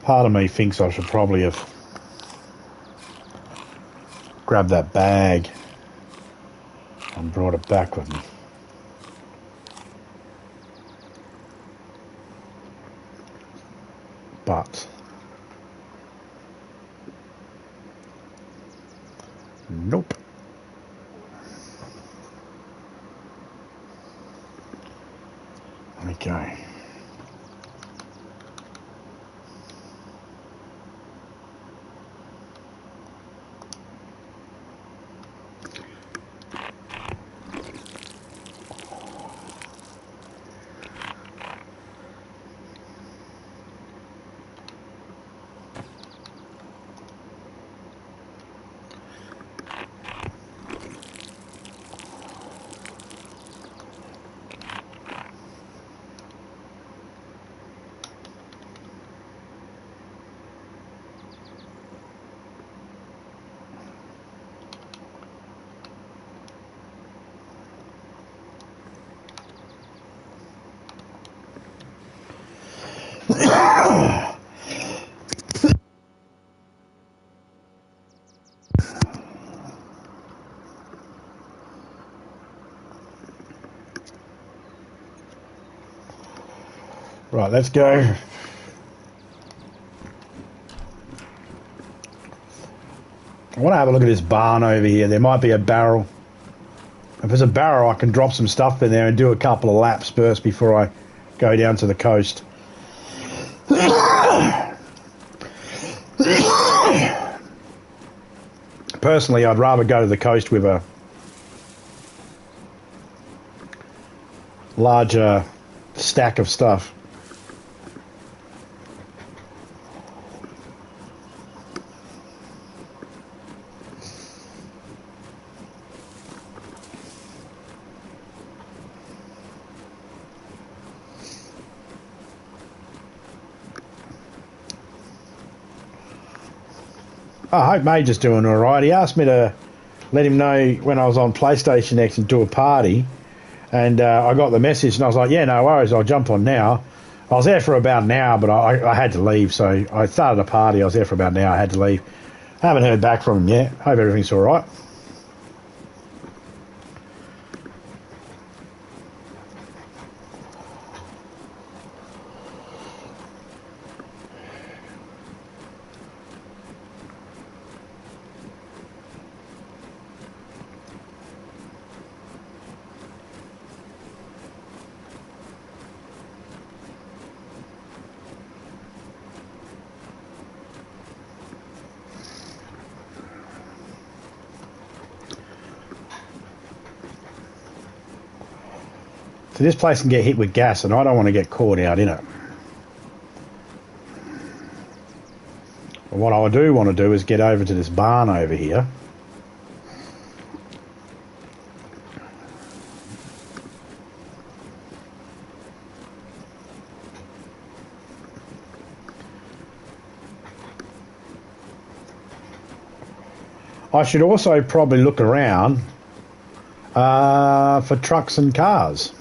Part of me thinks I should probably have grabbed that bag and brought it back with me. But nope. Okay. Right, let's go. I want to have a look at this barn over here. There might be a barrel. If there's a barrel, I can drop some stuff in there and do a couple of laps first before I go down to the coast. Personally, I'd rather go to the coast with a larger stack of stuff. I hope Major's doing all right. He asked me to let him know when I was on PlayStation X and do a party, and I got the message, and I was like, yeah, no worries, I'll jump on now. I was there for about an hour, but I had to leave, so I started a party. I was there for about an hour. I had to leave. I haven't heard back from him yet. Hope everything's all right. So this place can get hit with gas, and I don't want to get caught out in it. But what I do want to do is get over to this barn over here. I should also probably look around for trucks and cars.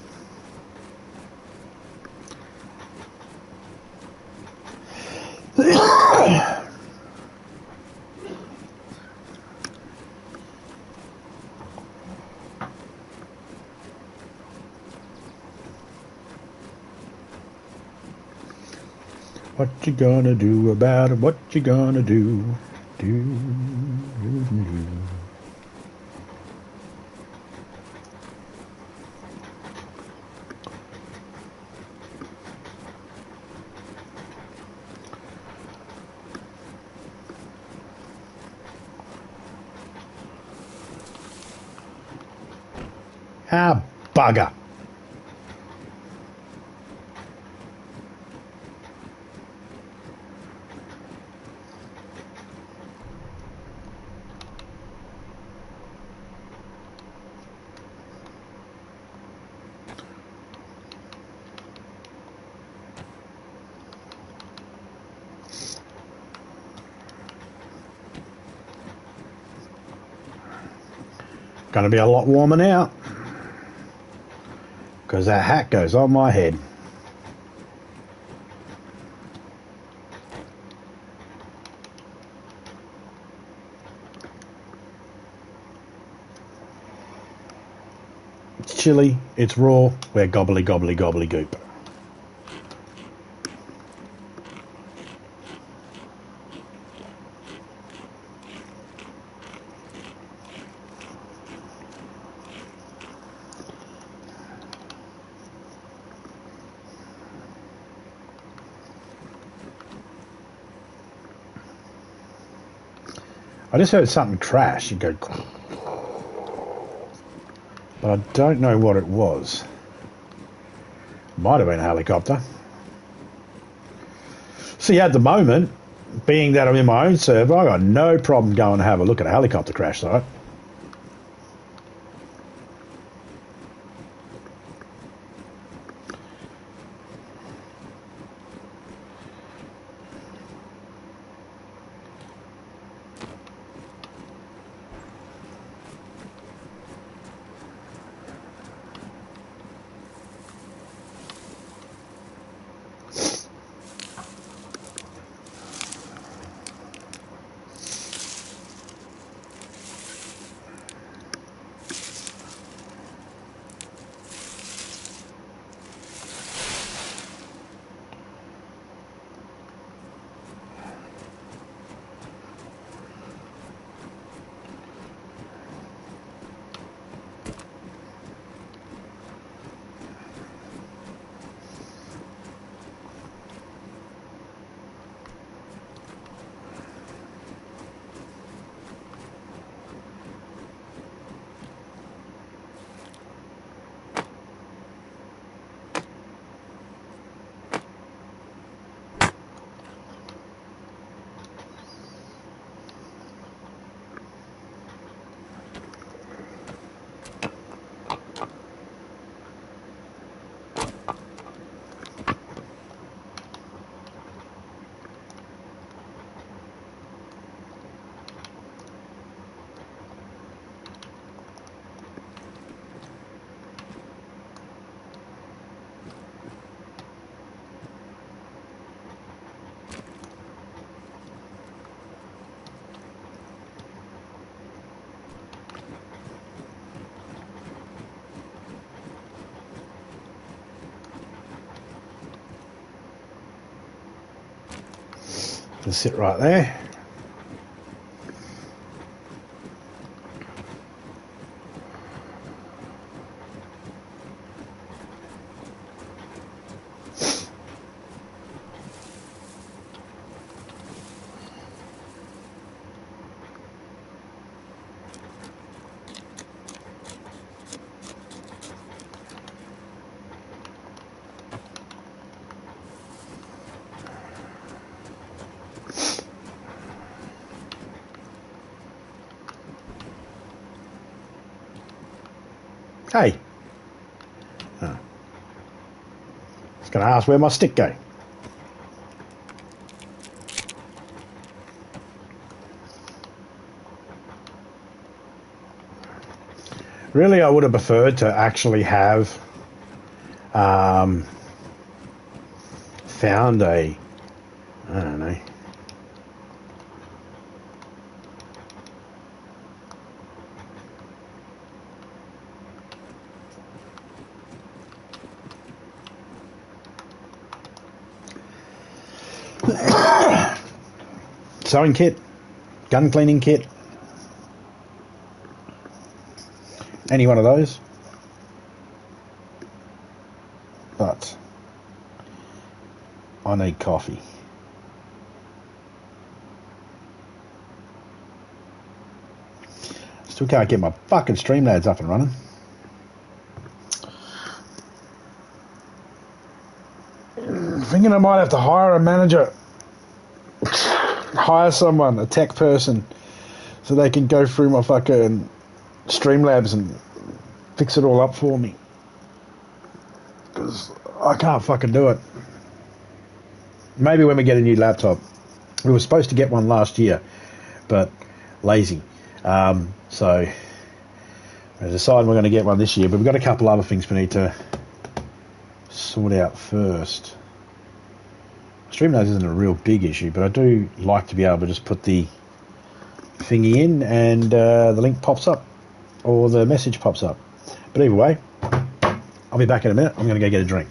What you gonna do about it? What you gonna do? Do. Ah, bugger. Going to be a lot warmer now because that hat goes on my head. It's chilly, it's raw, we're gobbly gobbly gobbly goop. I just heard something crash. You go, but I don't know what it was. Might have been a helicopter. See, at the moment, being that I'm in my own server, I got no problem going to have a look at a helicopter crash site. Just sit right there. Hey. Oh. I was going to ask where my stick go. Really, I would have preferred to actually have found a, I don't know, sewing kit, gun cleaning kit, any one of those. But I need coffee. Still can't get my fucking Streamlabs up and running. thinking I might have to hire a manager, hire someone, a tech person, so they can go through my fucking Streamlabs and fix it all up for me. Because I can't fucking do it. Maybe when we get a new laptop. We were supposed to get one last year, but lazy. So I decided we're going to get one this year, but we've got a couple other things we need to sort out first. Streamlabs isn't a real big issue, but I do like to be able to just put the thingy in and the link pops up or the message pops up. But either way, I'll be back in a minute. I'm going to go get a drink.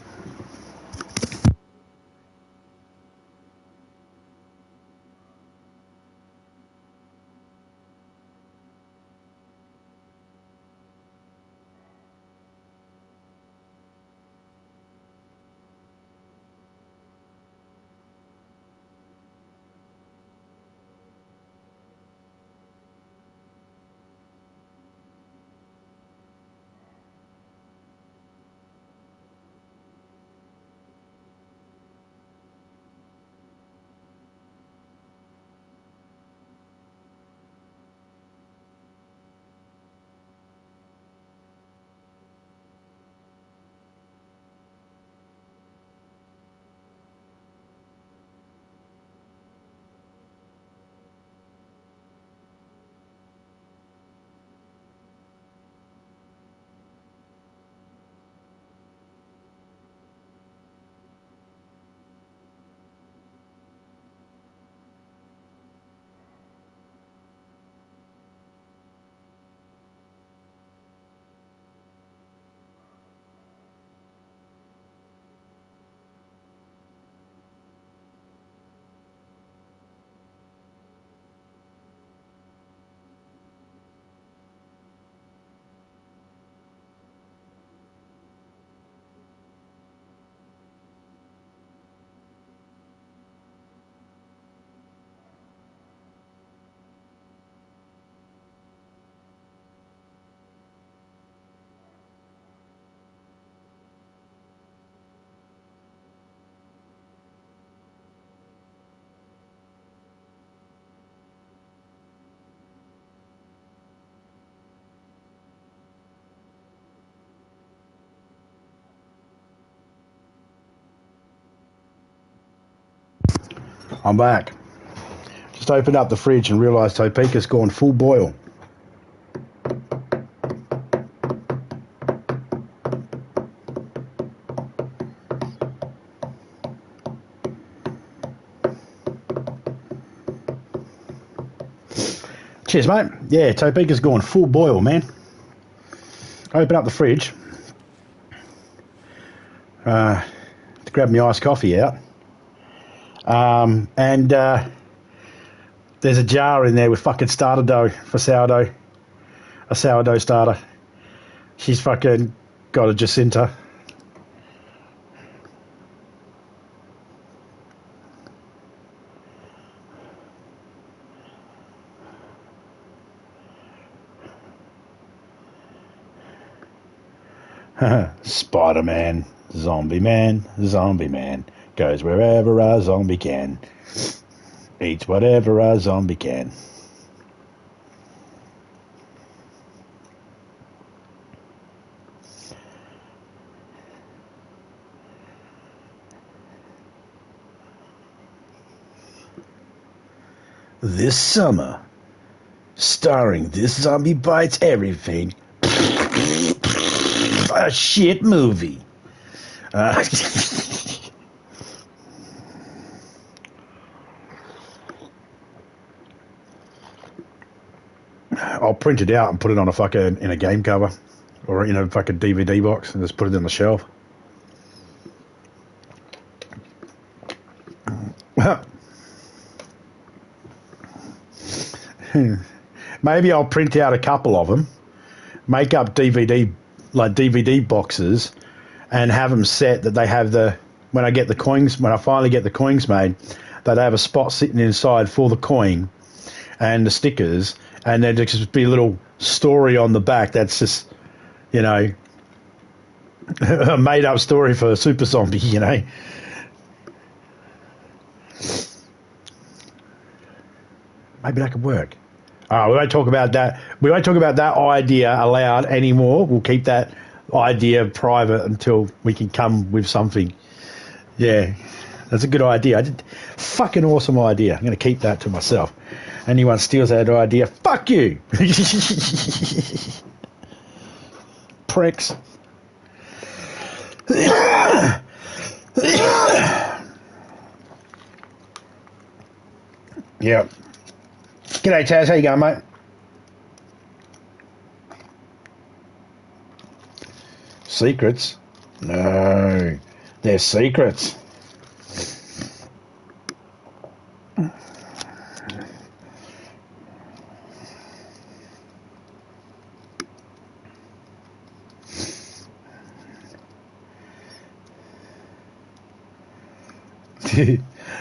I'm back. Just opened up the fridge and realised Topeka's gone full boil. Cheers, mate. Yeah, Topeka's gone full boil, man. Open up the fridge to grab my iced coffee out. And there's a jar in there with fucking starter dough for sourdough. A sourdough starter. She's fucking got a Jacinta. Spider-Man, zombie man, goes wherever a zombie can, eats whatever a zombie can. This summer, starring This Zombie Bites Everything, a shit movie. I'll print it out and put it on a fucking in a game cover or in a fucking DVD box and just put it on the shelf. Maybe I'll print out a couple of them, make up DVD boxes, and have them set that they have when I finally get the coins made, that they have a spot sitting inside for the coin and the stickers, and there'd just be a little story on the back that's just, you know, a made up story for Super Zombie, you know. Maybe that could work. We won't talk about that. We won't talk about that idea aloud anymore. We'll keep that idea private until we can come with something. Yeah, that's a good idea. Fucking awesome idea. I'm going to keep that to myself. Anyone steals that idea, fuck you. Pricks. Yeah. G'day, Taz. How you going, mate? Secrets? No. They're secrets.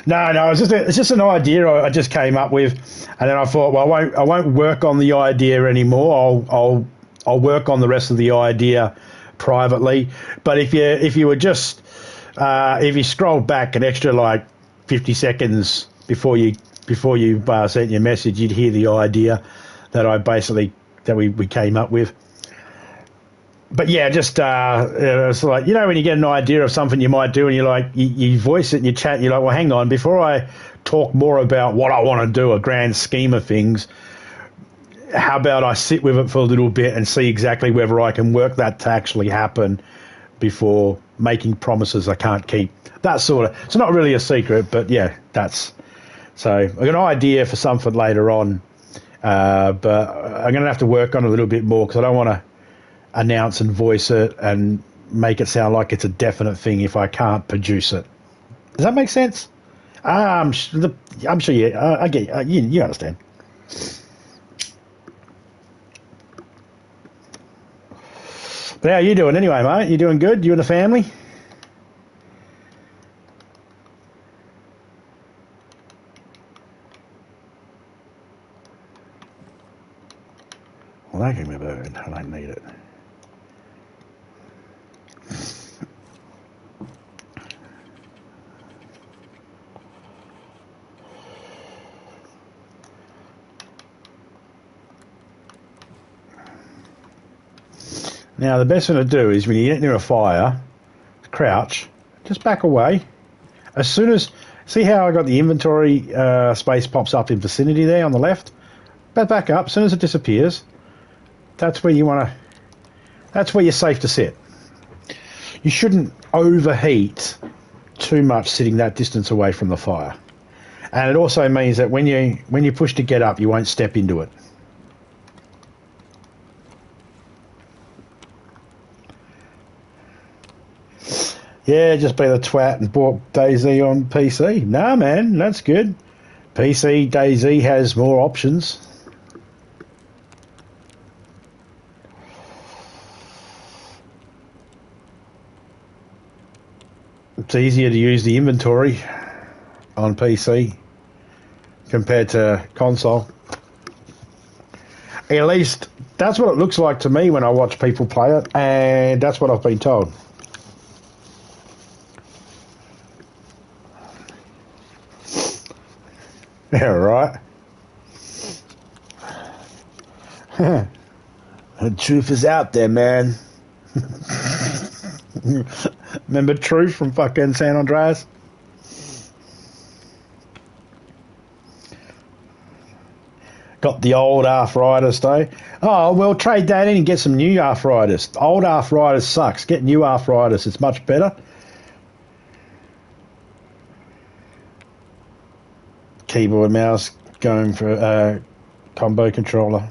No, it's just an idea I just came up with, and then I thought, well, I won't work on the idea anymore. I'll work on the rest of the idea privately. But if you were just if you scrolled back an extra like 50 seconds before you sent your message, you'd hear the idea that we came up with. But yeah, just it's like, you know, when you get an idea of something you might do and you're like, you voice it in your chat, you're like, well, hang on, before I talk more about what I want to do, a grand scheme of things, how about I sit with it for a little bit and see exactly whether I can work that to actually happen before making promises I can't keep. That sort of, it's not really a secret, but yeah, so I've got an idea for something later on, but I'm going to have to work on it a little bit more because I don't want to announce and voice it and make it sound like it's a definite thing if I can't produce it. Does that make sense? I'm sure I get you understand. But how are you doing anyway, mate? You doing good? You and the family? Well, that gave me a bird. I don't need it. Now, the best thing to do is when you get near a fire, crouch, just back away. As soon as, see how I got the inventory space pops up in vicinity there on the left? Back up. As soon as it disappears, that's where you're safe to sit. You shouldn't overheat too much sitting that distance away from the fire. And it also means that when you push to get up, you won't step into it. Yeah, just be the twat and bought DayZ on PC. Nah, man, that's good. PC DayZ has more options. It's easier to use the inventory on PC compared to console. At least that's what it looks like to me when I watch people play it, and that's what I've been told. Yeah, right. The truth is out there, man. Remember Truth from fucking San Andreas? Got the old arthritis though. Oh, well, trade that in and get some new arthritis. Old arthritis sucks. Get new arthritis. It's much better. Keyboard, mouse, going for combo controller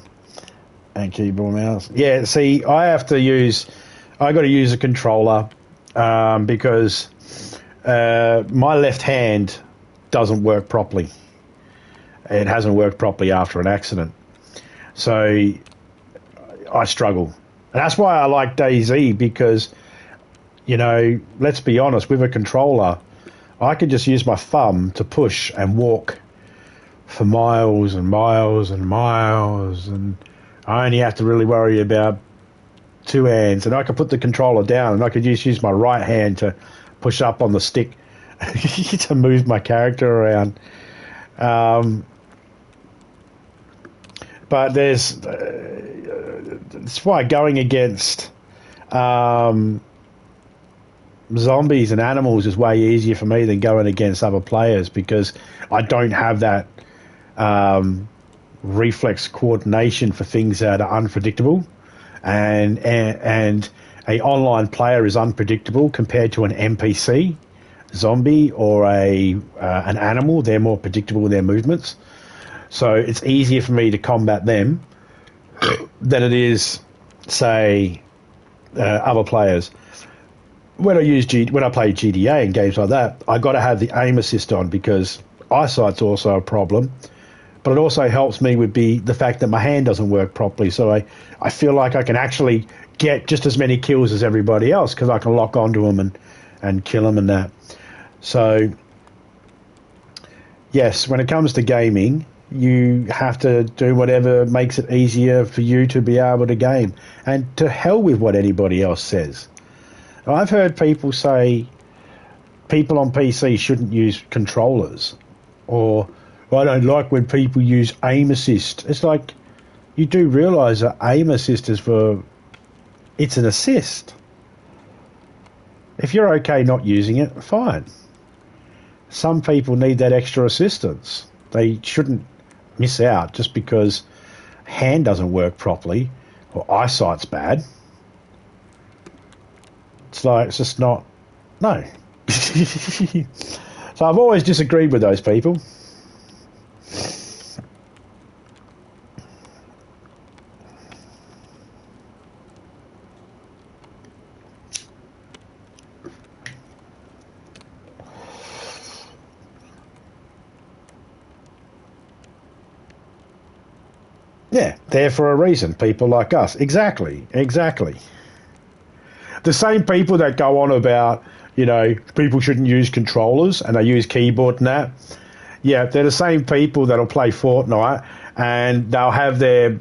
and keyboard, mouse. Yeah, see, I got to use a controller because my left hand doesn't work properly. It hasn't worked properly after an accident. So I struggle. And that's why I like DayZ because, you know, let's be honest, with a controller, I could just use my thumb to push and walk for miles and miles and miles, and I only have to really worry about two hands, and I could put the controller down and I could just use my right hand to push up on the stick to move my character around. But it's why going against zombies and animals is way easier for me than going against other players, because I don't have that reflex coordination for things that are unpredictable, and a online player is unpredictable compared to an NPC zombie or an animal. They're more predictable in their movements, so it's easier for me to combat them than it is, say, other players. When I play GTA and games like that, I got to have the aim assist on, because eyesight's also a problem. But it also helps me with the fact that my hand doesn't work properly, so I feel like I can actually get just as many kills as everybody else, because I can lock onto them and kill them and that. So, yes, when it comes to gaming, you have to do whatever makes it easier for you to be able to game. And to hell with what anybody else says. I've heard people say people on PC shouldn't use controllers, or I don't like when people use aim assist. It's like, you do realise that aim assist it's an assist. If you're okay not using it, fine. Some people need that extra assistance. They shouldn't miss out just because hand doesn't work properly or eyesight's bad. It's just not, no. So I've always disagreed with those people. Yeah, there for a reason. People like us. Exactly. The same people that go on about, people shouldn't use controllers and they use keyboard and that. Yeah, they're the same people that'll play Fortnite and they'll have their,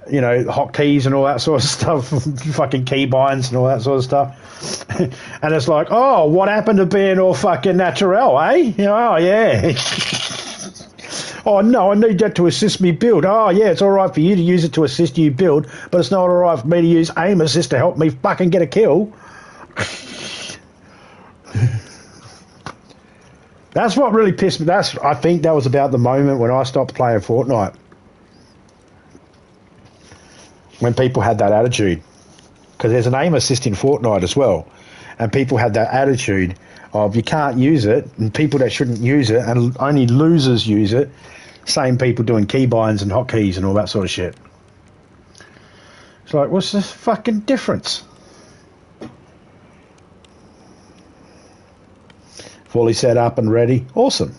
hotkeys and all that sort of stuff, fucking keybinds and all that sort of stuff. And it's like, oh, what happened to being all fucking natural, eh? Oh, yeah. Oh, no, I need that to assist me build. Oh, yeah, it's all right for you to use it to assist you build, but it's not all right for me to use aim assist to help me fucking get a kill. That's what really pissed me. I think that was about the moment when I stopped playing Fortnite. When people had that attitude. Because there's an aim assist in Fortnite as well. And people had that attitude of you can't use it, and people that shouldn't use it, and only losers use it. Same people doing keybinds and hotkeys and all that sort of shit. It's like, what's the fucking difference? Fully set up and ready. Awesome.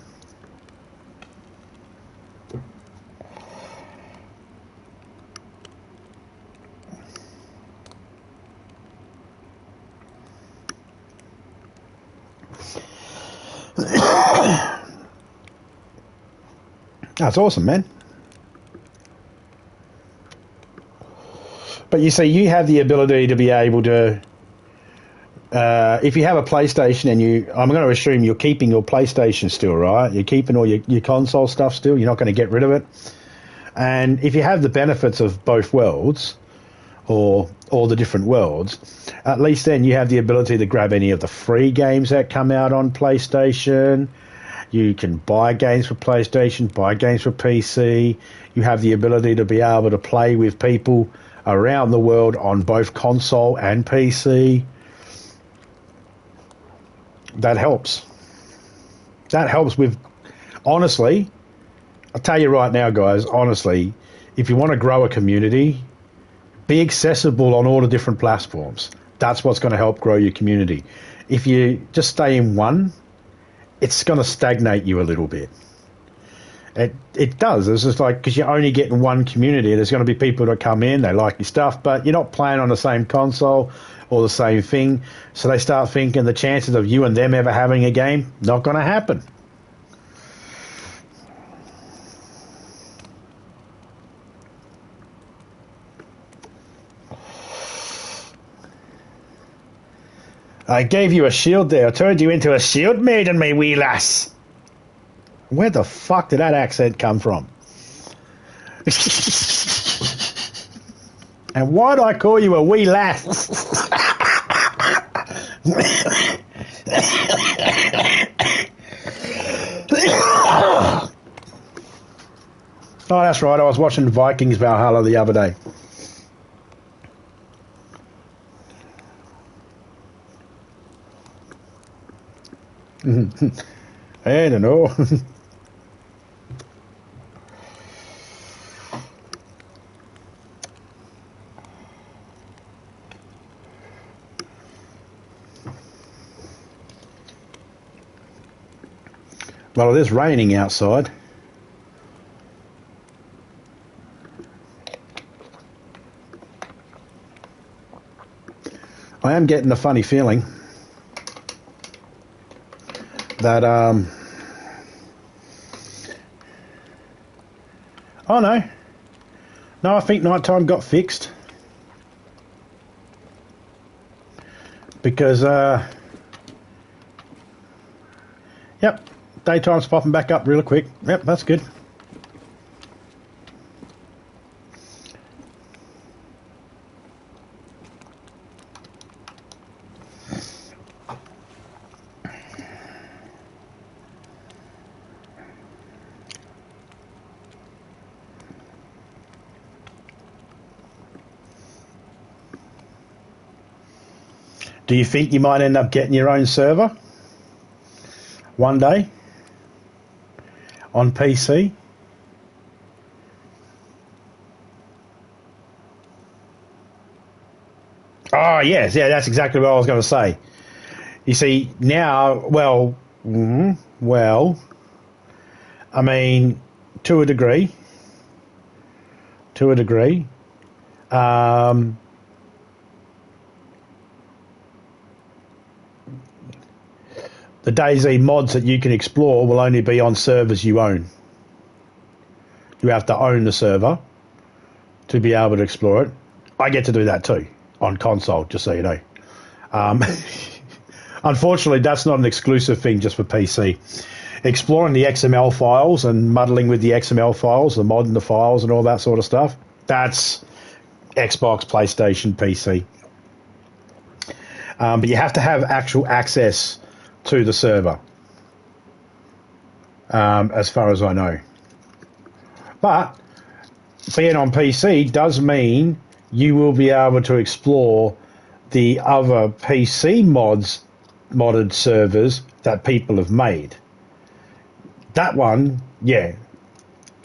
That's awesome, man. But you see, you have the ability to be able to, if you have a PlayStation and I'm going to assume you're keeping your PlayStation still, right? You're keeping all your console stuff still. You're not going to get rid of it. And if you have the benefits of both worlds, or all the different worlds, at least then you have the ability to grab any of the free games that come out on PlayStation. You can buy games for PlayStation, buy games for PC. You have the ability to be able to play with people around the world on both console and PC. That helps. That helps with, honestly, I'll tell you right now, guys, honestly, if you want to grow a community, be accessible on all the different platforms. That's what's going to help grow your community. If you just stay in one, it's going to stagnate you a little bit. It does. It's just like, because you're only getting one community, there's going to be people that come in, they like your stuff, but you're not playing on the same console or the same thing. So they start thinking the chances of you and them ever having a game, not going to happen. I gave you a shield there. I turned you into a shield maiden, me wee lass. Where the fuck did that accent come from? And why'd I call you a wee lass? Oh, that's right. I was watching Vikings Valhalla the other day. I don't know. Well, it is raining outside. I am getting a funny feeling that oh no, I think nighttime got fixed because yep, daytime's popping back up real quick. Yep, that's good. Do you think you might end up getting your own server one day on PC? Oh, yes, yeah, that's exactly what I was going to say. You see, now, well, I mean, to a degree, um, the DayZ mods that you can explore will only be on servers you own. You have to own the server to be able to explore it. I get to do that too on console, just so you know. Unfortunately, that's not an exclusive thing just for PC. Exploring the XML files and muddling with the XML files, the modding the files and all that sort of stuff, that's Xbox, PlayStation, PC. But you have to have actual access to the server, as far as I know. But being on PC does mean you will be able to explore the other PC modded servers that people have made. That one, yeah,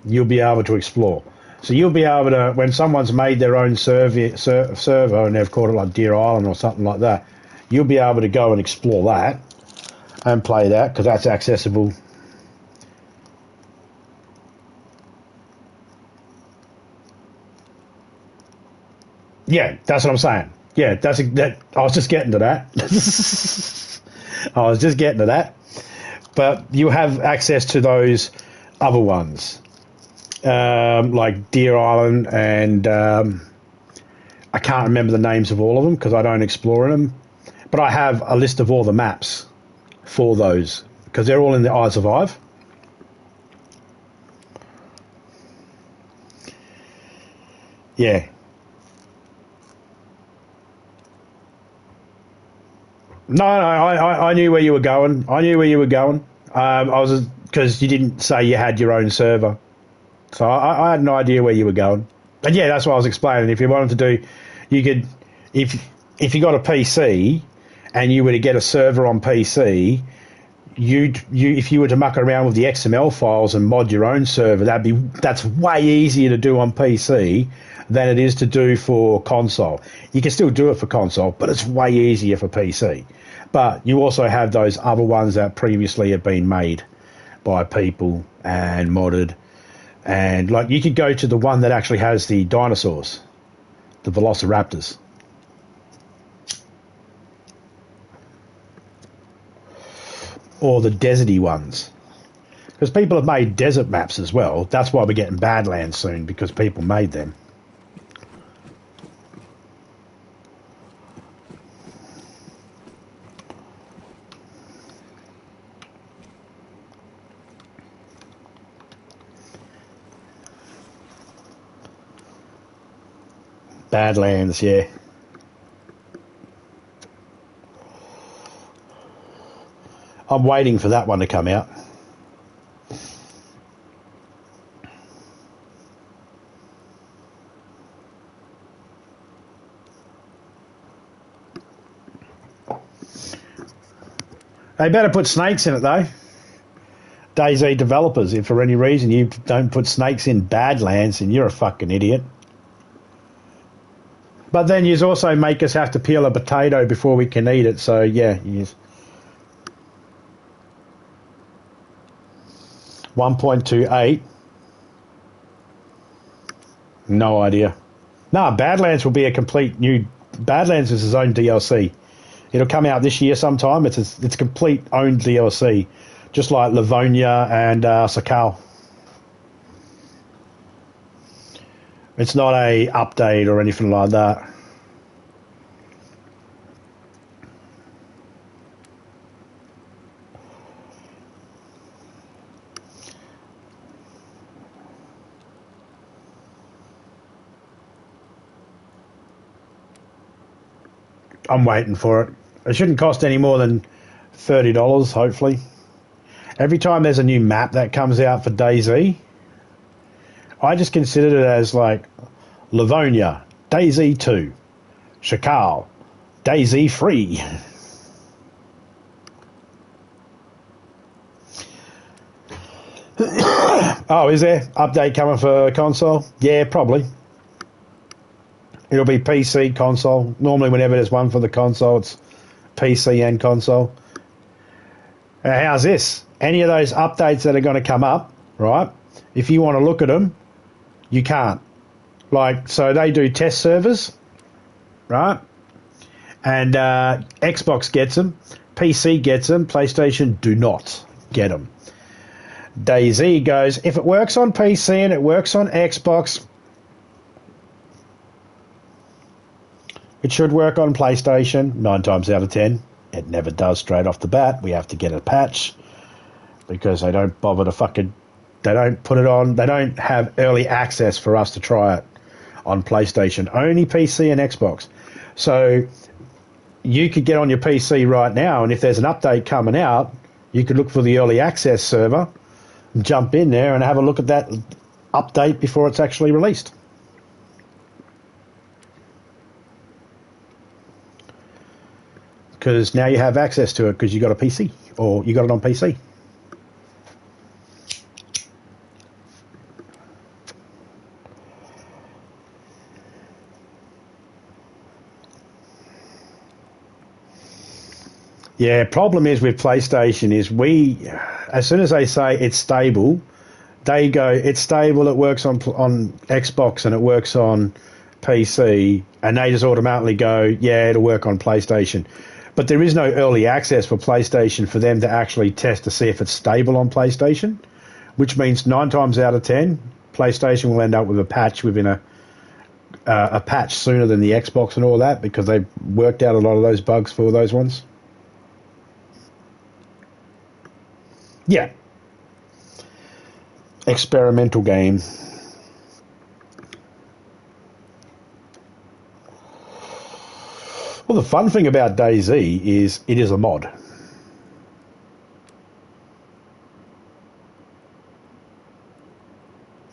you'll be able to explore. So you'll be able to, when someone's made their own server and they've called it like Deer Island or something like that, you'll be able to go and explore that and play that because that's accessible. Yeah, that's what I'm saying. Yeah, that. I was just getting to that. I was just getting to that. But you have access to those other ones, like Deer Island, and I can't remember the names of all of them because I don't explore them. But I have a list of all the maps for those because they're all in the I Survive. Yeah. No, I knew where you were going. I knew where you were going. I was because you didn't say you had your own server, so I had no idea where you were going. And yeah, that's what I was explaining. If you wanted to do, you could, if you got a PC and you were to get a server on PC, you if you were to muck around with the XML files and mod your own server, that's way easier to do on PC than it is to do for console. You can still do it for console, but it's way easier for PC. But you also have those other ones that previously have been made by people and modded. And like you could go to the one that actually has the dinosaurs, the velociraptors. Or the deserty ones. Because people have made desert maps as well. That's why we're getting Badlands soon, because people made them. Badlands, yeah. I'm waiting for that one to come out. They better put snakes in it, though. DayZ developers, if for any reason you don't put snakes in Badlands, then you're a fucking idiot. But then you also make us have to peel a potato before we can eat it, so yeah. 1.28. No idea. No, Badlands will be a complete new... Badlands is its own DLC. It'll come out this year sometime. It's complete own DLC, just like Livonia and Sakal. It's not a update or anything like that. I'm waiting for it. It shouldn't cost any more than $30, hopefully. Every time there's a new map that comes out for DayZ, I just consider it as like Livonia, DayZ 2, Shakal, DayZ 3. Oh, is there? Update coming for console? Yeah, probably. It'll be PC, console. Normally whenever there's one for the console, it's PC and console. How's this? Any of those updates that are going to come up, right? If you want to look at them, you can't. Like, so they do test servers, right? And Xbox gets them, PC gets them, PlayStation do not get them. DayZ goes, if it works on PC and it works on Xbox, it should work on PlayStation 9 times out of 10. It never does straight off the bat. We have to get a patch because they don't bother to fucking... They don't put it on... They don't have early access for us to try it on PlayStation. Only PC and Xbox. So you could get on your PC right now, and if there's an update coming out, you could look for the early access server, jump in there and have a look at that update before it's actually released. Because now you have access to it because you got a PC or you got it on PC. Yeah, problem is with PlayStation is as soon as they say it's stable, they go, it's stable, it works on Xbox and it works on PC, and they just automatically go, yeah, it'll work on PlayStation. But there is no early access for PlayStation for them to actually test to see if it's stable on PlayStation, which means 9 times out of 10, PlayStation will end up with a patch within a patch sooner than the Xbox and all that, because they've worked out a lot of those bugs for those ones. Yeah. Experimental game. Well, the fun thing about DayZ is it is a mod.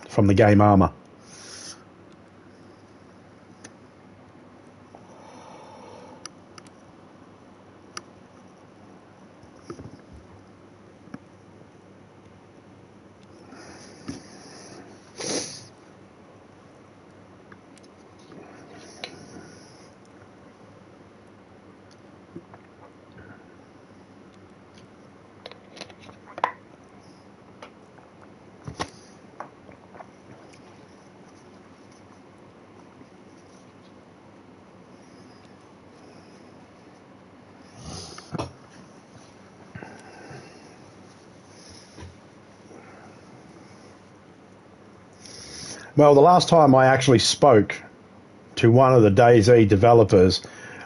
From the game Armour. Well, the last time I actually spoke to one of the DayZ developers,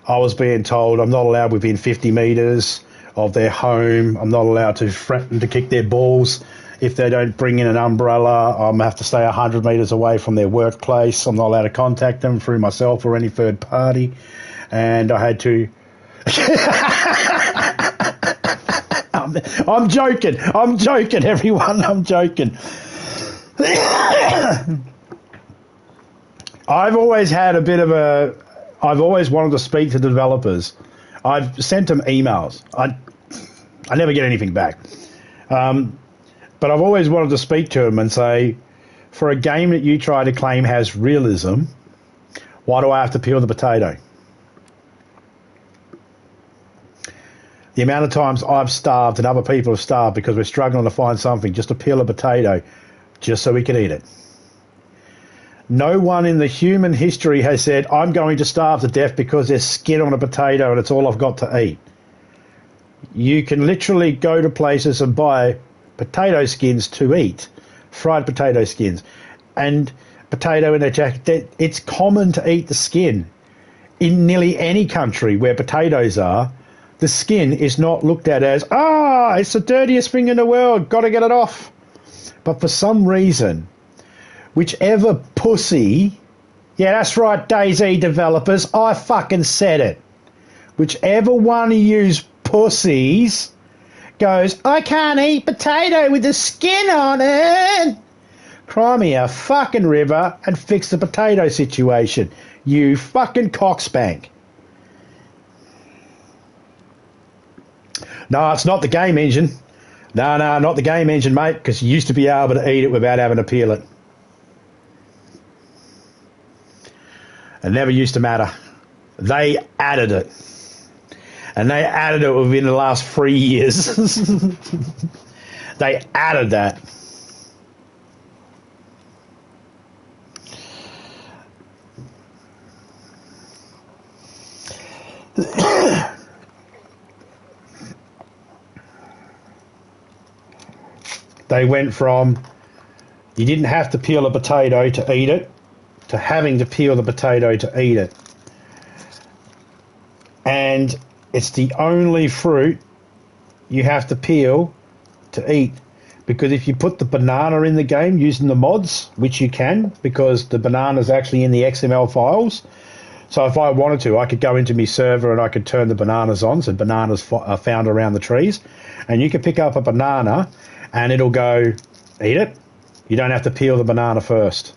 I was being told I'm not allowed within 50 metres of their home. I'm not allowed to threaten to kick their balls If they don't bring in an umbrella, I'm going to have to stay 100 metres away from their workplace. I'm not allowed to contact them through myself or any third party. And I had to... I'm joking. I'm joking, everyone. I'm joking. I've always had a bit of a... I've always wanted to speak to developers. I've sent them emails. I never get anything back. But I've always wanted to speak to them and say, for a game that you try to claim has realism, why do I have to peel the potato? The amount of times I've starved and other people have starved because we're struggling to find something just to peel a potato just so we can eat it. No one in the human history has said, I'm going to starve to death because there's skin on a potato and it's all I've got to eat. You can literally go to places and buy potato skins to eat, fried potato skins, and potato in a jacket. It's common to eat the skin. In nearly any country where potatoes are, the skin is not looked at as, it's the dirtiest thing in the world, got to get it off. But for some reason, whichever pussy, yeah, that's right, DayZ developers, I fucking said it. Whichever one of you pussies goes, I can't eat potato with the skin on it. Cry me a fucking river and fix the potato situation, you fucking cockspank. No, it's not the game engine. No, not the game engine, mate, because you used to be able to eat it without having to peel it. It never used to matter. They added it. And they added it within the last 3 years. They added that. They went from you didn't have to peel a potato to eat it to having to peel the potato to eat it. And it's the only fruit you have to peel to eat. Because if you put the banana in the game using the mods, which you can, because the banana's actually in the XML files. So if I wanted to, I could go into my server and I could turn the bananas on. So bananas are found around the trees. And you can pick up a banana and it'll go, eat it. You don't have to peel the banana first.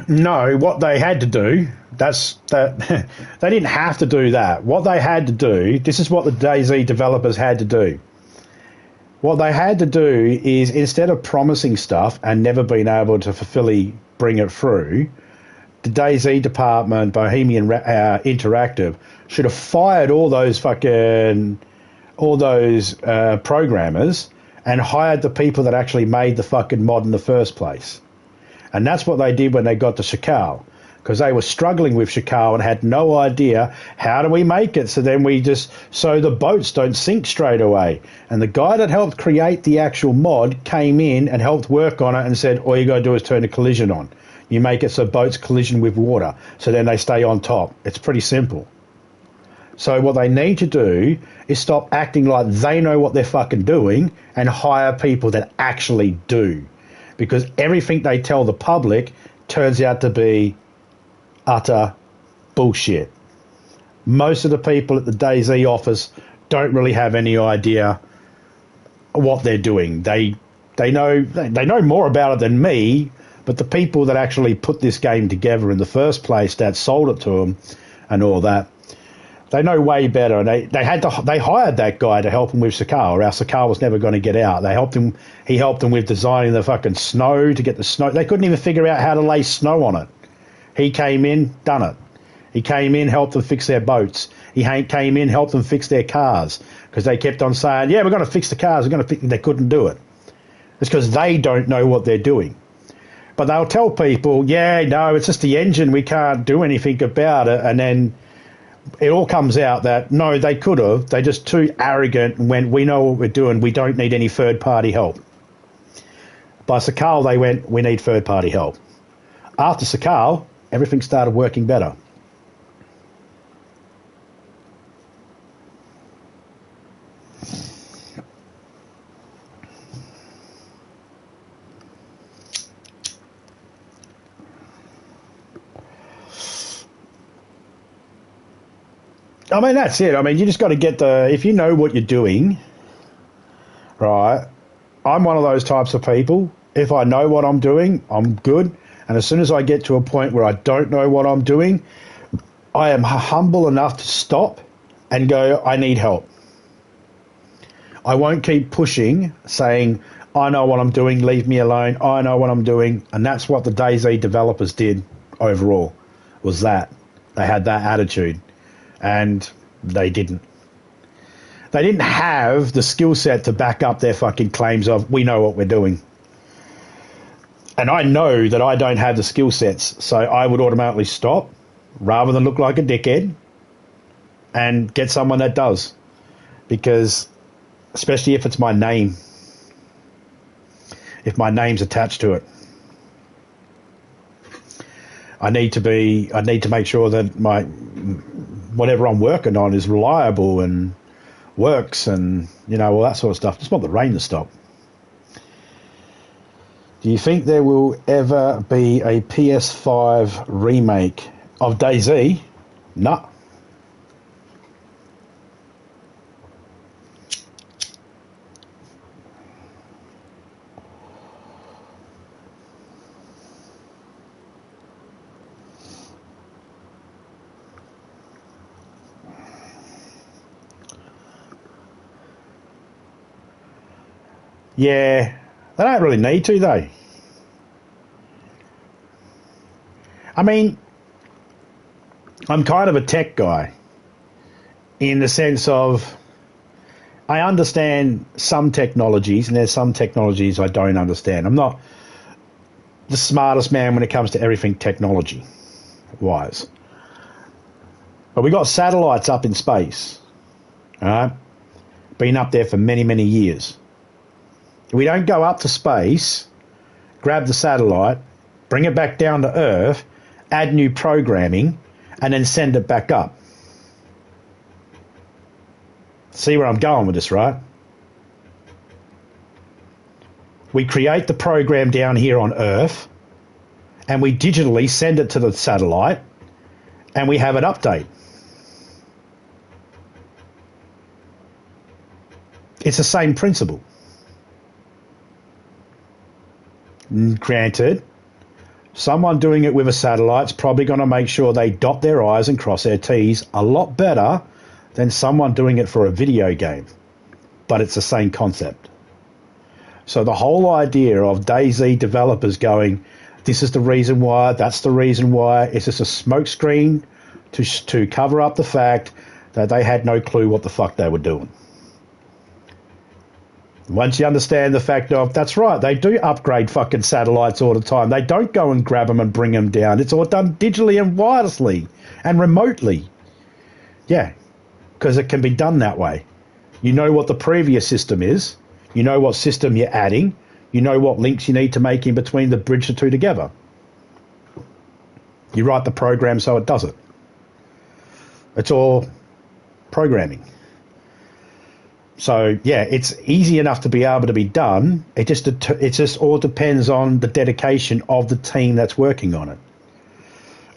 No, what they had to do, they didn't have to do that. What they had to do, this is what the DayZ developers had to do. What they had to do is, instead of promising stuff and never being able to fully bring it through, the DayZ department, Bohemian Interactive, should have fired all those programmers and hired the people that actually made the fucking mod in the first place. And that's what they did when they got to Shakal, because they were struggling with Shakal and had no idea, how do we make it so the boats don't sink straight away. And the guy that helped create the actual mod came in and helped work on it and said, all you got to do is turn the collision on. You make it so boats collision with water, so then they stay on top. It's pretty simple. So what they need to do is stop acting like they know what they're fucking doing and hire people that actually do. Because everything they tell the public turns out to be utter bullshit. Most of the people at the DayZ office don't really have any idea what they're doing. They know more about it than me, but the people that actually put this game together in the first place, that sold it to them and all that, they know way better. And they hired that guy to help them with Sakar, or else Sakar was never going to get out. He helped them with designing the fucking snow to get the snow. They couldn't even figure out how to lay snow on it. He came in, done it. He came in, helped them fix their boats. He came in, helped them fix their cars, because they kept on saying, yeah, we're going to fix the cars. They couldn't do it. It's because they don't know what they're doing. But they'll tell people, yeah, no, it's just the engine. We can't do anything about it. And then it all comes out that, no, they could have. They're just too arrogant and went, we know what we're doing. We don't need any third-party help. By Sakal, they went, we need third-party help. After Sakal, everything started working better. I mean, that's it. I mean, you just got to get if you know what you're doing, right? I'm one of those types of people. If I know what I'm doing, I'm good. And as soon as I get to a point where I don't know what I'm doing, I am humble enough to stop and go, I need help. I won't keep pushing, saying, I know what I'm doing, leave me alone, I know what I'm doing. And that's what the DayZ developers did overall, was that. They had that attitude. And they didn't. They didn't have the skill set to back up their fucking claims of, we know what we're doing. And I know that I don't have the skill sets, so I would automatically stop rather than look like a dickhead and get someone that does. Because, especially if it's my name, if my name's attached to it, I need to make sure that my whatever I'm working on is reliable and works and, you know, all that sort of stuff. Just want the rain to stop. Do you think there will ever be a PS5 remake of DayZ? No. Yeah, they don't really need to, though. I mean, I'm kind of a tech guy in the sense of I understand some technologies, and there's some technologies I don't understand. I'm not the smartest man when it comes to everything technology-wise. But we got satellites up in space, all right? Been up there for many, many years. We don't go up to space, grab the satellite, bring it back down to Earth, add new programming, and then send it back up. See where I'm going with this, right? We create the program down here on Earth, and we digitally send it to the satellite, and we have it update. It's the same principle. Granted, someone doing it with a satellite's probably going to make sure they dot their I's and cross their T's a lot better than someone doing it for a video game. But it's the same concept. So the whole idea of DayZ developers going, this is the reason why, that's the reason why, it's just a smokescreen to cover up the fact that they had no clue what the fuck they were doing. Once you understand the fact of, that's right, they do upgrade fucking satellites all the time. They don't go and grab them and bring them down. It's all done digitally and wirelessly and remotely. Yeah, because it can be done that way. You know what the previous system is. You know what system you're adding. You know what links you need to make in between to bridge the two together. You write the program so it does it. It's all programming. So, yeah, it's easy enough to be able to be done. It just all depends on the dedication of the team that's working on it.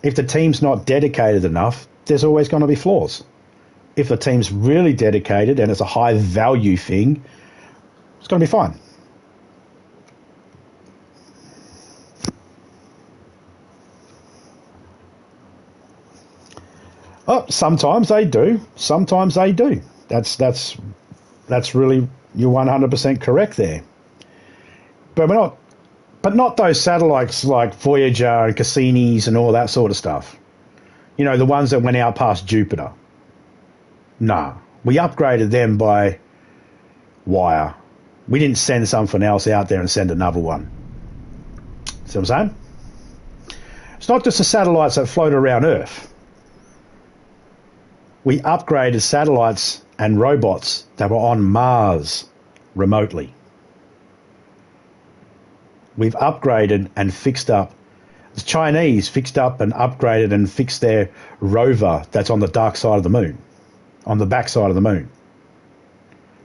If the team's not dedicated enough, there's always going to be flaws. If the team's really dedicated and it's a high value thing, it's going to be fine. Oh, sometimes they do. Sometimes they do. That's really, you're 100% correct there. But not those satellites like Voyager and Cassini's and all that sort of stuff. You know, the ones that went out past Jupiter. Nah, we upgraded them by wire. We didn't send something else out there and send another one. See what I'm saying? It's not just the satellites that float around Earth. We upgraded satellites and robots that were on Mars remotely. we've upgraded and fixed up. The Chinese fixed up and upgraded and fixed their rover that's on the dark side of the moon, on the back side of the moon,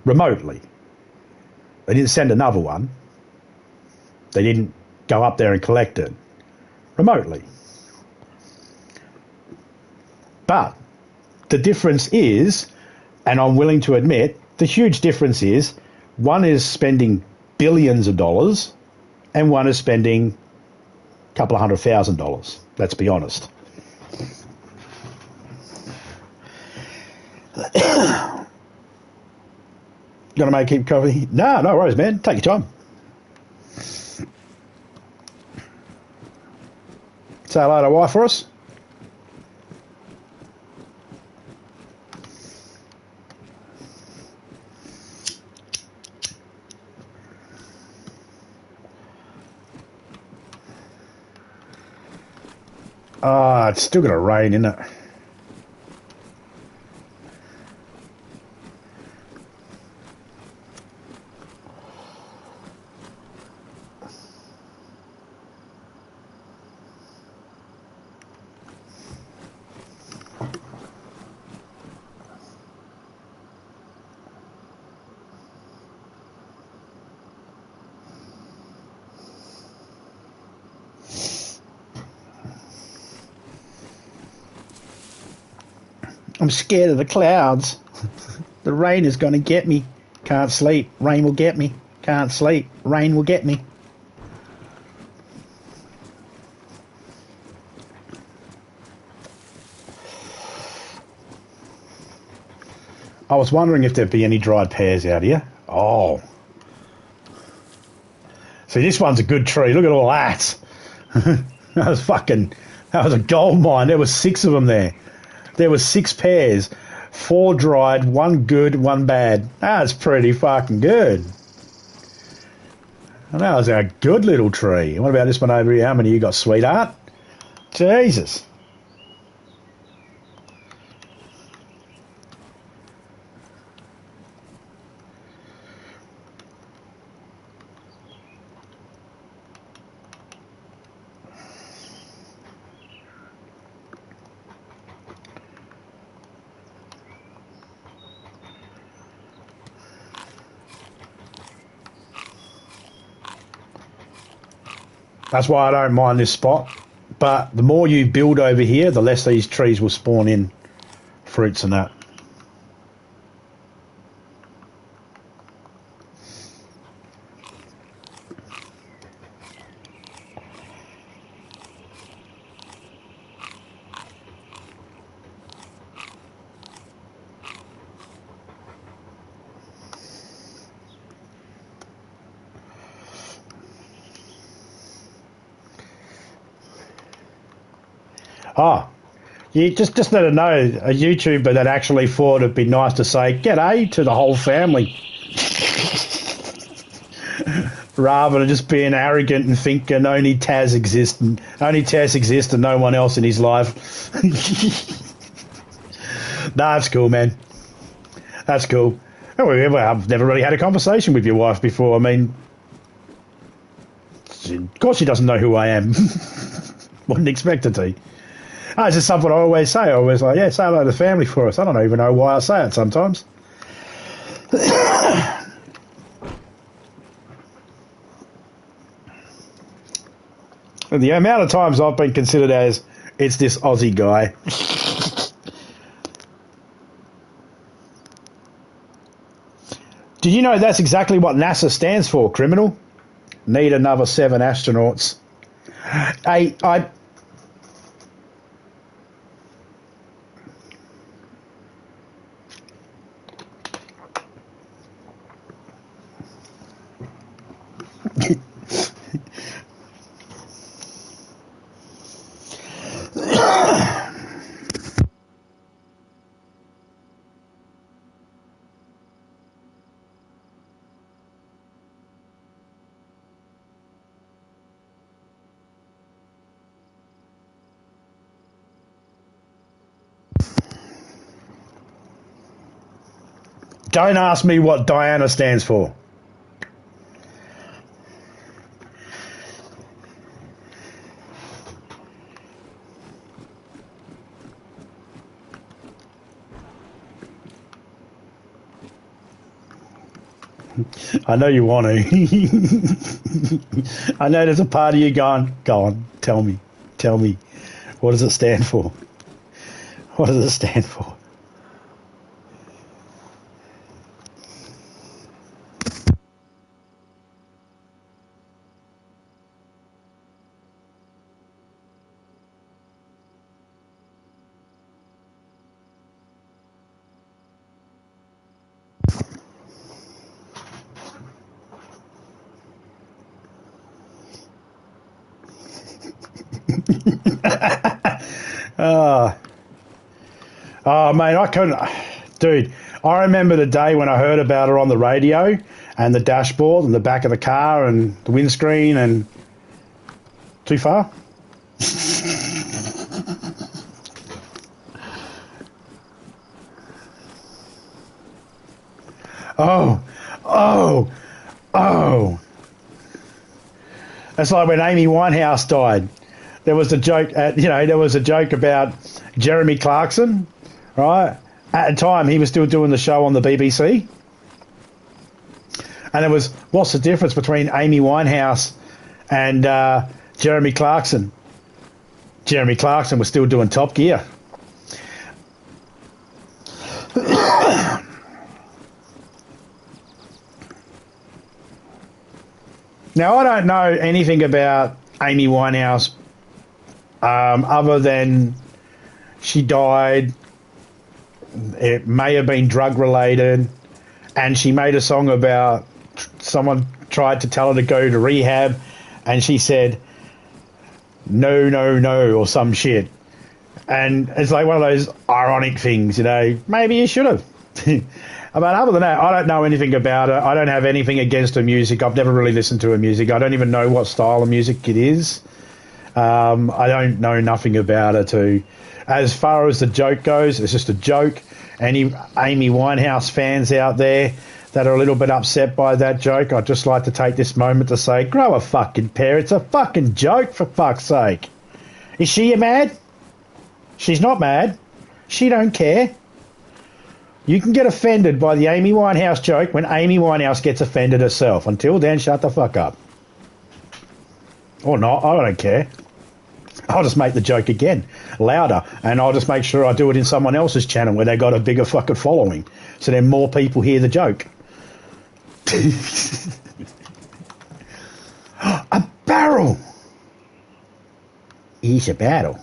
remotely. They didn't send another one. They didn't go up there and collect it remotely. But the difference is, and I'm willing to admit, the huge difference is one is spending billions of dollars and one is spending a couple of $100,000. Let's be honest. Gonna make keep coffee? No worries, man. Take your time. Say hello to wife for us. Ah, it's still gonna rain, isn't it? I'm scared of the clouds. The rain is going to get me. Can't sleep. Rain will get me. Can't sleep. Rain will get me. I was wondering if there'd be any dried pears out here. Oh. See, this one's a good tree. Look at all that. That was a gold mine. There was 6 of them there. There were 6 pears, 4 dried, 1 good, 1 bad. That's pretty fucking good. And that was a good little tree. What about this one over here? How many you got, sweetheart? Jesus. That's why I don't mind this spot. But the more you build over here, the less these trees will spawn in fruits and that. Oh, you just let her know, a YouTuber that actually thought it'd be nice to say "g'day" to the whole family, rather than just being arrogant and thinking only Taz exists and no one else in his life. Nah, that's cool, man. That's cool. I've never really had a conversation with your wife before. I mean, of course she doesn't know who I am. Wouldn't expect her to. Oh, it's just something I always say. I always like, yeah, say hello to the family for us. I don't even know why I say it sometimes. And the amount of times I've been considered as, it's this Aussie guy. Did you know that's exactly what NASA stands for, criminal? Need another 7 astronauts. I Don't ask me what Diana stands for. I know you want to. I know there's a part of you going, go on, tell me. Tell me. What does it stand for? What does it stand for? Oh, oh, mate, I couldn't. Dude, I remember the day when I heard about her on the radio and the dashboard and the back of the car and the windscreen and. Too far? Oh, oh, oh. It's like when Amy Winehouse died. There was a joke, there was a joke about Jeremy Clarkson, right? At the time, he was still doing the show on the BBC. And it was, what's the difference between Amy Winehouse and Jeremy Clarkson? Jeremy Clarkson was still doing Top Gear. Now, I don't know anything about Amy Winehouse other than she died. It may have been drug related, and she made a song about someone tried to tell her to go to rehab, and she said, no, no, no, or some shit. And it's like one of those ironic things, maybe you should have. But other than that, I don't know anything about her. I don't have anything against her music. I've never really listened to her music. I don't even know what style of music it is. I don't know nothing about her too. As far as the joke goes, it's just a joke. Any Amy Winehouse fans out there that are a little bit upset by that joke, I'd just like to take this moment to say, grow a fucking pair. It's a fucking joke, for fuck's sake. Is she mad? She's not mad. She don't care. You can get offended by the Amy Winehouse joke when Amy Winehouse gets offended herself. Until then, shut the fuck up. Or not, I don't care. I'll just make the joke again, louder, and I'll just make sure I do it in someone else's channel where they got a bigger fucking following, so then more people hear the joke. A barrel! Here's a barrel.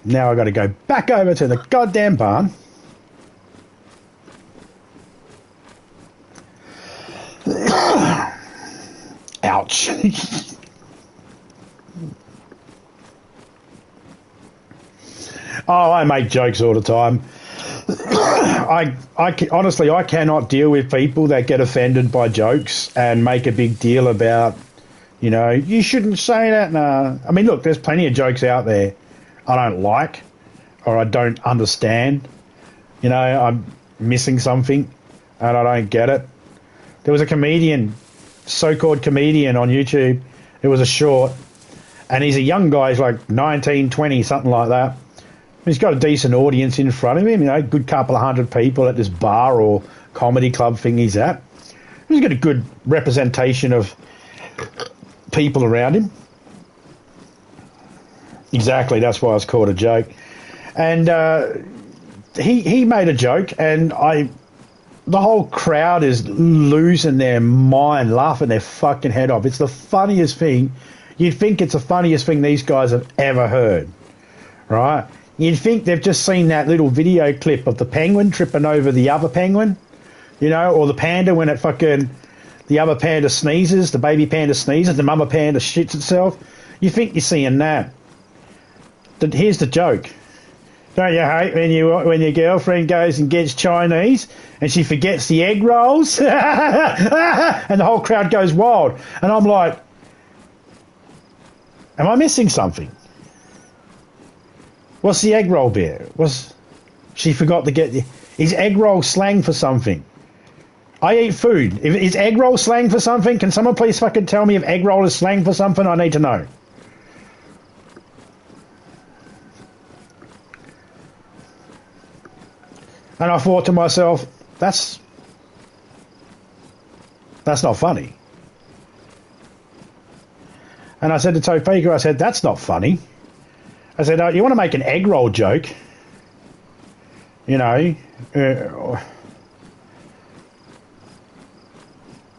Now I've got to go back over to the goddamn barn. Ouch. Oh, I make jokes all the time. Honestly, I cannot deal with people that get offended by jokes and make a big deal about, you shouldn't say that. No. I mean, look, there's plenty of jokes out there I don't like or I don't understand. I'm missing something and I don't get it. There was a comedian, so-called comedian on YouTube. It was a short, and he's a young guy. He's like 19, 20, something like that. He's got a decent audience in front of him, a good couple of hundred people at this bar or comedy club thing he's at. He's got a good representation of people around him. Exactly, that's why it's called a joke. And he made a joke, and the whole crowd is losing their mind, laughing their fucking head off. It's the funniest thing. You'd think it's the funniest thing these guys have ever heard, right? You'd think they've just seen that little video clip of the penguin tripping over the other penguin, or the panda when the other panda sneezes, the baby panda sneezes, the mama panda shits itself. You think you're seeing that. Here's the joke. Don't you hate when your girlfriend goes and gets Chinese and she forgets the egg rolls? And the whole crowd goes wild. And I'm like, am I missing something? What's the egg roll bit? She forgot to get is egg roll slang for something? I eat food. Is egg roll slang for something? Can someone please fucking tell me if egg roll is slang for something? I need to know. And I thought to myself, that's not funny. And I said to Topeka, I said, that's not funny. I said, you want to make an egg roll joke, you know,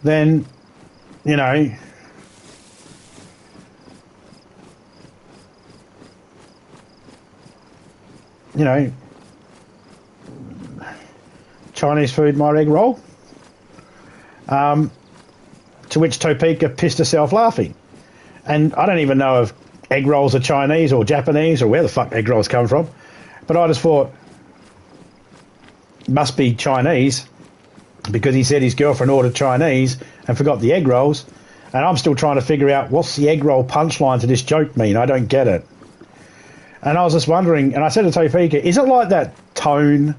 then, you know, Chinese food, my egg roll. To which Topeka pissed herself laughing. And I don't even know if egg rolls are Chinese or Japanese or where the fuck egg rolls come from. But I just thought, must be Chinese, because he said his girlfriend ordered Chinese and forgot the egg rolls. And I'm still trying to figure out what's the egg roll punchline to this joke mean. I don't get it. And I was just wondering, and I said to Topeka, is it like that tone?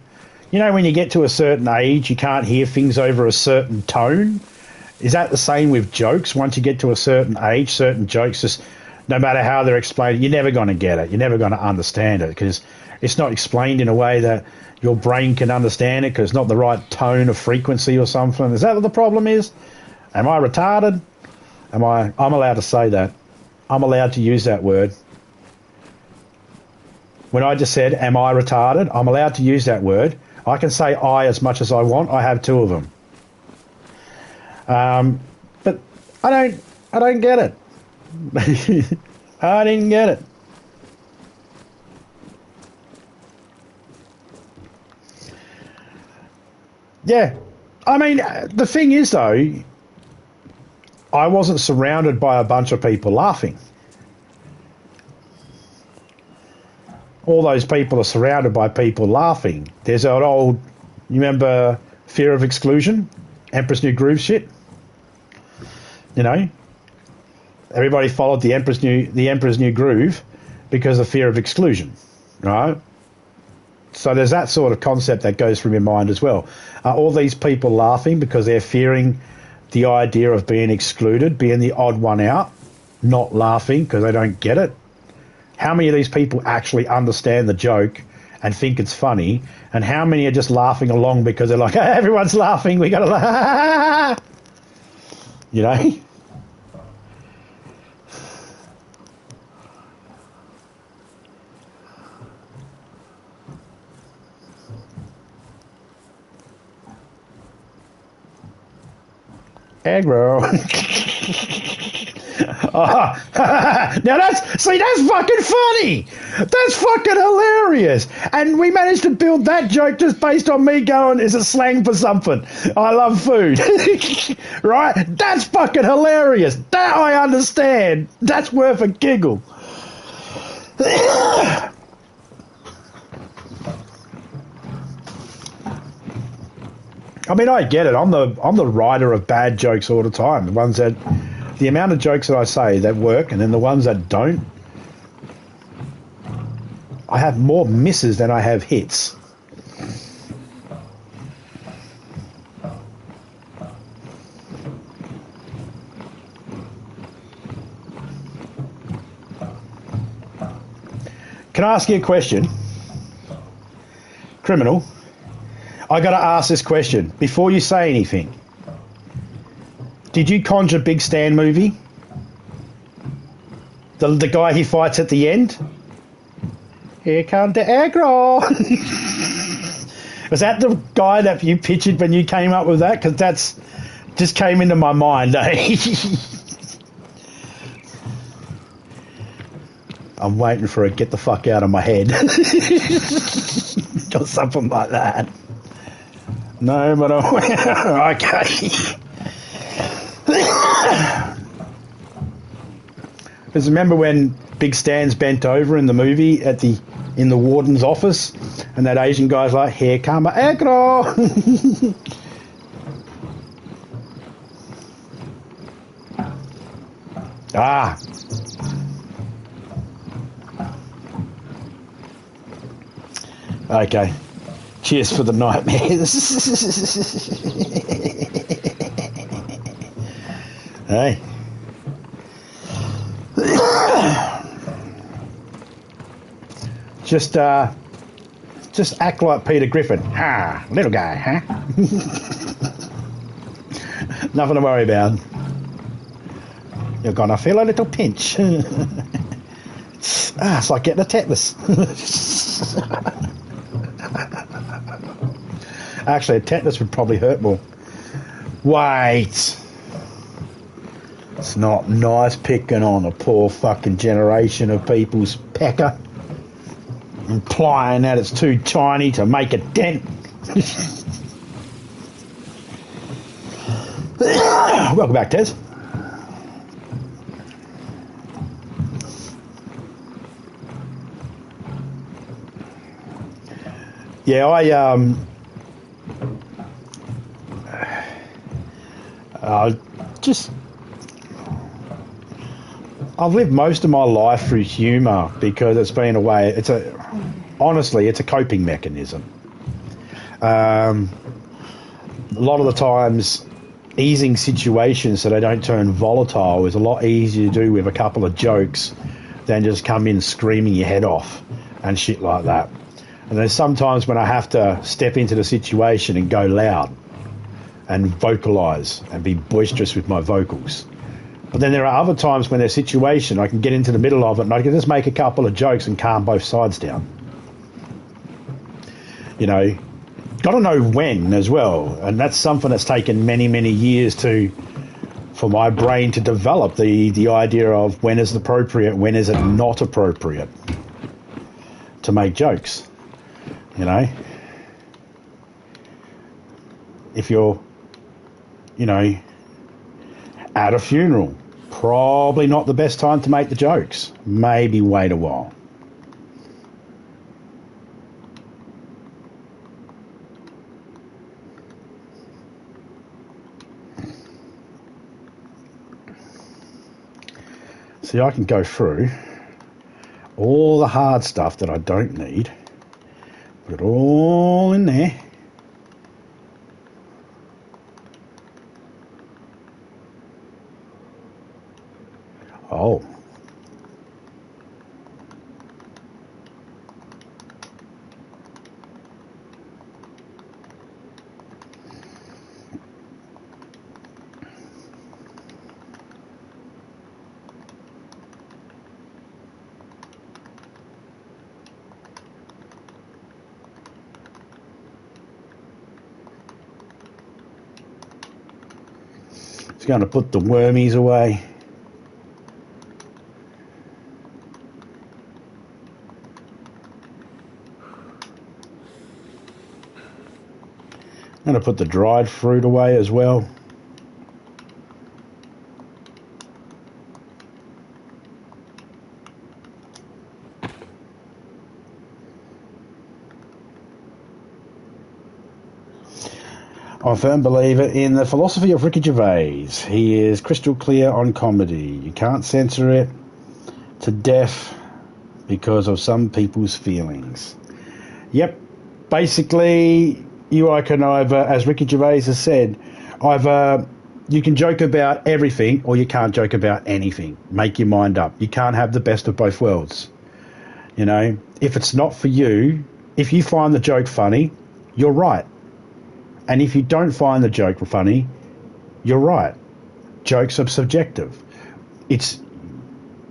You know, when you get to a certain age, you can't hear things over a certain tone? Is that the same with jokes? Once you get to a certain age, certain jokes, just no matter how they're explained, you're never going to get it. You're never going to understand it because it's not explained in a way that your brain can understand it because it's not the right tone of frequency or something. Is that what the problem is? Am I retarded? I'm allowed to say that. I'm allowed to use that word. When I just said, am I retarded? I'm allowed to use that word. I can say I as much as I want. I have two of them. But I don't get it. I didn't get it. Yeah. I mean, the thing is, though, I wasn't surrounded by a bunch of people laughing. All those people are surrounded by people laughing. There's that old, you remember Fear of Exclusion? Emperor's New Groove shit? You know? Everybody followed the Emperor's New Groove because of fear of exclusion, right? So there's that sort of concept that goes through your mind as well. Are all these people laughing because they're fearing the idea of being excluded, being the odd one out, not laughing because they don't get it? How many of these people actually understand the joke and think it's funny? And how many are just laughing along because they're like, hey, everyone's laughing, we got to laugh. You know? Egg roll. Now that's fucking funny. That's fucking hilarious. And we managed to build that joke just based on me going, is it slang for something? I love food. Right? That's fucking hilarious. That I understand. That's worth a giggle. I mean, I get it. I'm the writer of bad jokes all the time. The amount of jokes that I say that work, and then the ones that don't, I have more misses than I have hits. Can I ask you a question? Criminal, I got to ask this question before you say anything. Did you conjure Big Stan movie? The guy he fights at the end? Here come the aggro. Was that the guy that you pictured when you came up with that? Because that's just came into my mind, eh? I'm waiting for it, get the fuck out of my head. Or something like that. No, but okay. Because remember when Big Stan's bent over in the movie in the warden's office, and that Asian guy's like, "Here come aggro." Ah. Okay. Cheers for the nightmares. Hey. Just Just act like Peter Griffin. Ah, little guy, huh? Nothing to worry about. You're gonna feel a little pinch. It's like getting a tetanus. Actually, a tetanus would probably hurt more. Wait. It's not nice picking on a poor fucking generation of people's pecker, implying that it's too tiny to make a dent. Welcome back, Tez. Yeah, I've lived most of my life through humour because it's been a way. Honestly, it's a coping mechanism. A lot of the times, easing situations so they don't turn volatile is a lot easier to do with a couple of jokes than just come in screaming your head off and shit like that. And there's sometimes when I have to step into the situation and go loud and vocalise and be boisterous with my vocals. But then there are other times when there's a situation I can get into the middle of it and I can just make a couple of jokes and calm both sides down. You know, got to know when as well. And that's something that's taken many, many years for my brain to develop, the idea of when is it appropriate, when is it not appropriate to make jokes. You know, if you're, at a funeral, probably not the best time to make the jokes. Maybe wait a while. See, I can go through all the hard stuff that I don't need. Put it all in there. Oh. It's going to put the wormies away. I'm going to put the dried fruit away as well. I'm a firm believer in the philosophy of Ricky Gervais. He is crystal clear on comedy. You can't censor it to death because of some people's feelings. Yep, basically, I can either, as Ricky Gervais has said, either you can joke about everything or you can't joke about anything. Make your mind up. You can't have the best of both worlds. You know, if it's not for you, if you find the joke funny, you're right. And if you don't find the joke funny, you're right. Jokes are subjective.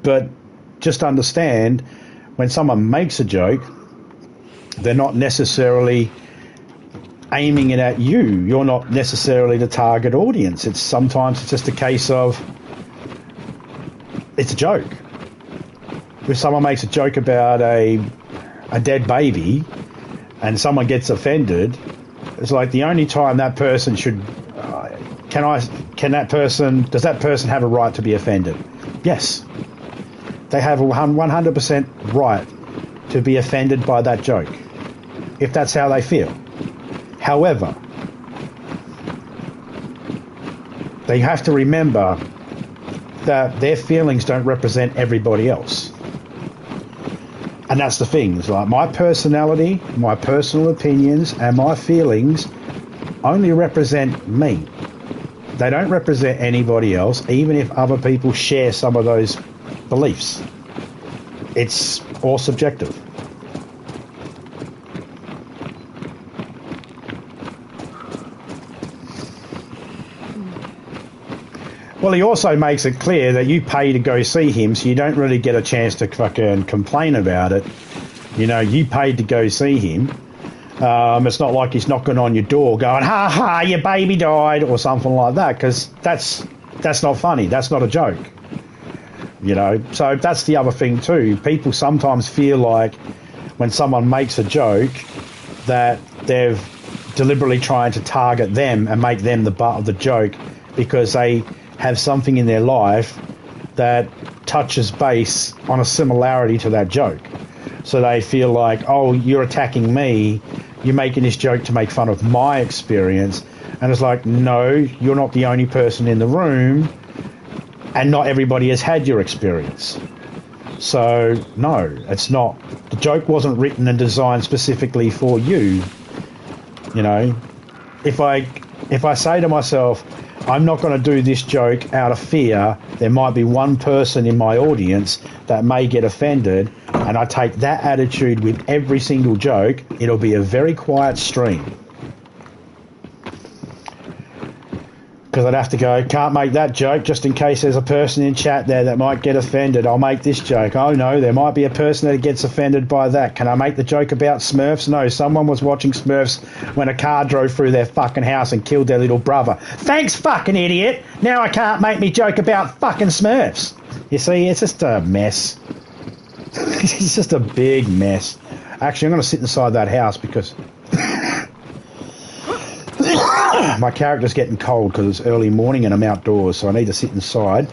But just understand, when someone makes a joke, they're not necessarily aiming it at you. You're not necessarily the target audience. Sometimes it's just a case of it's a joke. If someone makes a joke about a dead baby and someone gets offended, it's like the only time that person should does that person have a right to be offended? Yes. They have a 100% right to be offended by that joke, if that's how they feel. However, they have to remember that their feelings don't represent everybody else. And that's the thing. It's like my personality, my personal opinions, and my feelings only represent me. They don't represent anybody else, even if other people share some of those beliefs. It's all subjective. Well, he also makes it clear that you pay to go see him, so you don't really get a chance to fucking complain about it. You know, you paid to go see him. It's not like he's knocking on your door going, ha ha, your baby died, or something like that, because that's not funny. That's not a joke. You know, so that's the other thing too. People sometimes feel like when someone makes a joke that they're deliberately trying to target them and make them the butt of the joke because they have something in their life that touches base on a similarity to that joke. So they feel like, oh, you're attacking me, you're making this joke to make fun of my experience. And it's like, no, you're not the only person in the room, and not everybody has had your experience. So, no, it's not. The joke wasn't written and designed specifically for you. You know, if I say to myself, I'm not going to do this joke out of fear, there might be one person in my audience that may get offended, and I take that attitude with every single joke, it'll be a very quiet stream. Because I'd have to go, can't make that joke just in case there's a person in chat there that might get offended. I'll make this joke. Oh no, there might be a person that gets offended by that. Can I make the joke about Smurfs? No, someone was watching Smurfs when a car drove through their fucking house and killed their little brother. Thanks, fucking idiot. Now I can't make me joke about fucking Smurfs. You see, it's just a mess. It's just a big mess. Actually, I'm going to sit inside that house because my character's getting cold because it's early morning and I'm outdoors, so I need to sit inside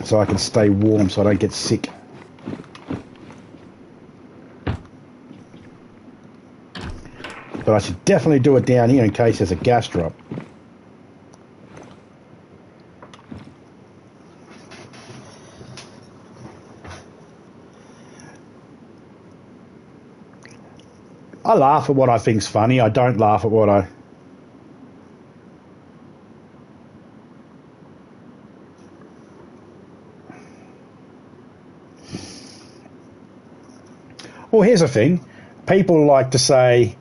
so I can stay warm so I don't get sick. But I should definitely do it down here in case there's a gas drop. I laugh at what I think's funny. I don't laugh at what I... Well, here's the thing. People like to say,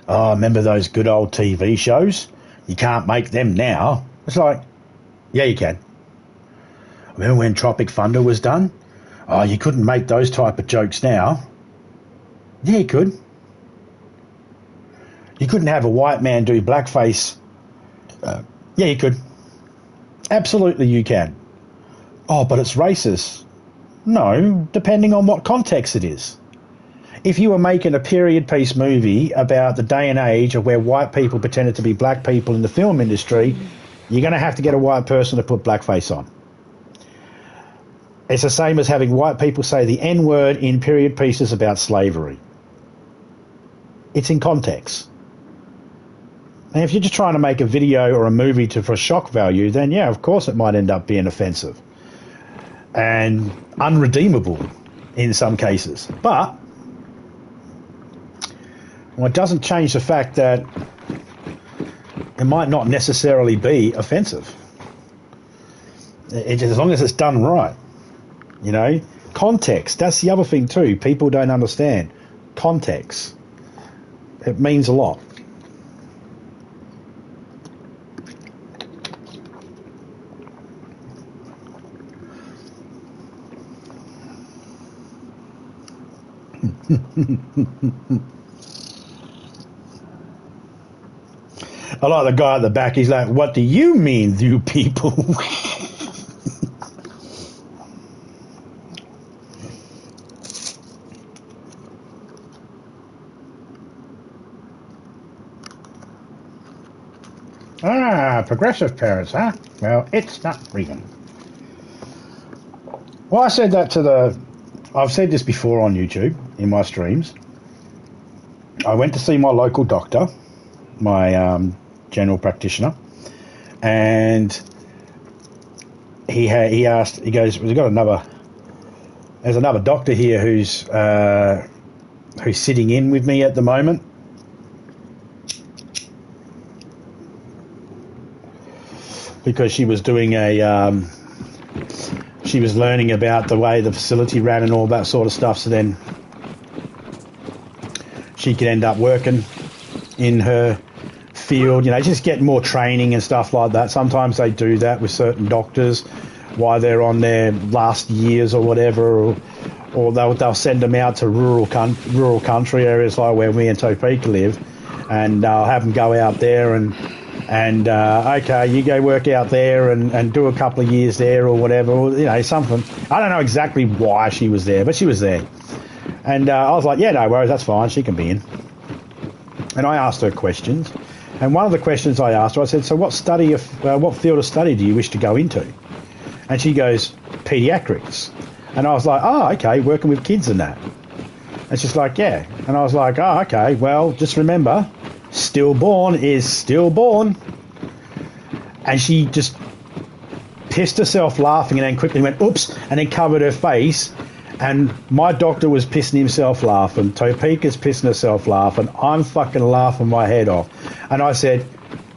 oh, remember those good old TV shows? You can't make them now. It's like, yeah, you can. Remember when Tropic Thunder was done? Oh, you couldn't make those type of jokes now. Yeah, you could. You couldn't have a white man do blackface. Yeah, you could. Absolutely you can. Oh, but it's racist. No, depending on what context it is. If you were making a period piece movie about the day and age of where white people pretended to be black people in the film industry, you're going to have to get a white person to put blackface on. It's the same as having white people say the N-word in period pieces about slavery. It's in context. And if you're just trying to make a video or a movie for shock value, then yeah, of course it might end up being offensive and unredeemable in some cases. But well, it doesn't change the fact that it might not necessarily be offensive. As long as it's done right. You know, context, that's the other thing too. People don't understand context. It means a lot. I like the guy at the back. He's like, what do you mean, you people? Ah, progressive parents, huh? Well, it's not real. Well, I said that I've said this before on YouTube, in my streams. I went to see my local doctor, my general practitioner, and he asked, he goes, there's another doctor here who's sitting in with me at the moment. Because she was doing she was learning about the way the facility ran and all that sort of stuff, so then she could end up working in her field, just get more training and stuff like that. Sometimes they do that with certain doctors while they're on their last years or whatever, or they'll send them out to rural country areas like where me and Topeka live, and I'll have them go out there and okay, you go work out there and do a couple of years there or whatever, or, something. I don't know exactly why she was there, but she was there. And I was like, yeah, no worries, that's fine, she can be in. And I asked her questions. And one of the questions I asked her, I said, so what field of study do you wish to go into? And she goes, pediatrics. And I was like, oh, okay, working with kids and that. And she's like, yeah. And I was like, oh, okay, well, just remember, stillborn is stillborn. And she just pissed herself laughing and then quickly went, oops, and then covered her face. And my doctor was pissing himself laughing. Topeka's pissing herself laughing. I'm fucking laughing my head off. And I said,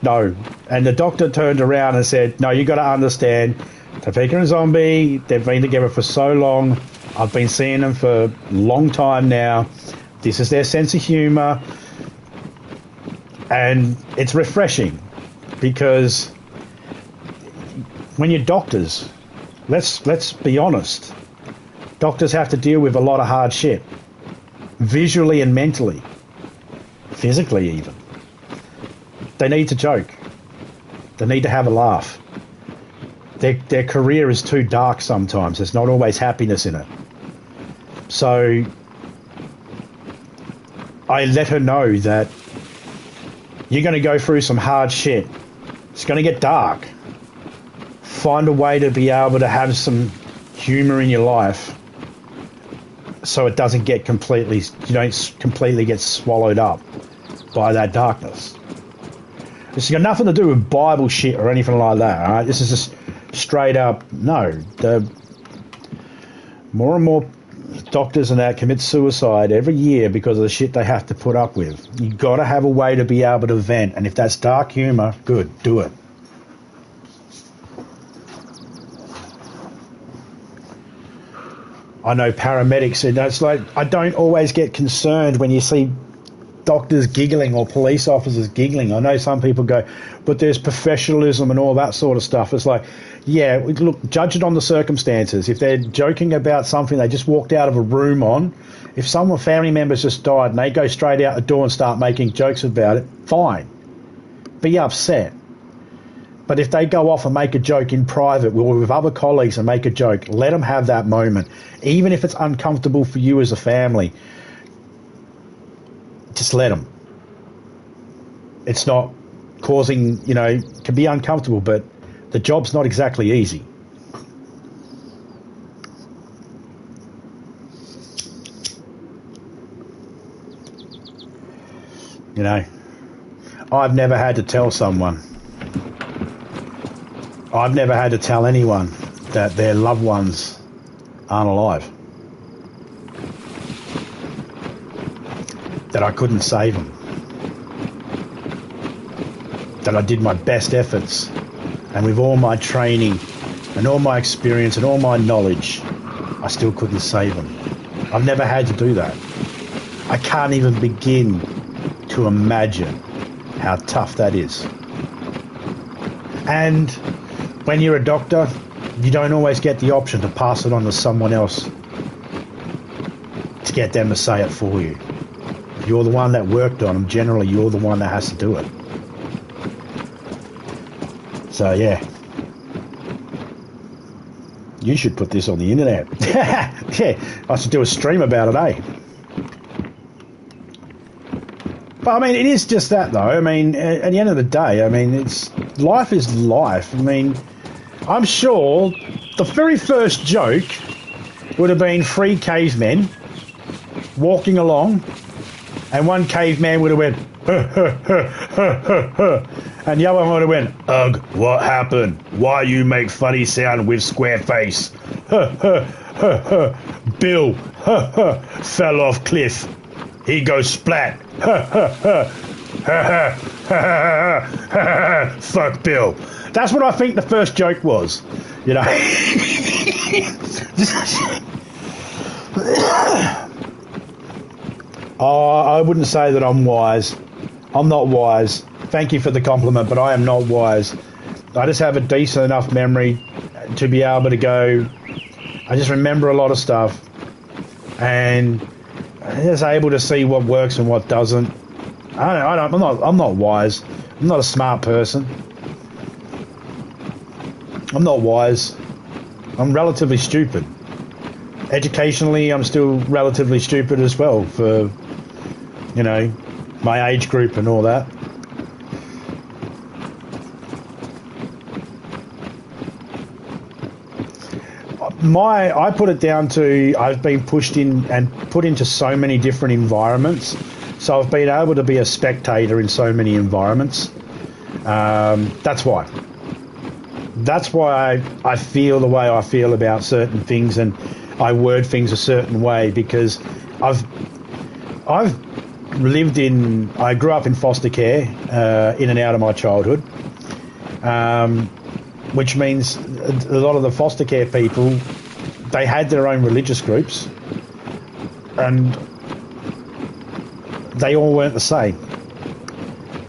no. And the doctor turned around and said, no, you got to understand, Topeka and Zombie, they've been together for so long. I've been seeing them for a long time now. This is their sense of humour. And it's refreshing because when you're doctors, let's be honest, doctors have to deal with a lot of hard shit, visually and mentally, physically even. They need to joke. They need to have a laugh. Their career is too dark sometimes. There's not always happiness in it. So I let her know that you're going to go through some hard shit. It's going to get dark. Find a way to be able to have some humour in your life so it doesn't get you don't completely get swallowed up by that darkness. This has got nothing to do with Bible shit or anything like that, all right? This is just straight up, no. The more and more doctors and that commit suicide every year because of the shit they have to put up with. You got to have a way to be able to vent, and if that's dark humour, good, do it. I know paramedics, it's like, I don't always get concerned when you see doctors giggling or police officers giggling. I know some people go, but there's professionalism and all that sort of stuff. It's like, yeah, look, judge it on the circumstances. If they're joking about something they just walked out of a room on, if family members just died and they go straight out the door and start making jokes about it, fine. Be upset. But if they go off and make a joke in private with other colleagues and make a joke, let them have that moment. Even if it's uncomfortable for you as a family, just let them. It's not causing, it can be uncomfortable, but the job's not exactly easy. I've never had to tell someone. I've never had to tell anyone that their loved ones aren't alive. That I couldn't save them. That I did my best efforts. And with all my training and all my experience and all my knowledge, I still couldn't save them. I've never had to do that. I can't even begin to imagine how tough that is. And when you're a doctor, you don't always get the option to pass it on to someone else to get them to say it for you. If you're the one that worked on them, generally you're the one that has to do it. So yeah, you should put this on the internet. Yeah, I should do a stream about it, eh? But I mean, it is just that though. I mean, at the end of the day, I mean, life is life. I mean, I'm sure the very first joke would have been 3 cavemen walking along, and one caveman would have went, and the other one would have went, ugh, what happened? Why you make funny sound with square face? Bill, fell off cliff. He goes splat. Fuck Bill. That's what I think the first joke was, I wouldn't say that I'm wise. I'm not wise. Thank you for the compliment, but I am not wise. I just have a decent enough memory to be able to go. I just remember a lot of stuff, and I'm just able to see what works and what doesn't. I'm not wise. I'm not a smart person. I'm not wise. I'm relatively stupid. Educationally, I'm still relatively stupid as well for, you know, my age group and all that. I put it down to I've been pushed in and put into so many different environments. So I've been able to be a spectator in so many environments. That's why. That's why I feel the way I feel about certain things, and I word things a certain way, because I've I grew up in foster care, in and out of my childhood, which means a lot of the foster care people, they had their own religious groups, and they all weren't the same.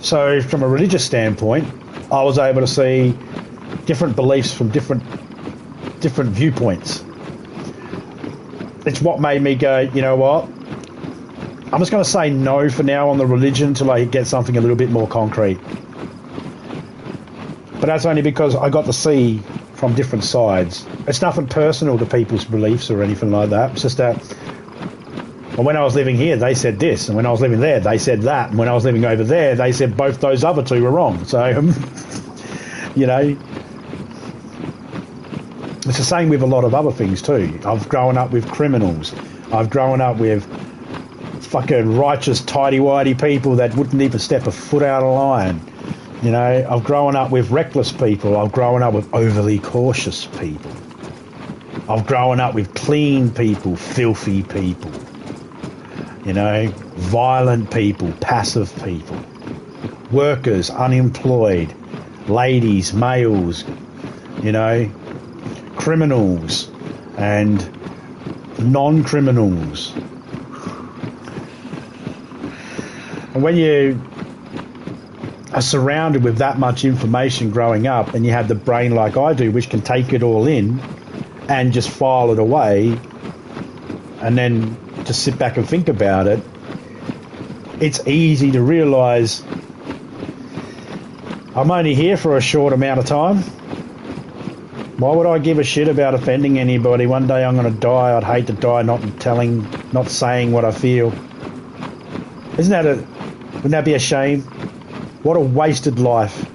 So from a religious standpoint, I was able to see different beliefs from different viewpoints. It's what made me go, you know what? I'm just going to say no for now on the religion until I get something a little bit more concrete. But that's only because I got to see from different sides. It's nothing personal to people's beliefs or anything like that. It's just that, well, when I was living here, they said this, and when I was living there, they said that, and when I was living over there, they said both those other two were wrong. So, you know, it's the same with a lot of other things too. I've grown up with criminals. I've grown up with fucking righteous, tidy-whitey people that wouldn't even step a foot out of line. You know, I've grown up with reckless people. I've grown up with overly cautious people. I've grown up with clean people, filthy people. You know, violent people, passive people. Workers, unemployed, ladies, males, you know, criminals and non-criminals. And when you are surrounded with that much information growing up, and you have the brain like I do, which can take it all in and just file it away and then just sit back and think about it, it's easy to realise I'm only here for a short amount of time. Why would I give a shit about offending anybody? One day I'm going to die. I'd hate to die not saying what I feel. Wouldn't that be a shame? What a wasted life.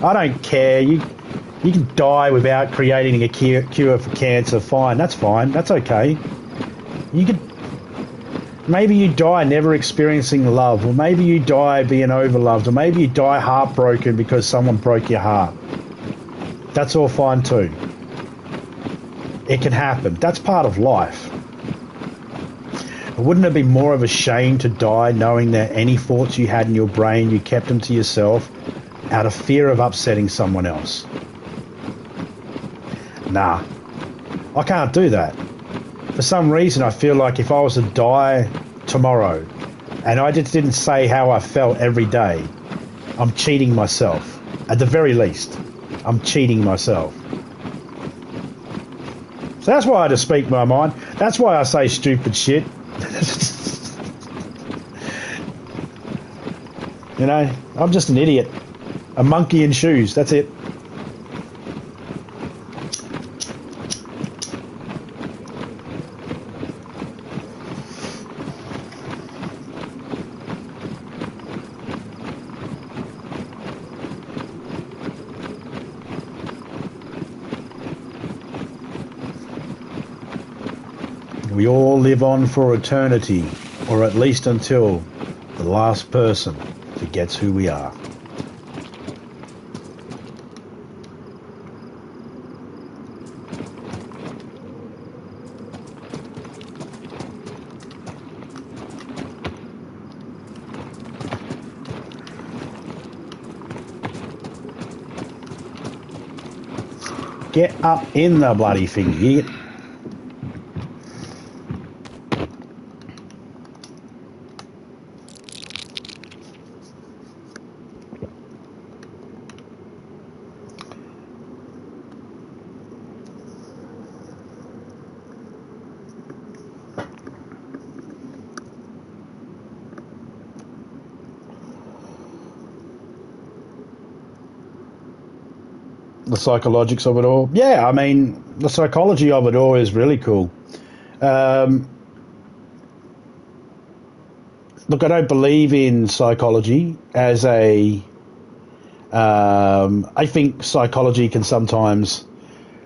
I don't care. You can die without creating a cure for cancer. Fine. That's fine. That's okay. Maybe you die never experiencing love, or maybe you die being overloved, or maybe you die heartbroken because someone broke your heart. That's all fine too. It can happen. That's part of life. Wouldn't it be more of a shame to die knowing that any thoughts you had in your brain, you kept them to yourself out of fear of upsetting someone else? Nah, I can't do that. For some reason, I feel like if I was to die tomorrow and I just didn't say how I felt every day, I'm cheating myself. At the very least, I'm cheating myself. So that's why I just speak my mind. That's why I say stupid shit. You know, I'm just an idiot. A monkey in shoes, that's it. We all live on for eternity, or at least until the last person forgets who we are. Get up in the bloody thing, you idiot. The psychologics of it all. Yeah, I mean, the psychology of it all is really cool. Look, I don't believe in psychology as a. I think psychology can sometimes,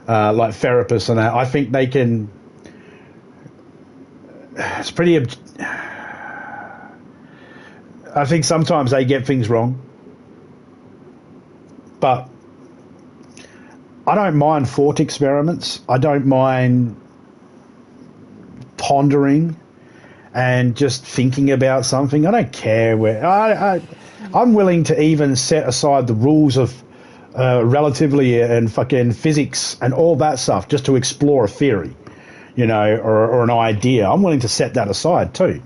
like therapists and that, I think they can. It's pretty. I think sometimes they get things wrong. But I don't mind thought experiments. I don't mind pondering and just thinking about something. I don't care where. I'm willing to even set aside the rules of relativity and fucking physics and all that stuff just to explore a theory, you know, or an idea. I'm willing to set that aside too.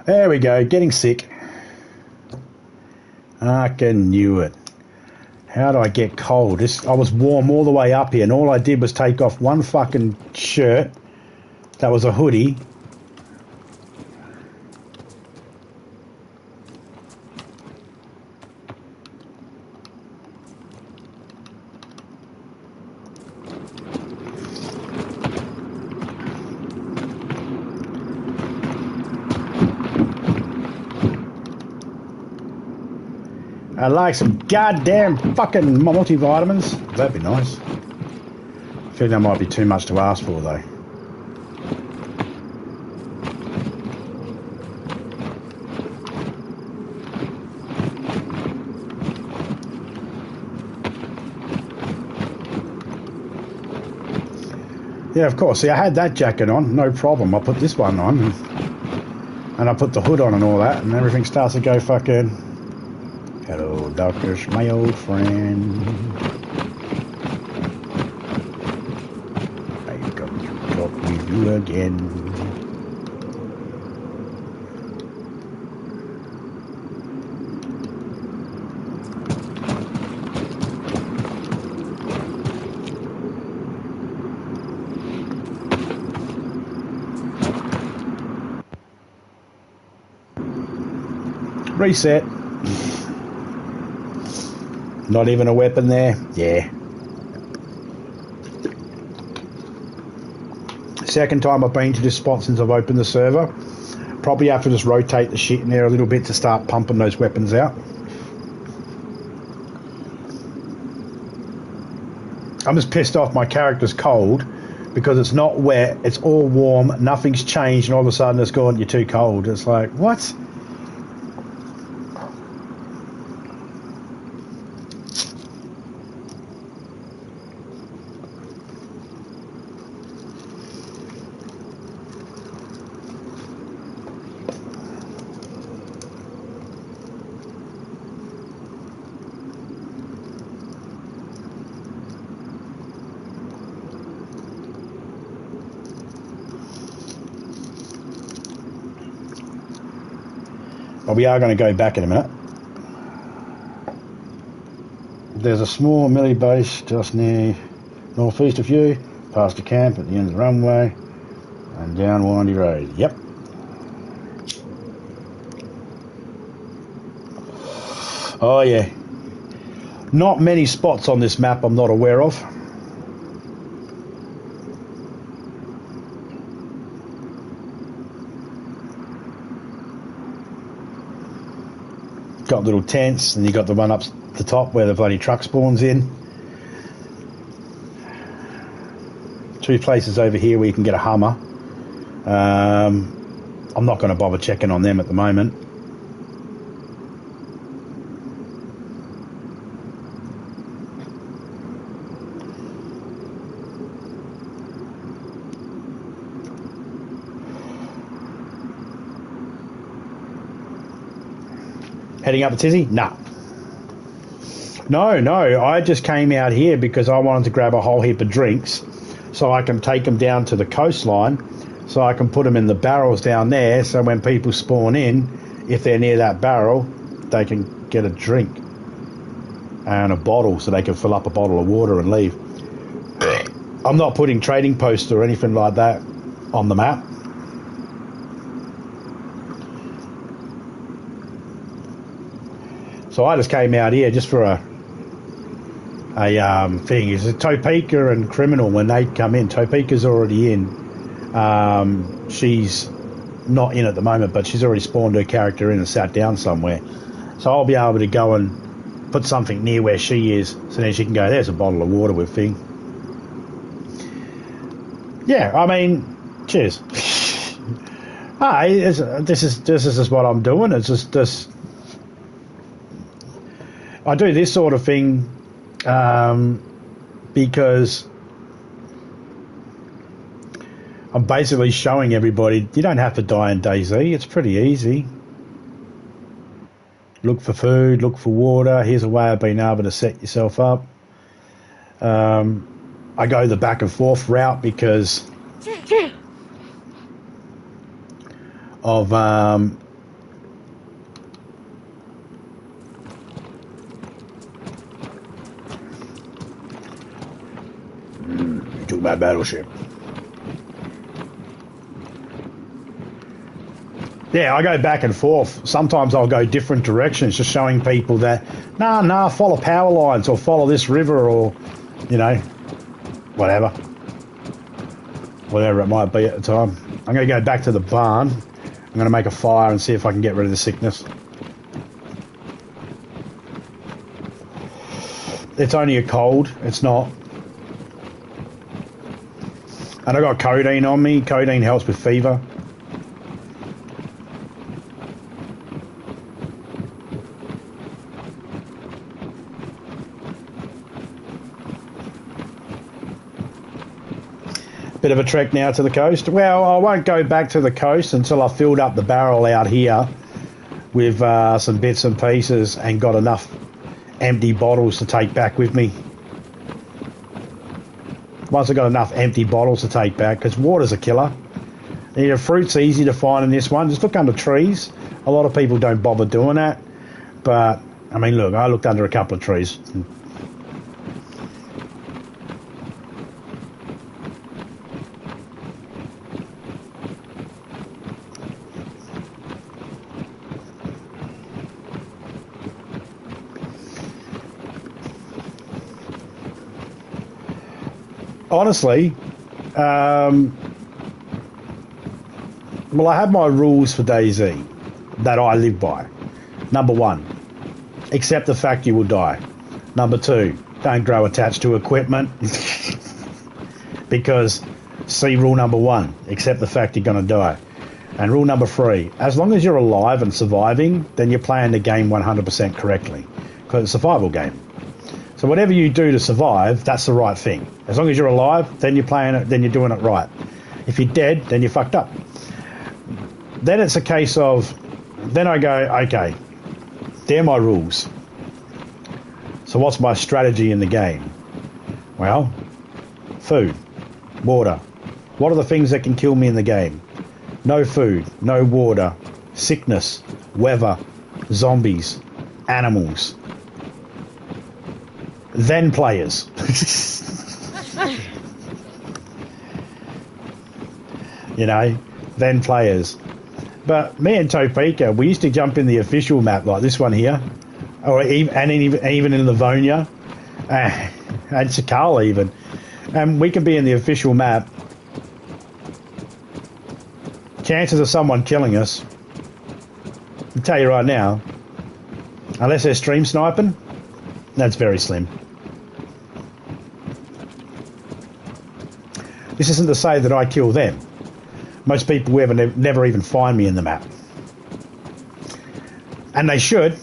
There we go, getting sick. I knew it. How do I get cold? I was warm all the way up here, and all I did was take off one fucking shirt. That was a hoodie. I like some goddamn fucking multivitamins. That'd be nice. I think that might be too much to ask for, though. Yeah, of course. See, I had that jacket on, no problem. I put this one on, and I put the hood on and all that, and everything starts to go fucking... Hello, doctors, my old friend. I've come to talk with you again. Reset. Not even a weapon there? Yeah. Second time I've been to this spot since I've opened the server. Probably have to just rotate the shit in there a little bit to start pumping those weapons out. I'm just pissed off my character's cold because it's not wet, it's all warm, nothing's changed, and all of a sudden it's gone, you're too cold. It's like, what? But we are going to go back in a minute. There's a small melee base just near northeast of you, past the camp at the end of the runway, and down Windy Road. Yep. Oh yeah. Not many spots on this map I'm not aware of. Got little tents, and you got the one up the top where the bloody truck spawns in. Two places over here where you can get a Humour. I'm not going to bother checking on them at the moment. Heading up to Tizzy? Nah. No, I just came out here because I wanted to grab a whole heap of drinks so I can take them down to the coastline, so I can put them in the barrels down there, so when people spawn in, if they're near that barrel, they can get a drink and a bottle, so they can fill up a bottle of water and leave. I'm not putting trading posts or anything like that on the map. So I just came out here just for a thing. Is it Topeka and Criminal when they come in? Topeka's already in. She's not in at the moment, but she's already spawned her character in and sat down somewhere. So I'll be able to go and put something near where she is, so then she can go, there's a bottle of water with thing. Yeah, I mean, cheers. This is just what I'm doing. It's just I do this sort of thing because I'm basically showing everybody you don't have to die in DayZ. It's pretty easy. Look for food, look for water. Here's a way of being able to set yourself up. I go the back and forth route because of you talk about battleship. Yeah, I go back and forth. Sometimes I'll go different directions, just showing people that, follow power lines or follow this river or, whatever it might be at the time. I'm going to go back to the barn. I'm going to make a fire and see if I can get rid of the sickness. It's only a cold. It's not. And I got codeine on me. Codeine helps with fever. Bit of a trek now to the coast. Well, I won't go back to the coast until I've filled up the barrel out here with some bits and pieces and got enough empty bottles to take back with me. Once I've got enough empty bottles to take back, because water's a killer. Fruit's easy to find in this one. Just look under trees. A lot of people don't bother doing that. But, I mean, look, I looked under a couple of trees. Honestly, well, I have my rules for DayZ that I live by. Number 1, accept the fact you will die. Number 2, don't grow attached to equipment. Because, see rule number 1, accept the fact you're going to die. And rule number 3, as long as you're alive and surviving, then you're playing the game 100% correctly. Because it's a survival game. So whatever you do to survive, that's the right thing. As long as you're alive, then you're playing it, then you're doing it right. If you're dead, then you're fucked up. Then it's a case of, then I go, okay, they're my rules. So what's my strategy in the game? Well, food, water. What are the things that can kill me in the game? No food, no water, sickness, weather, zombies, animals. Then players. Then players. But me and Topeka, we used to jump in the official map like this one here, or even in Livonia, and Sakal even, and we can be in the official map. Chances of someone killing us, I'll tell you right now, unless they're stream sniping, that's very slim. This isn't to say that I kill them. Most people never even find me in the map. And they should,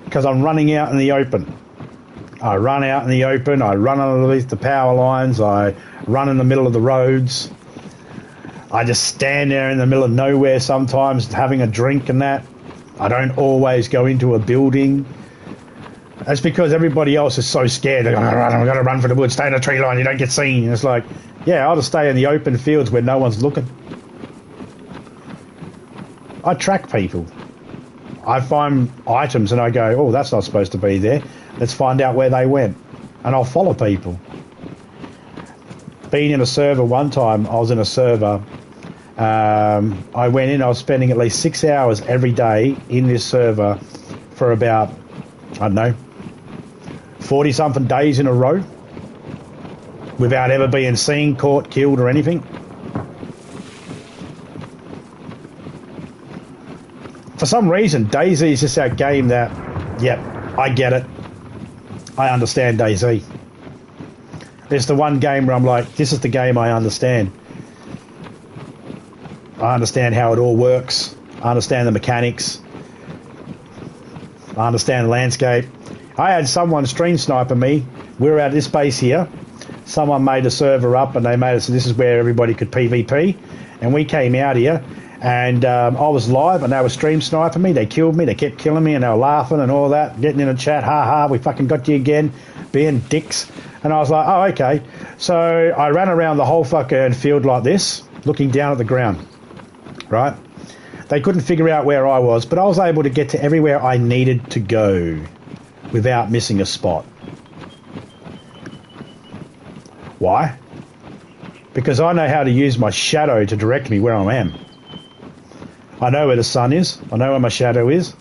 because I'm running out in the open. I run out in the open, I run underneath the power lines, I run in the middle of the roads. I just stand there in the middle of nowhere sometimes having a drink and that. I don't always go into a building. That's because everybody else is so scared. They're going to run, I've got to run for the woods, stay in the tree line, you don't get seen. And it's like, yeah, I'll just stay in the open fields where no one's looking. I track people. I find items and I go, oh, that's not supposed to be there. Let's find out where they went. And I'll follow people. Being in a server one time, I was in a server. I went in, I was spending at least 6 hours every day in this server for about I don't know, 40-something days in a row without ever being seen, caught, killed, or anything. For some reason, DayZ is just that game that, yep, I get it. I understand DayZ. It's the one game where I'm like, this is the game I understand. I understand how it all works. I understand the mechanics. I understand the landscape. I had someone stream sniping me. We were at this base here. Someone made a server up and they made it so this is where everybody could PvP. And we came out here and I was live and they were stream sniping me. They killed me. They kept killing me and they were laughing and all that. Getting in a chat. Ha ha, we fucking got you again. Being dicks. And I was like, oh, okay. So I ran around the whole fucking field like this, looking down at the ground. Right? They couldn't figure out where I was, but I was able to get to everywhere I needed to go without missing a spot. Why? Because I know how to use my shadow to direct me where I am. I know where the sun is. I know where my shadow is.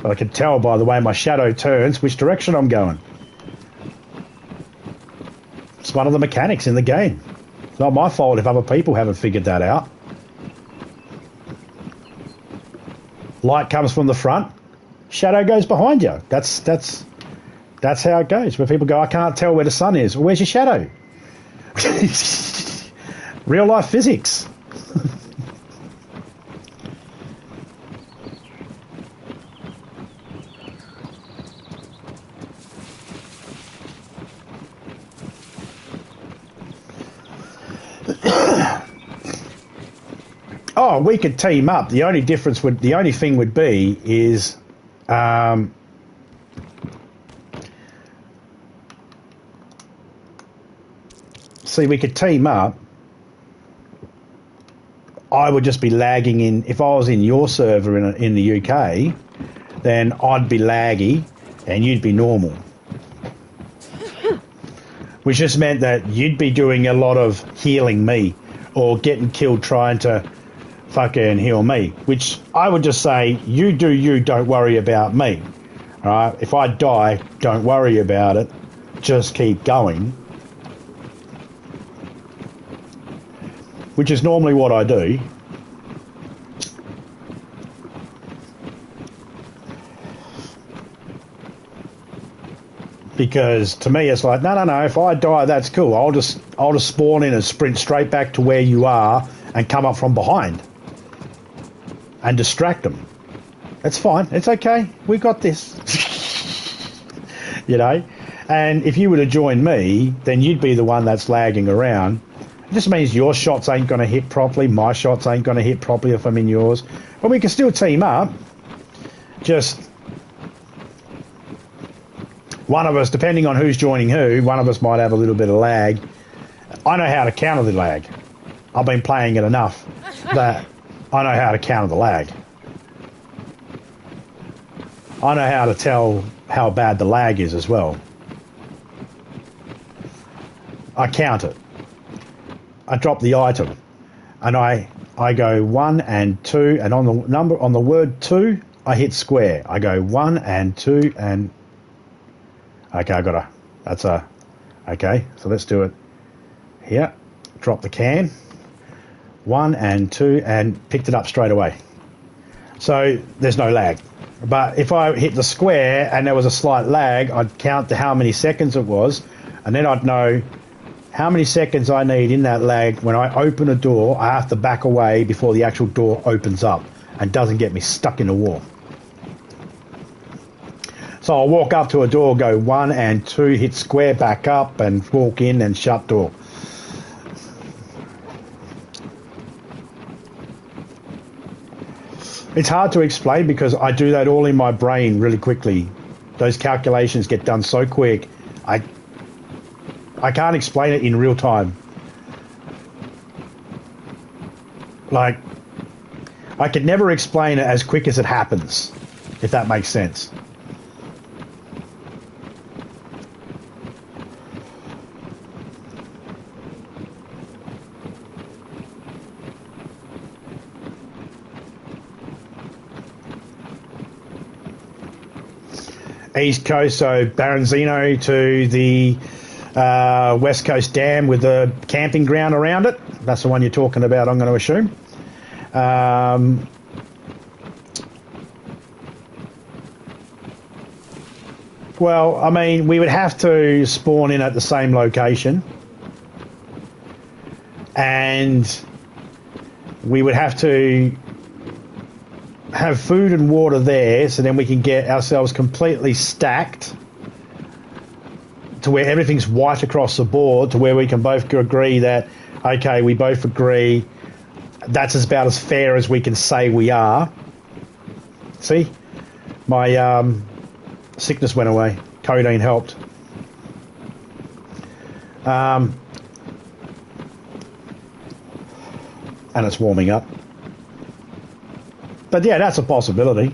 But I can tell by the way my shadow turns which direction I'm going. It's one of the mechanics in the game. It's not my fault if other people haven't figured that out. Light comes from the front, shadow goes behind you. That's how it goes. Where people go, I can't tell where the sun is. Well, where's your shadow? Real life physics. Oh, we could team up. The only thing would be is, see, we could team up. I would just be lagging in. If I was in your server in the UK, then I'd be laggy and you'd be normal. Which just meant that you'd be doing a lot of healing me or getting killed trying to fucking heal me, which I would just say, you do you, don't worry about me. All right? If I die, don't worry about it. Just keep going. Which is normally what I do. Because to me it's like, no, if I die, that's cool. I'll just spawn in and sprint straight back to where you are and come up from behind. And distract them. It's fine. It's okay. We got this. You know? And if you were to join me, then you'd be the one that's lagging around. It just means your shots ain't going to hit properly. My shots ain't going to hit properly if I'm in yours. But we can still team up. Just one of us, depending on who's joining who, one of us might have a little bit of lag. I know how to counter the lag. I've been playing it enough that I know how to counter the lag. I know how to tell how bad the lag is as well. I count it. I drop the item. And I go 1 and 2, and on the word 2, I hit square. I go 1 and 2 and okay, okay, so let's do it here. Drop the can. 1 and 2 and picked it up straight away. So there's no lag. But if I hit the square and there was a slight lag, I'd count to how many seconds it was, and then I'd know how many seconds I need in that lag. When I open a door, I have to back away before the actual door opens up and doesn't get me stuck in the wall. So I'll walk up to a door, go 1 and 2, hit square, back up, and walk in and shut door. It's hard to explain because I do that all in my brain really quickly. Those calculations get done so quick. I can't explain it in real time. Like, I could never explain it as quick as it happens, if that makes sense. East Coast, so Baranzino to the West Coast Dam with the camping ground around it. That's the one you're talking about, I'm going to assume. Well, I mean, we would have to spawn in at the same location. And we would have to have food and water there, so then we can get ourselves completely stacked to where everything's white across the board, to where we can both agree that, okay, we both agree that's about as fair as we can say we are. See? My sickness went away. Codeine helped. And it's warming up. But yeah, that's a possibility.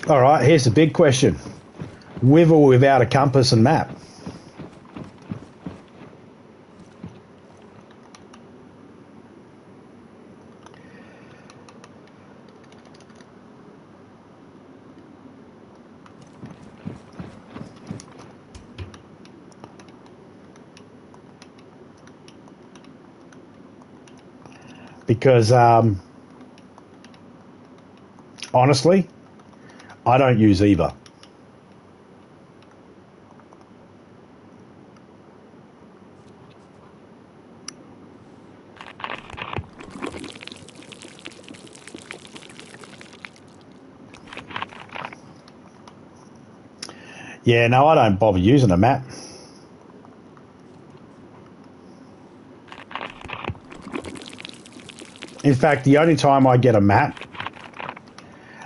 All right, here's the big question. With or without a compass and map? Because, honestly, I don't use either. Yeah, no, I don't bother using a map. In fact, the only time I get a map,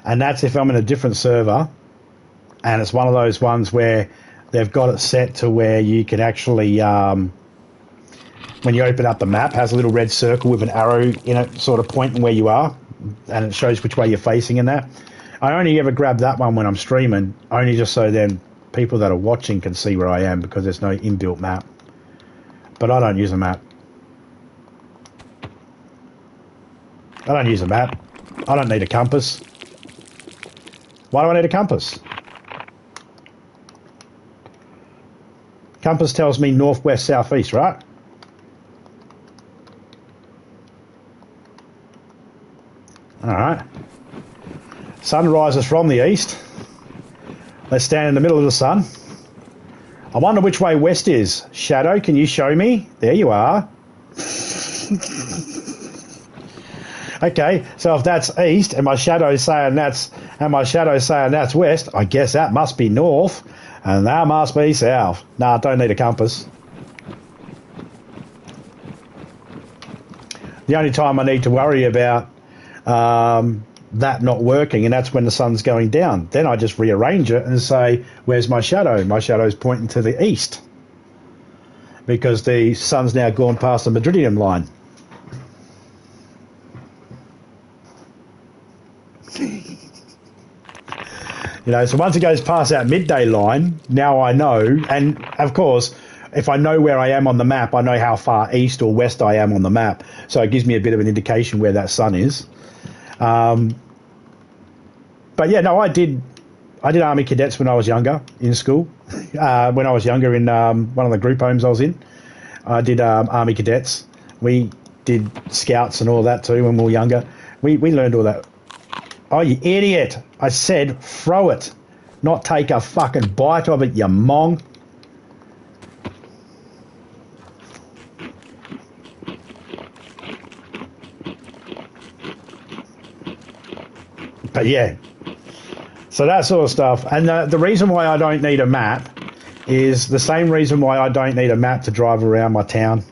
and that's if I'm in a different server, and it's one of those ones where they've got it set to where you can actually, when you open up the map, has a little red circle with an arrow in it, sort of pointing where you are, and it shows which way you're facing in that. I only ever grab that one when I'm streaming, only just so then people that are watching can see where I am, because there's no inbuilt map. But I don't use a map. I don't use a map. I don't need a compass. Why do I need a compass? Compass tells me north, west, south, east, right? Alright. Sun rises from the east. Let's stand in the middle of the sun. I wonder which way west is. Shadow, can you show me? There you are. Okay, so if that's east and my shadow's saying that's west, I guess that must be north and that must be south. Nah, I don't need a compass. The only time I need to worry about that not working, and that's when the sun's going down. Then I just rearrange it and say, where's my shadow? My shadow's pointing to the east because the sun's now gone past the meridian line. You know, so once it goes past that midday line, now I know. And of course, if I know where I am on the map, I know how far east or west I am on the map. So it gives me a bit of an indication where that sun is. But yeah, no, I did Army Cadets when I was younger in school. When I was younger in one of the group homes I was in, I did Army Cadets. We did Scouts and all that too when we were younger. We learned all that. Oh, you idiot. I said throw it, not take a fucking bite of it, you mong. But yeah, so that sort of stuff. And the reason why I don't need a map is the same reason why I don't need a map to drive around my town.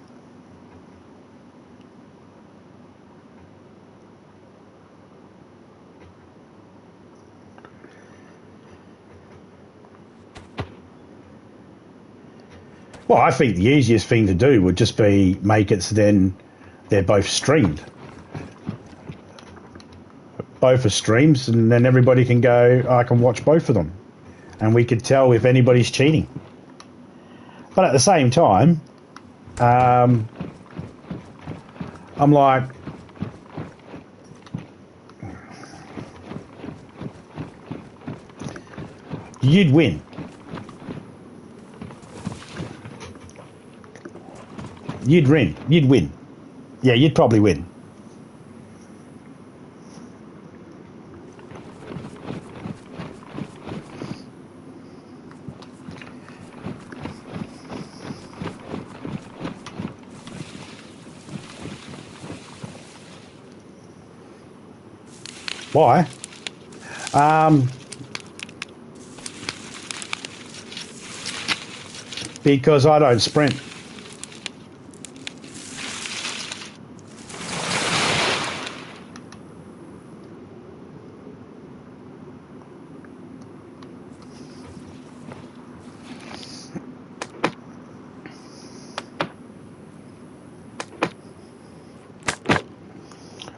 Well, I think the easiest thing to do would just be make it so then they're both streamed. Both are streams, and then everybody can go, I can watch both of them. And we could tell if anybody's cheating. But at the same time, I'm like, you'd win. You'd win. You'd win. Yeah, you'd probably win. Why? Because I don't sprint.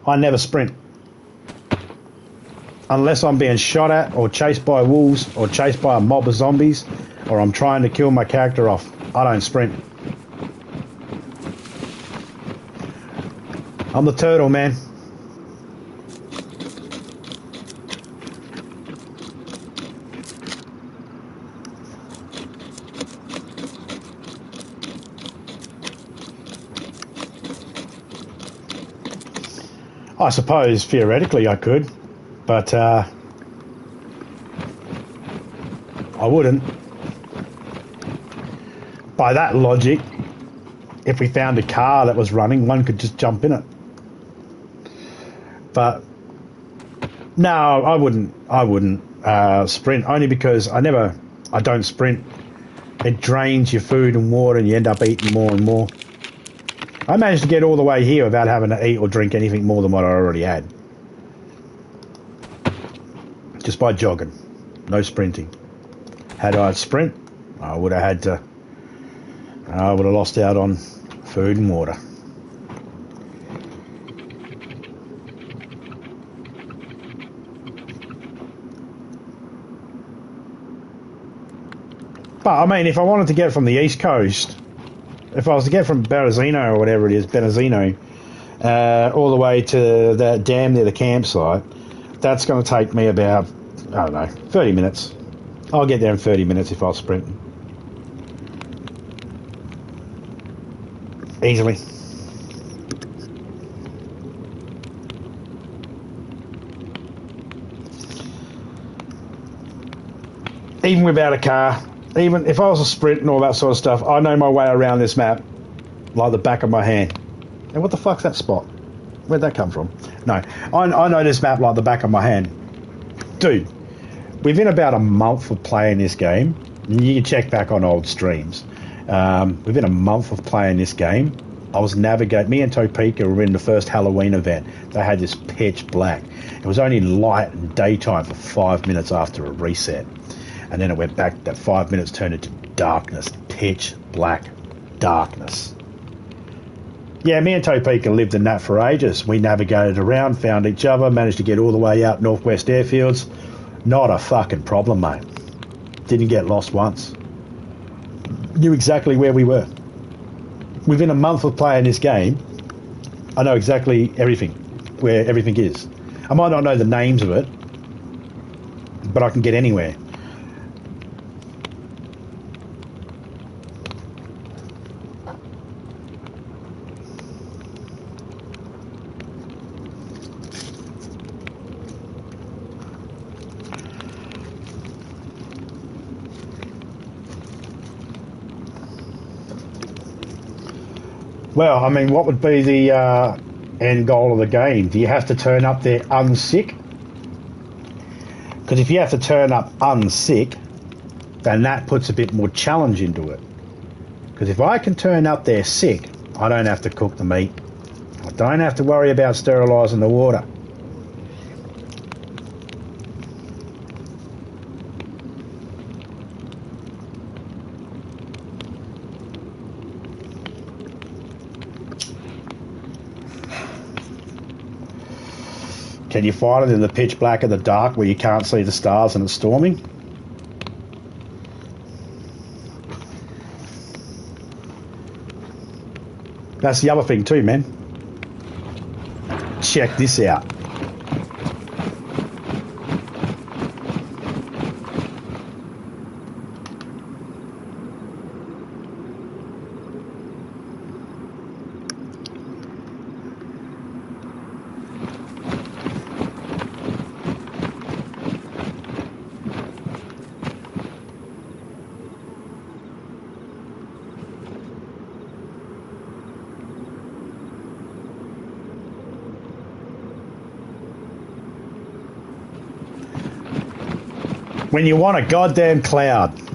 I never sprint. Unless I'm being shot at or chased by wolves or chased by a mob of zombies or I'm trying to kill my character off, I don't sprint. I'm the turtle, man. I suppose theoretically I could, but I wouldn't. By that logic, if we found a car that was running, one could just jump in it. But no, I wouldn't. I wouldn't sprint, only because I don't sprint. It drains your food and water, and you end up eating more and more. I managed to get all the way here without having to eat or drink anything more than what I already had. Just by jogging. No sprinting. Had I sprint, I would have lost out on food and water. But, I mean, if I wanted to get from the East Coast, if I was to get from Berezino or whatever it is, Benazino, all the way to that dam near the campsite, that's going to take me about, I don't know, 30 minutes. I'll get there in 30 minutes if I was sprinting. Easily. Even without a car, even if I was a sprint and all that sort of stuff, I know my way around this map like the back of my hand. And what the fuck's that spot? Where'd that come from? No, I know this map like the back of my hand. Dude, within about a month of playing this game, and you can check back on old streams, within a month of playing this game, I was navigating. Me and Topeka were in the first Halloween event. They had this pitch black. It was only light and daytime for 5 minutes after a reset. And then it went back, that 5 minutes turned into darkness, pitch black darkness. Yeah, me and Topeka lived in that for ages. We navigated around, found each other, managed to get all the way out Northwest Airfields. Not a fucking problem, mate. Didn't get lost once. Knew exactly where we were. Within a month of playing this game, I know exactly everything, where everything is. I might not know the names of it, but I can get anywhere. Well, I mean, what would be the end goal of the game? Do you have to turn up there unsick? Because if you have to turn up unsick, then that puts a bit more challenge into it. Because if I can turn up there sick, I don't have to cook the meat. I don't have to worry about sterilising the water. Can you fight it in the pitch black of the dark where you can't see the stars and it's storming? That's the other thing too, man. check this out. When you want a goddamn cloud. You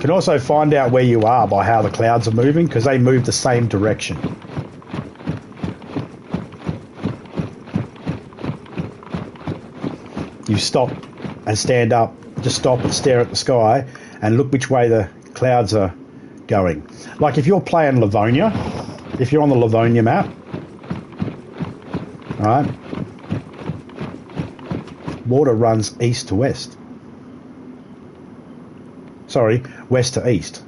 can also find out where you are by how the clouds are moving, because they move the same direction. You stop and stand up, just stop and stare at the sky and look which way the clouds are going. Like if you're playing Livonia, if you're on the Livonia map, right, water runs east to west. Sorry, west to east.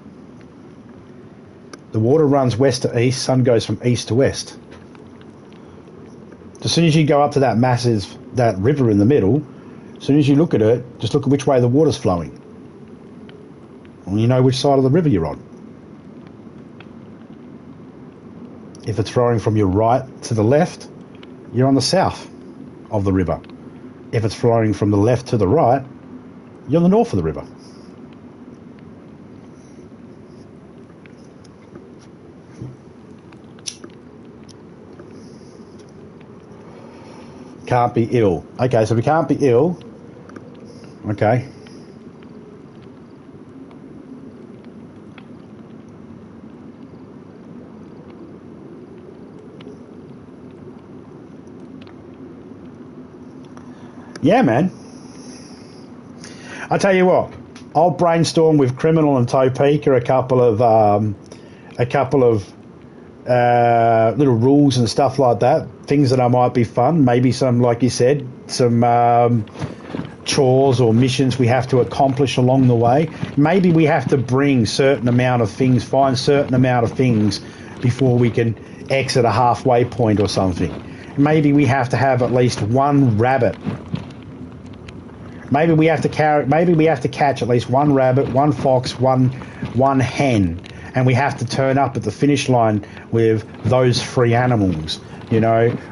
The water runs west to east, sun goes from east to west. As soon as you go up to that that river in the middle, as soon as you look at it, just look at which way the water's flowing. And you know which side of the river you're on. If it's flowing from your right to the left, you're on the south of the river. If it's flowing from the left to the right, you're on the north of the river. Can't be ill. Okay, so we can't be ill. Okay. Yeah, man. I tell you what, I'll brainstorm with Criminal and Topeka a couple of little rules and stuff like that. Things that might be fun. Maybe some, like you said, some chores or missions we have to accomplish along the way. Maybe we have to bring certain amount of things, find certain amount of things before we can exit a halfway point or something. Maybe we have to have at least one rabbit. Maybe we have to catch at least one rabbit, one fox, one hen, and we have to turn up at the finish line with those 3 animals,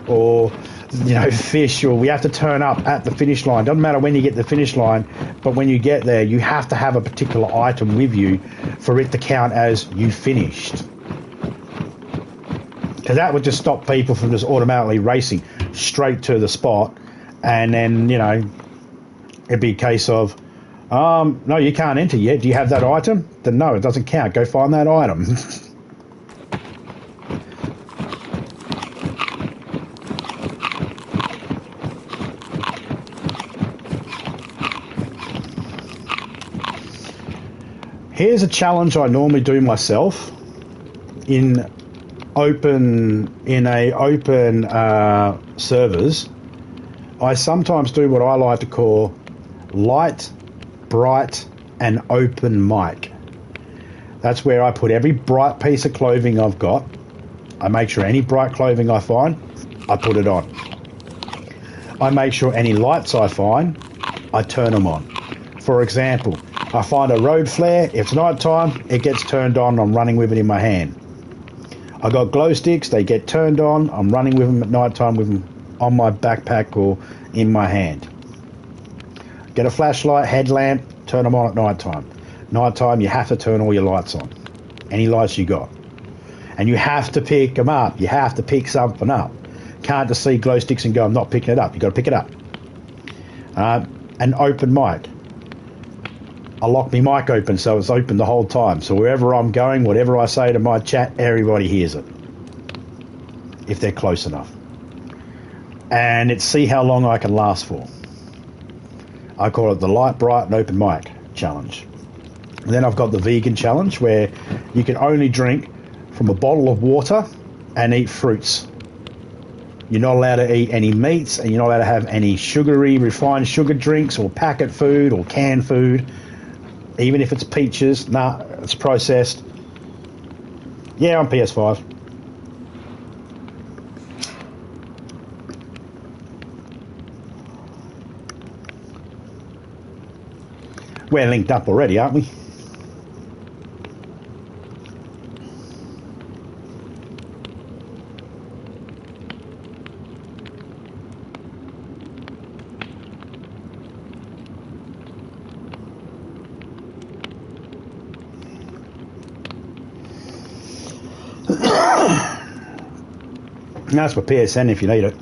or fish, or we have to turn up at the finish line. Doesn't matter when you get to the finish line, but when you get there, you have to have a particular item with you for it to count as you finished. Because that would just stop people from just automatically racing straight to the spot, and then, it'd be a case of, no, you can't enter yet. Do you have that item? Then no, it doesn't count. Go find that item. Here's a challenge I normally do myself in open servers. I sometimes do what I like to call light, bright, and open mic. That's where I put every bright piece of clothing I've got. I make sure any bright clothing I find, I put it on. I make sure any lights I find, I turn them on. For example, I find a road flare, if it's night time, it gets turned on, I'm running with it in my hand. I got glow sticks, they get turned on, I'm running with them at night time with them on my backpack or in my hand. Get a flashlight, headlamp, turn them on at night time. Night time, you have to turn all your lights on. Any lights you got. And you have to pick them up. You have to pick something up. Can't just see glow sticks and go, I'm not picking it up. You've got to pick it up. An open mic. I lock my mic open so it's open the whole time. So wherever I'm going, whatever I say to my chat, everybody hears it. If they're close enough. And it's see how long I can last for. I call it the light, bright, and open mic challenge. And then I've got the vegan challenge where you can only drink from a bottle of water and eat fruits. You're not allowed to eat any meats, and you're not allowed to have any sugary, refined sugar drinks or packet food or canned food. Even if it's peaches, nah, it's processed. Yeah, on PS5. We're linked up already, aren't we? That's for PSN if you need it.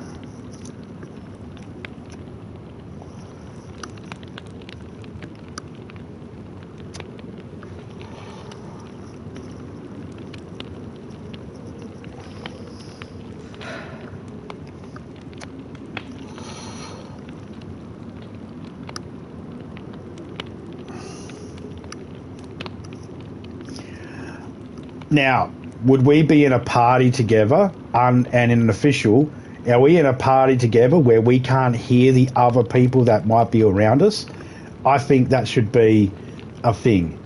Now, would we be in a party together and in an official? Are we in a party together where we can't hear the other people that might be around us? I think that should be a thing.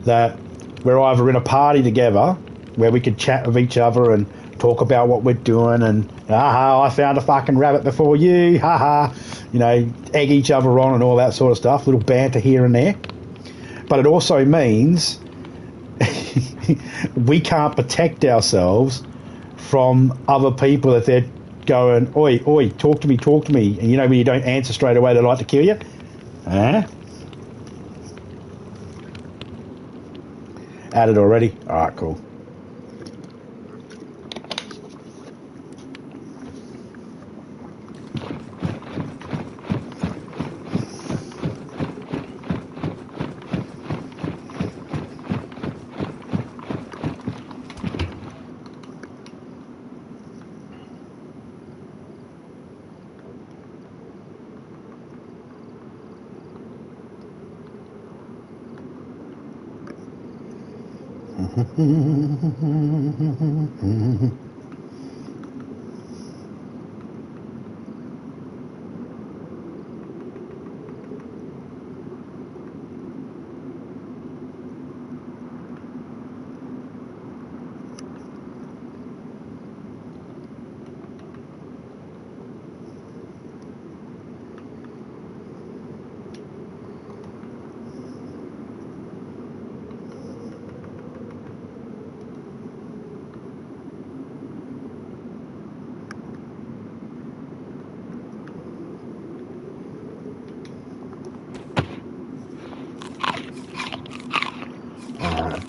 That we're either in a party together where we could chat with each other and talk about what we're doing and, I found a fucking rabbit before you, you know, egg each other on and all that sort of stuff, little banter here and there. But it also means we can't protect ourselves from other people if they're going, oi, talk to me. And you know, when you don't answer straight away, they like to kill you. Huh? Added already? Alright, cool.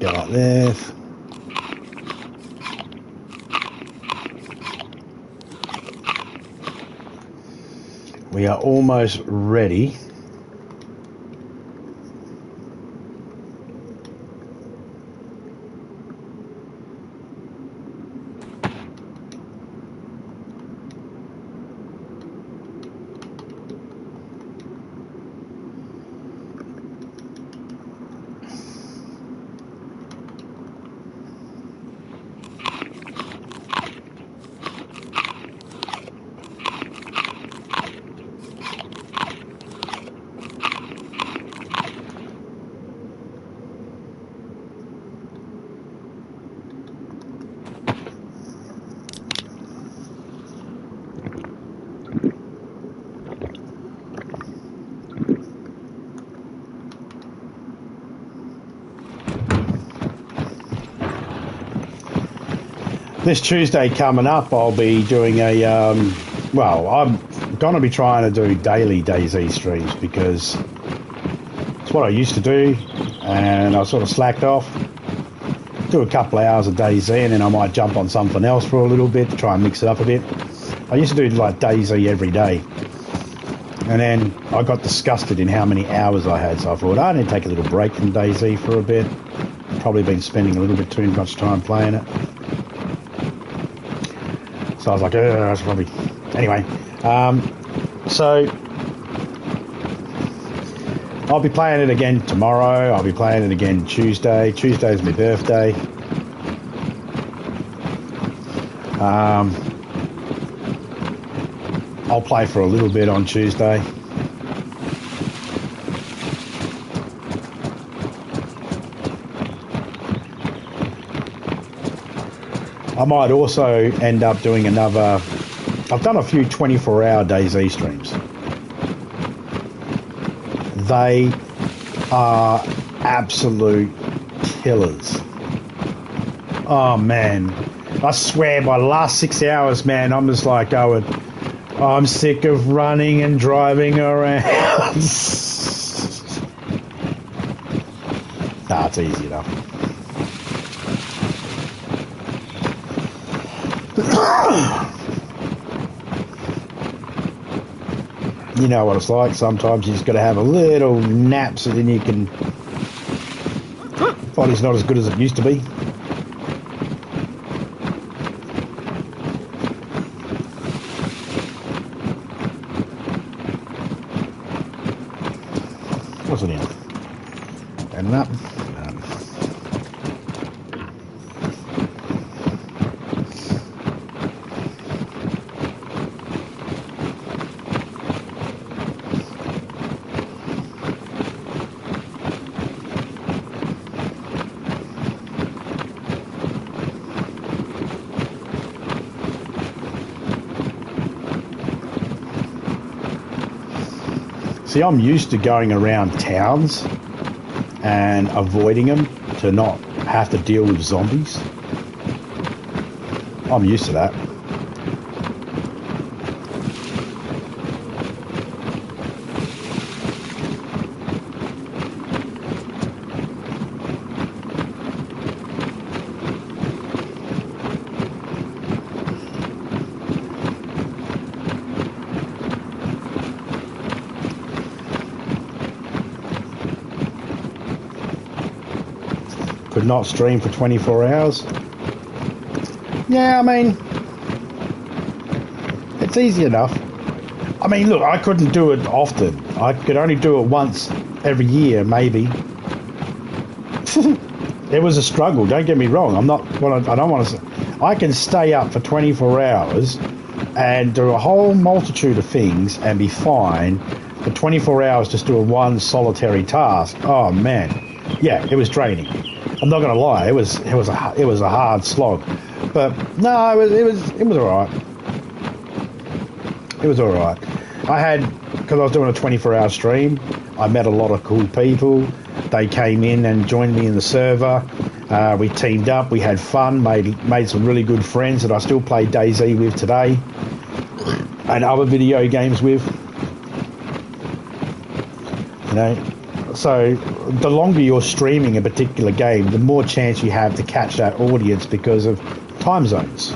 Go like this. We are almost ready. This Tuesday coming up, I'll be doing a, well, I'm going to be trying to do daily DayZ streams because it's what I used to do and I sort of slacked off. Do a couple of hours of DayZ and then I might jump on something else for a little bit to try and mix it up a bit. I used to do like DayZ every day and then I got disgusted in how many hours I had, so I thought I need to take a little break from DayZ for a bit. Probably been spending a little bit too much time playing it. So I was like, that's probably... Anyway, so I'll be playing it again tomorrow. I'll be playing it again Tuesday. Tuesday's my birthday. I'll play for a little bit on Tuesday. I might also end up doing another. I've done a few 24-hour DayZ streams. They are absolute killers. Oh man, I swear by the last 6 hours, man, I'm just like going, I'm sick of running and driving around. Nah, it's easy enough. You know what it's like. Sometimes you just got to have a little nap so then you can. Body's not as good as it used to be. What's it in? Ending up. See, I'm used to going around towns and avoiding them to not have to deal with zombies. I'm used to that. Could not stream for 24 hours. Yeah, I mean, it's easy enough. I mean, look, I couldn't do it often. I could only do it once every year, maybe. It was a struggle, don't get me wrong. I'm not, well, I don't want to say, I can stay up for 24 hours and do a whole multitude of things and be fine. For 24 hours just doing one solitary task, oh man, yeah, it was draining. I'm not going to lie, it was a hard slog, but no, it was all right. It was all right. I had, because I was doing a 24-hour stream, I met a lot of cool people. They came in and joined me in the server. We teamed up, we had fun, made some really good friends that I still play DayZ with today, and other video games with. You know. So the longer you're streaming a particular game, the more chance you have to catch that audience because of time zones.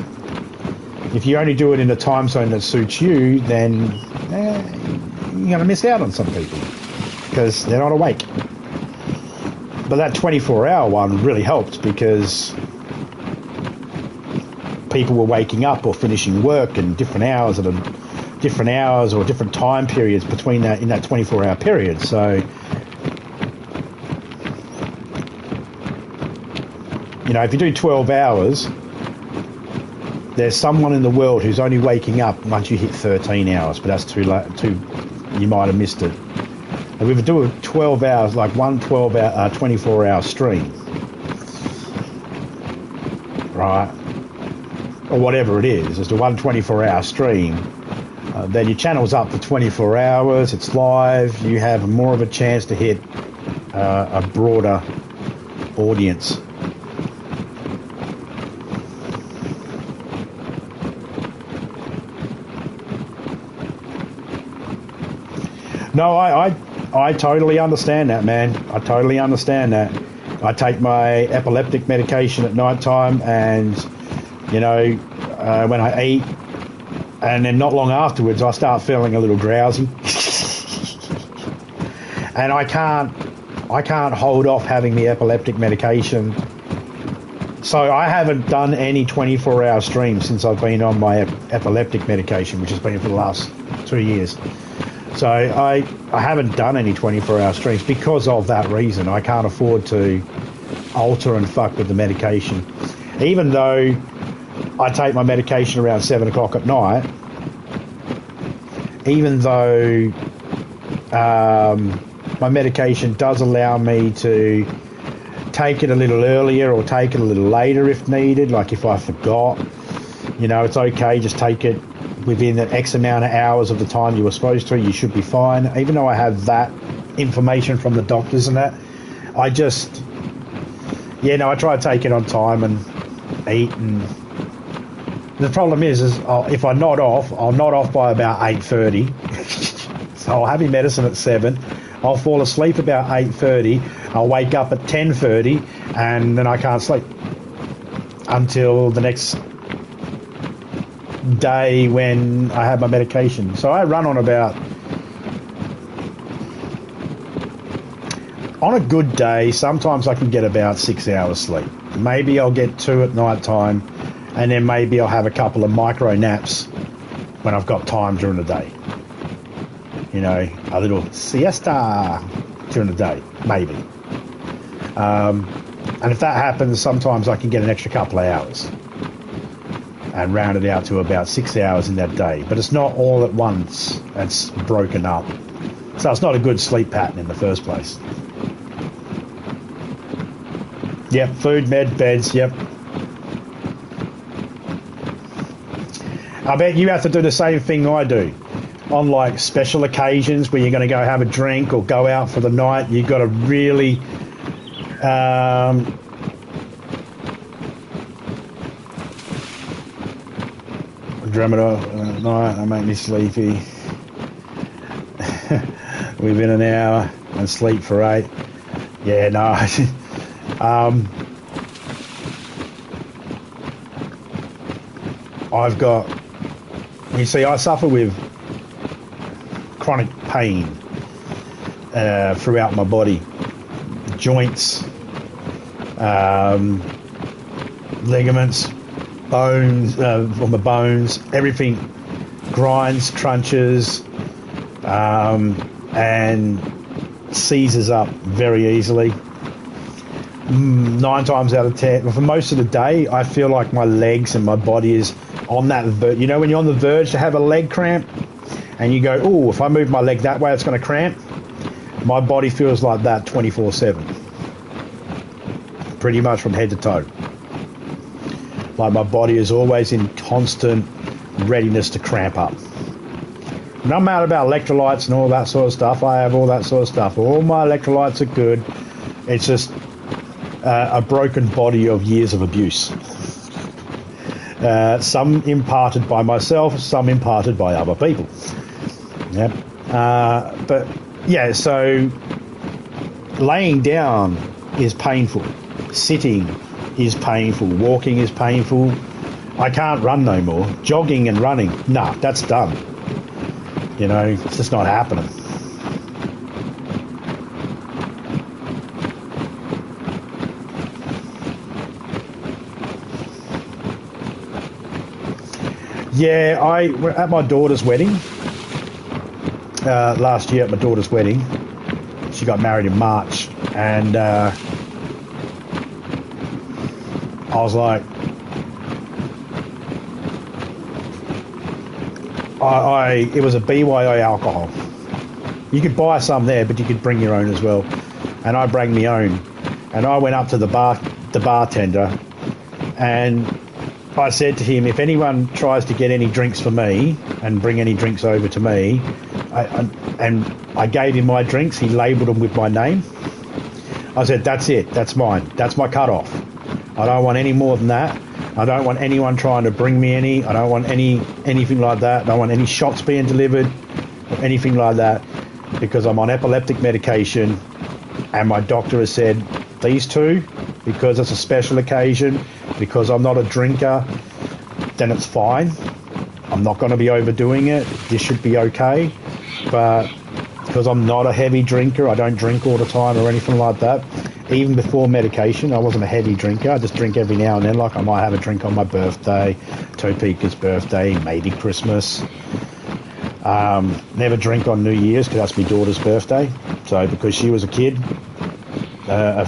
If you only do it in a time zone that suits you, then you're going to miss out on some people because they're not awake. But that 24-hour one really helped because people were waking up or finishing work in different hours or different time periods between that in that 24-hour period. So, you know, if you do 12 hours, there's someone in the world who's only waking up once you hit 13 hours, but that's too late. You might have missed it. And if we do a 12 hours, like one 24-hour stream, right, or whatever it is, just a 24-hour stream, then your channel's up for 24 hours, it's live, you have more of a chance to hit a broader audience. No, I totally understand that, man. I totally understand that. I take my epileptic medication at night time, and, you know, when I eat, and then not long afterwards, I start feeling a little drowsy. And I can't hold off having the epileptic medication. So I haven't done any 24-hour streams since I've been on my epileptic medication, which has been for the last 2 years. So I haven't done any 24-hour streams because of that reason. I can't afford to alter and fuck with the medication. Even though I take my medication around 7 o'clock at night, even though my medication does allow me to take it a little earlier or take it a little later if needed. Like if I forgot, you know, it's okay. Just take it within the X amount of hours of the time you were supposed to. You should be fine. Even though I have that information from the doctors and that, I just, I try to take it on time and eat. And the problem is if I nod off, I'll nod off by about 8:30. So I'll have my medicine at 7. I'll fall asleep about 8:30. I'll wake up at 10:30, and then I can't sleep until the next day when I have my medication. So I run on on a good day, sometimes I can get about 6 hours sleep. Maybe I'll get 2 at night time, and then maybe I'll have a couple of micro naps when I've got time during the day. You know, a little siesta during the day, maybe. And if that happens, sometimes I can get an extra couple of hours and round it out to about 6 hours in that day. But it's not all at once. It's broken up. So it's not a good sleep pattern in the first place. Yep, food, med, beds, yep. I bet you have to do the same thing I do. On like special occasions where you're going to go have a drink or go out for the night, you've got to really drum it off at night. I make me sleepy within an hour and sleep for 8. Yeah, no. I've got, you see, I suffer with chronic pain throughout my body, joints, ligaments, bones, on the bones, everything grinds, crunches, and seizes up very easily. 9 times out of 10, for most of the day, I feel like my legs and my body is on that verge. You know, when you're on the verge to have a leg cramp, and you go, oh, if I move my leg that way, it's going to cramp. My body feels like that 24/7. Pretty much from head to toe. Like my body is always in constant readiness to cramp up. And I'm out about electrolytes and all that sort of stuff. I have all that sort of stuff. All my electrolytes are good. It's just a broken body of years of abuse. Some imparted by myself, some imparted by other people. Yep. But yeah, so laying down is painful. Sitting is painful. Walking is painful. I can't run no more. Jogging and running, nah, that's done. You know, it's just not happening. Yeah, I at my daughter's wedding last year. At my daughter's wedding, she got married in March, and I was like, it was a BYO alcohol. You could buy some there, but you could bring your own as well. And I bring my own, and I went up to the bartender, and I said to him, if anyone tries to get any drinks for me and bring any drinks over to me, I gave him my drinks, he labelled them with my name. I said, that's it, that's mine, that's my cut-off. I don't want any more than that. I don't want anyone trying to bring me any. I don't want anything like that. I don't want any shots being delivered or anything like that, because I'm on epileptic medication, and my doctor has said these two, because it's a special occasion, because I'm not a drinker, then it's fine. I'm not going to be overdoing it. This should be okay. But because I'm not a heavy drinker, I don't drink all the time or anything like that. Even before medication, I wasn't a heavy drinker. I just drink every now and then, like I might have a drink on my birthday, Topeka's birthday, maybe Christmas. Never drink on New Year's because that's my daughter's birthday. So because she was a kid,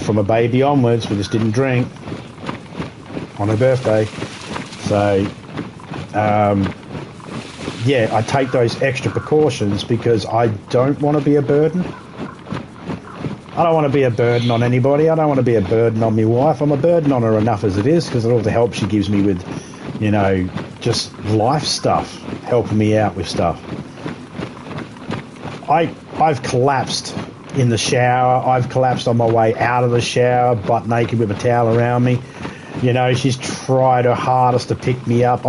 from a baby onwards, we just didn't drink on her birthday. So, yeah, I take those extra precautions because I don't want to be a burden. I don't want to be a burden on anybody. I don't want to be a burden on my wife. I'm a burden on her enough as it is because of all the help she gives me with, you know, just life stuff, helping me out with stuff. I've collapsed in the shower. I've collapsed on my way out of the shower, butt naked with a towel around me. You know, she's tried her hardest to pick me up.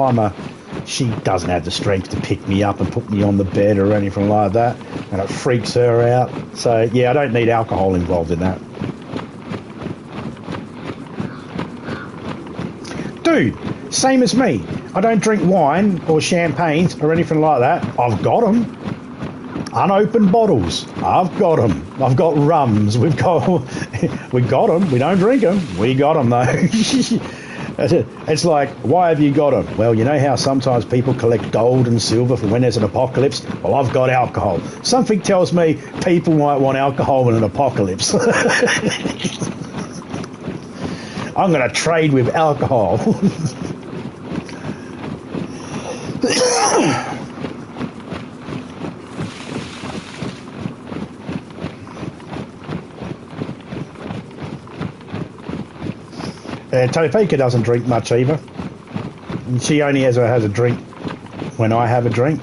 She doesn't have the strength to pick me up and put me on the bed or anything like that, and it freaks her out. So, yeah, I don't need alcohol involved in that. Dude, same as me. I don't drink wine or champagnes or anything like that. I've got them. Unopened bottles. I've got them. I've got rums. We got them. We don't drink them. We got them, though. It's like, why have you got them? Well, you know how sometimes people collect gold and silver for when there's an apocalypse? Well, I've got alcohol. Something tells me people might want alcohol in an apocalypse. I'm going to trade with alcohol. Topeka doesn't drink much either. She only has a drink when I have a drink.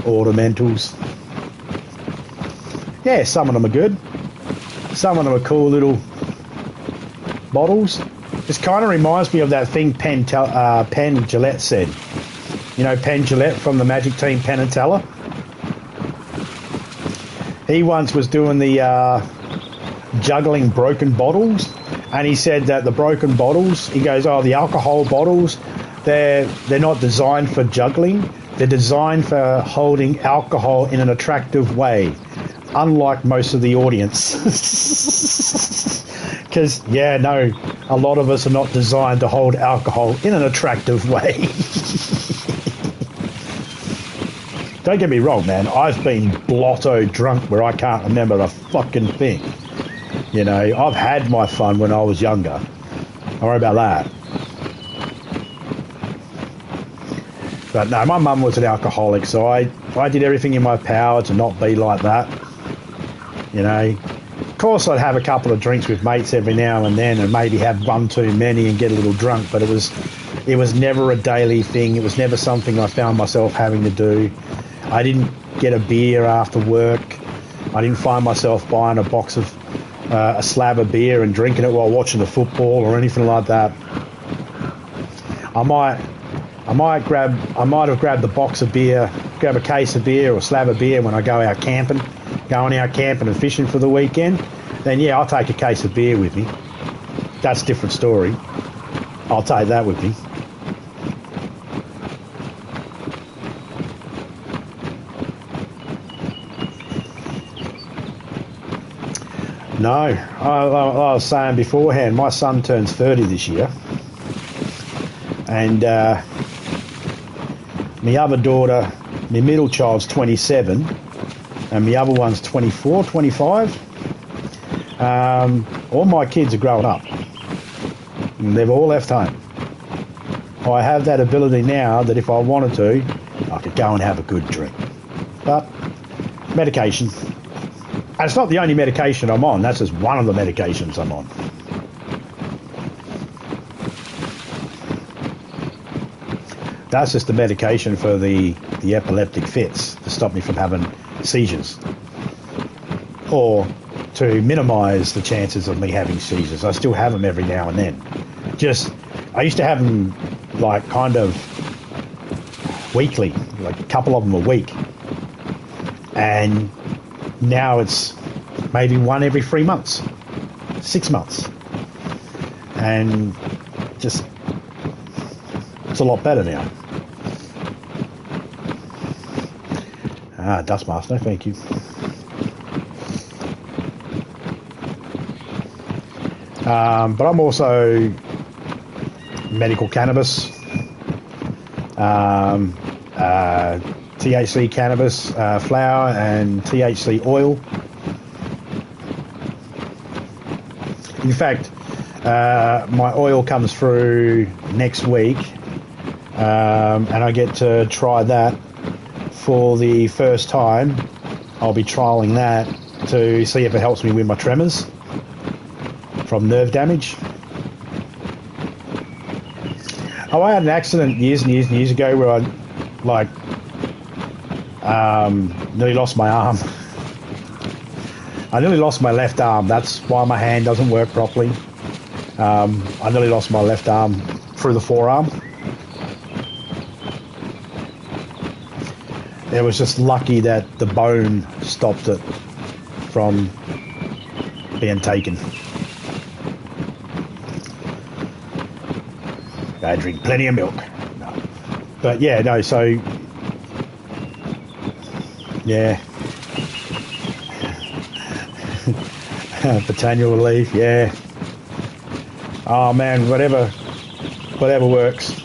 Ornamentals. Yeah, some of them are good. Some of them are cool little bottles. This kind of reminds me of that thing Penn Jillette said. You know Penn Jillette from the Magic Team, Penn and Teller? He once was doing the juggling broken bottles, and he said that the broken bottles, he goes, the alcohol bottles, they're not designed for juggling. They're designed for holding alcohol in an attractive way, unlike most of the audience. Because, a lot of us are not designed to hold alcohol in an attractive way. Don't get me wrong, man. I've been blotto drunk where I can't remember a fucking thing. You know, I've had my fun when I was younger. Don't worry about that. But no, my mum was an alcoholic, so I did everything in my power to not be like that. You know, of course I'd have a couple of drinks with mates every now and then and maybe have one too many and get a little drunk, but it was never a daily thing. It was never something I found myself having to do. I didn't get a beer after work. I didn't find myself buying a slab of beer and drinking it while watching the football or anything like that. I might have grabbed the box of beer, grab a case of beer or slab of beer when I go out camping, and fishing for the weekend. Then I'll take a case of beer with me. That's a different story. I'll take that with me. No, I was saying beforehand, my son turns 30 this year. And my other daughter, my middle child's 27, and my other one's 24, 25. All my kids are growing up. And they've all left home. I have that ability now that if I wanted to, I could go and have a good drink. But medication. And it's not the only medication I'm on. That's just one of the medications I'm on. That's just the medication for the epileptic fits to stop me from having seizures. Or to minimise the chances of me having seizures. I still have them every now and then. I used to have them like kind of weekly, like a couple of them a week. And now it's maybe one every 3 months, 6 months. And it's a lot better now. Dustmaster, thank you. But I'm also medical cannabis, THC cannabis flower and THC oil. In fact, my oil comes through next week, and I get to try that for the first time. I'll be trialling that to see if it helps me with my tremors from nerve damage. Oh, I had an accident years and years and years ago where I nearly lost my arm. I nearly lost my left arm. That's why my hand doesn't work properly. I nearly lost my left arm through the forearm. It was just lucky that the bone stopped it from being taken. I drink plenty of milk. No. But yeah, no, so yeah. Paternal relief, yeah. Oh man, whatever works.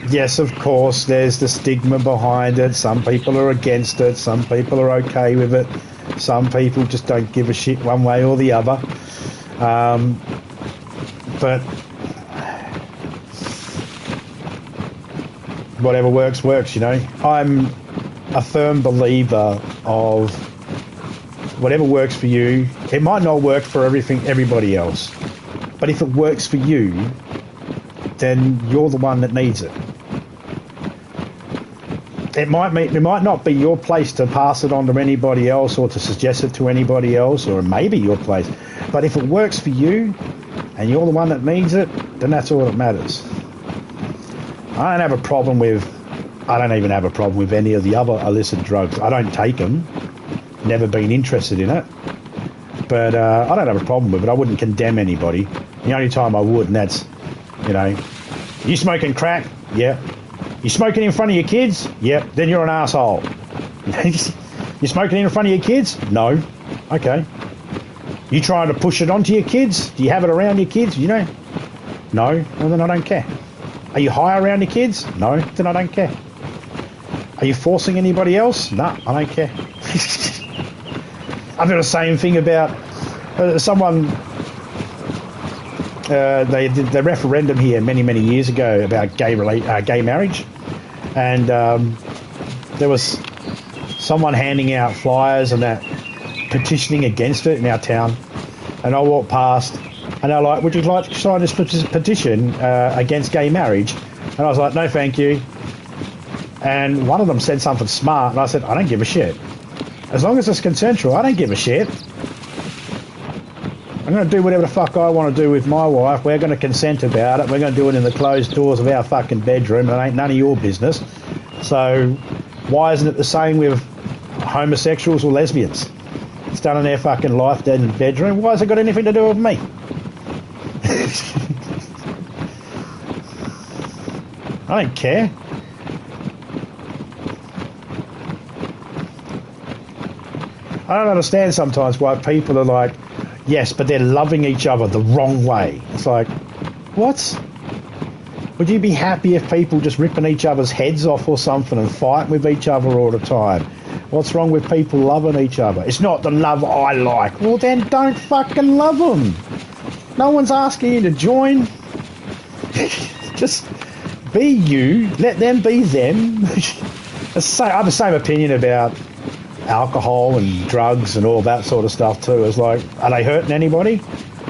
Yes, of course, there's the stigma behind it. Some people are against it. Some people are okay with it. Some people just don't give a shit one way or the other. But whatever works, works, you know. I'm a firm believer of whatever works for you. It might not work for everybody else, but if it works for you, then you're the one that needs it. It might not be your place to pass it on to anybody else or to suggest it to anybody else, or it may be your place. But if it works for you and you're the one that needs it, then that's all that matters. I don't even have a problem with any of the other illicit drugs. I don't take them. Never been interested in it. But I don't have a problem with it. I wouldn't condemn anybody. The only time I would, and that's, you know, you smoking crack? Yeah. You smoking in front of your kids? Yep. Then you're an asshole. You smoking in front of your kids? No. Okay. You trying to push it onto your kids? Do you have it around your kids? You know? No. Well, then I don't care. Are you high around your kids? No. Then I don't care. Are you forcing anybody else? No, I don't care. I've got the same thing about someone. They did the referendum here many years ago about gay marriage, and there was someone handing out flyers and that petitioning against it in our town, and I walked past and they're like, would you like to sign this petition against gay marriage? And I was like, no thank you. And one of them said something smart, and I said, I don't give a shit. As long as it's consensual, I don't give a shit. I'm going to do whatever the fuck I want to do with my wife. We're going to consent about it. We're going to do it in the closed doors of our fucking bedroom. It ain't none of your business. So why isn't it the same with homosexuals or lesbians? It's done in their fucking life, dead in the bedroom. Why has it got anything to do with me? I don't care. I don't understand sometimes why people are like, yes, but they're loving each other the wrong way. It's like, what? Would you be happy if people just ripping each other's heads off or something and fighting with each other all the time? What's wrong with people loving each other? It's not the love I like. Well, then don't fucking love them. No one's asking you to join. Just be you. Let them be them. I have the same opinion about alcohol and drugs and all that sort of stuff too. It's like, are they hurting anybody?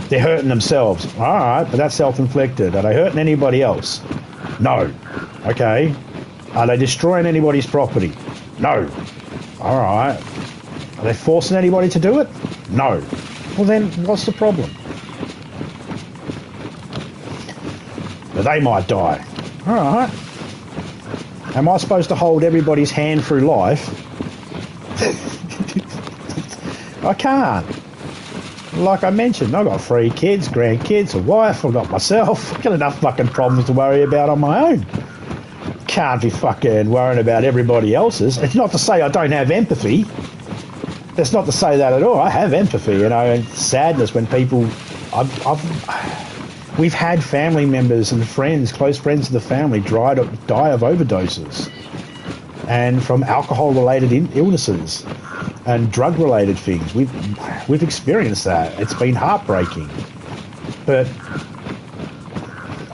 They're hurting themselves. All right, but that's self-inflicted. Are they hurting anybody else? No. Okay. Are they destroying anybody's property? No. All right. Are they forcing anybody to do it? No. Well then, what's the problem? But they might die. All right. Am I supposed to hold everybody's hand through life? I can't. Like I mentioned, I've got 3 kids, grandkids, a wife, I've got myself. I've got enough fucking problems to worry about on my own. Can't be fucking worrying about everybody else's. It's not to say I don't have empathy. It's not to say that at all. I have empathy, you know, and sadness when people... We've had family members and friends, close friends of the family, die of overdoses. And from alcohol-related illnesses and drug-related things. We've experienced that. It's been heartbreaking. But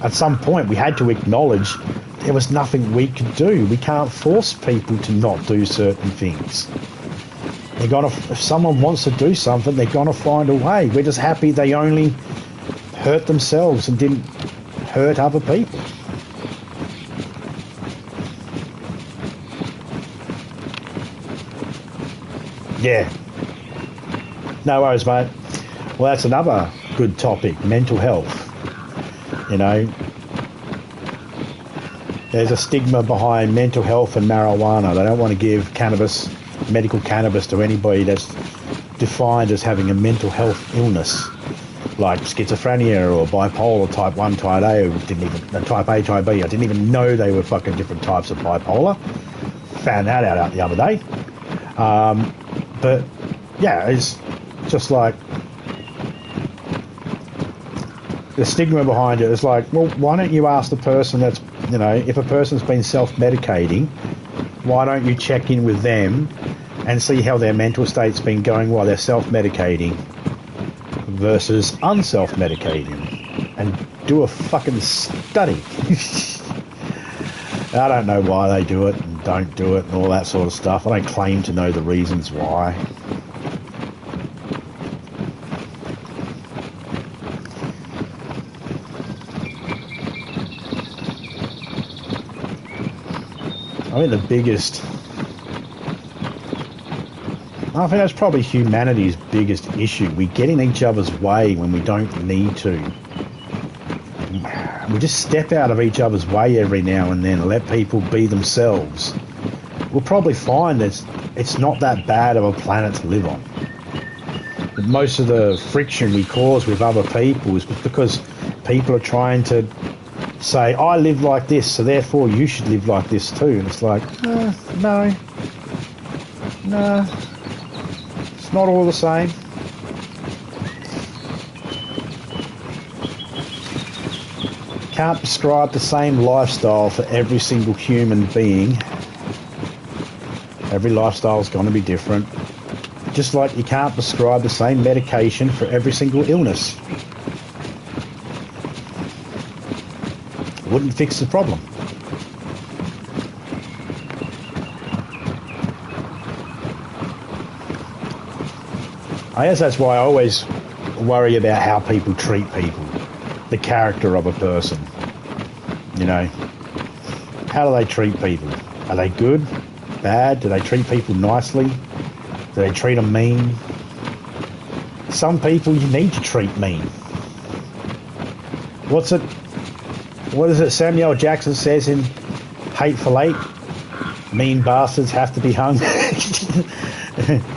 at some point, we had to acknowledge there was nothing we could do. We can't force people to not do certain things. They're gonna, if someone wants to do something, they're gonna find a way. We're just happy they only hurt themselves and didn't hurt other people. Yeah. No worries, mate. Well, that's another good topic, mental health. You know, there's a stigma behind mental health and marijuana. They don't want to give cannabis, medical cannabis, to anybody that's defined as having a mental health illness, like schizophrenia or bipolar type 1, type A, or type A, type B. I didn't even know they were fucking different types of bipolar. Found that out the other day. But yeah, it's just like the stigma behind it is like, well, why don't you ask the person that's, you know, if a person's been self-medicating, why don't you check in with them and see how their mental state's been going while they're self-medicating versus unself-medicating, and do a fucking study. I don't know why they do it and don't do it and all that sort of stuff. I don't claim to know the reasons why. I think that's probably humanity's biggest issue. We get in each other's way when we don't need to. We just step out of each other's way every now and then and let people be themselves. We'll probably find that it's not that bad of a planet to live on. But most of the friction we cause with other people is because people are trying to say, I live like this, so therefore you should live like this too. And it's like, no, it's not all the same. Can't prescribe the same lifestyle for every single human being. Every lifestyle is going to be different. Just like you can't prescribe the same medication for every single illness. Wouldn't fix the problem. I guess that's why I always worry about how people treat people. The character of a person. You know, how do they treat people? Are they good? Bad? Do they treat people nicely? Do they treat them mean? Some people you need to treat mean. What is it Samuel Jackson says in Hateful Eight? Mean bastards have to be hung.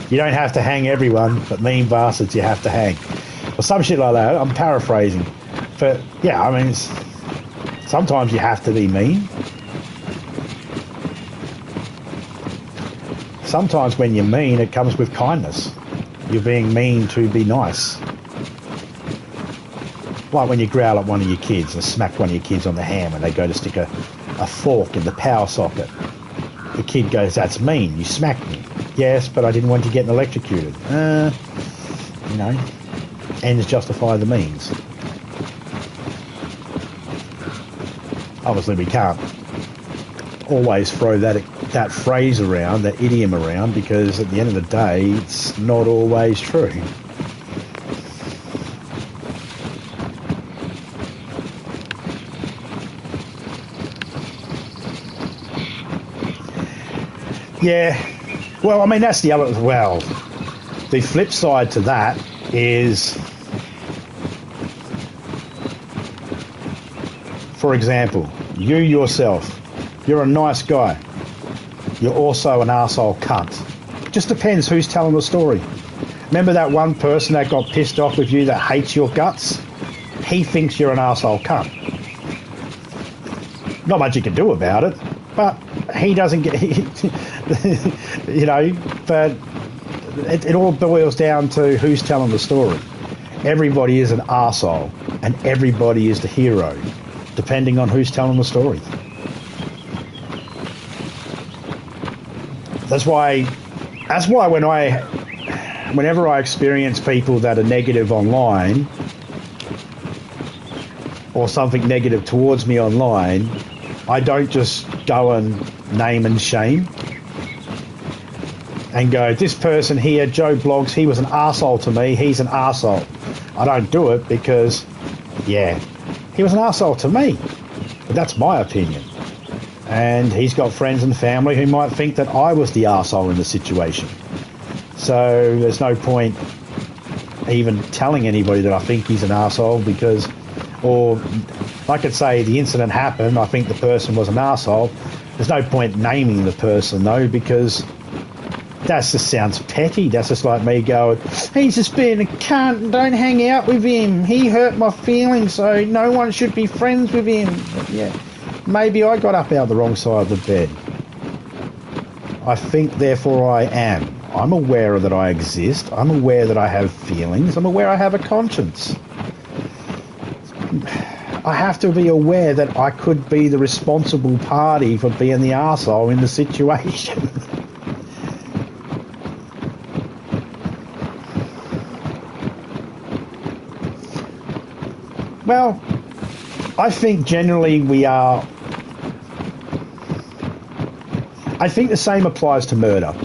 You don't have to hang everyone, but mean bastards you have to hang. Or some shit like that. I'm paraphrasing. But yeah, I mean, sometimes you have to be mean. Sometimes when you're mean, it comes with kindness. You're being mean to be nice. Like when you growl at one of your kids and smack one of your kids on the hand when they go to stick a fork in the power socket. The kid goes, that's mean, you smacked me. Yes, but I didn't want you getting electrocuted. You know, ends justify the means. Obviously we can't always throw that phrase around, that idiom around, because at the end of the day, it's not always true. Yeah, well, I mean, that's the other, well, the flip side to that is, for example, you yourself, you're a nice guy. You're also an arsehole cunt. Just depends who's telling the story. Remember that one person that got pissed off with you that hates your guts? He thinks you're an arsehole cunt. Not much you can do about it, but he doesn't get, you know, but it all boils down to who's telling the story. Everybody is an arsehole, and everybody is the hero, depending on who's telling the story. That's why whenever I experience people that are negative online, or something negative towards me online, I don't just go and name and shame and go, this person here, Joe Blogs, he was an arsehole to me, he's an arsehole. I don't do it because, yeah, he was an arsehole to me. But that's my opinion. And he's got friends and family who might think that I was the arsehole in the situation. So there's no point even telling anybody that I think he's an arsehole because, or I could say the incident happened, I think the person was an arsehole. There's no point naming the person though, because that just sounds petty. That's just like me going, he's just being a cunt, don't hang out with him. He hurt my feelings, so no one should be friends with him. But yeah, maybe I got up out the wrong side of the bed. I think, therefore I am. I'm aware that I exist. I'm aware that I have feelings. I'm aware I have a conscience. I have to be aware that I could be the responsible party for being the arsehole in the situation. Well, I think generally we are... I think the same applies to murder.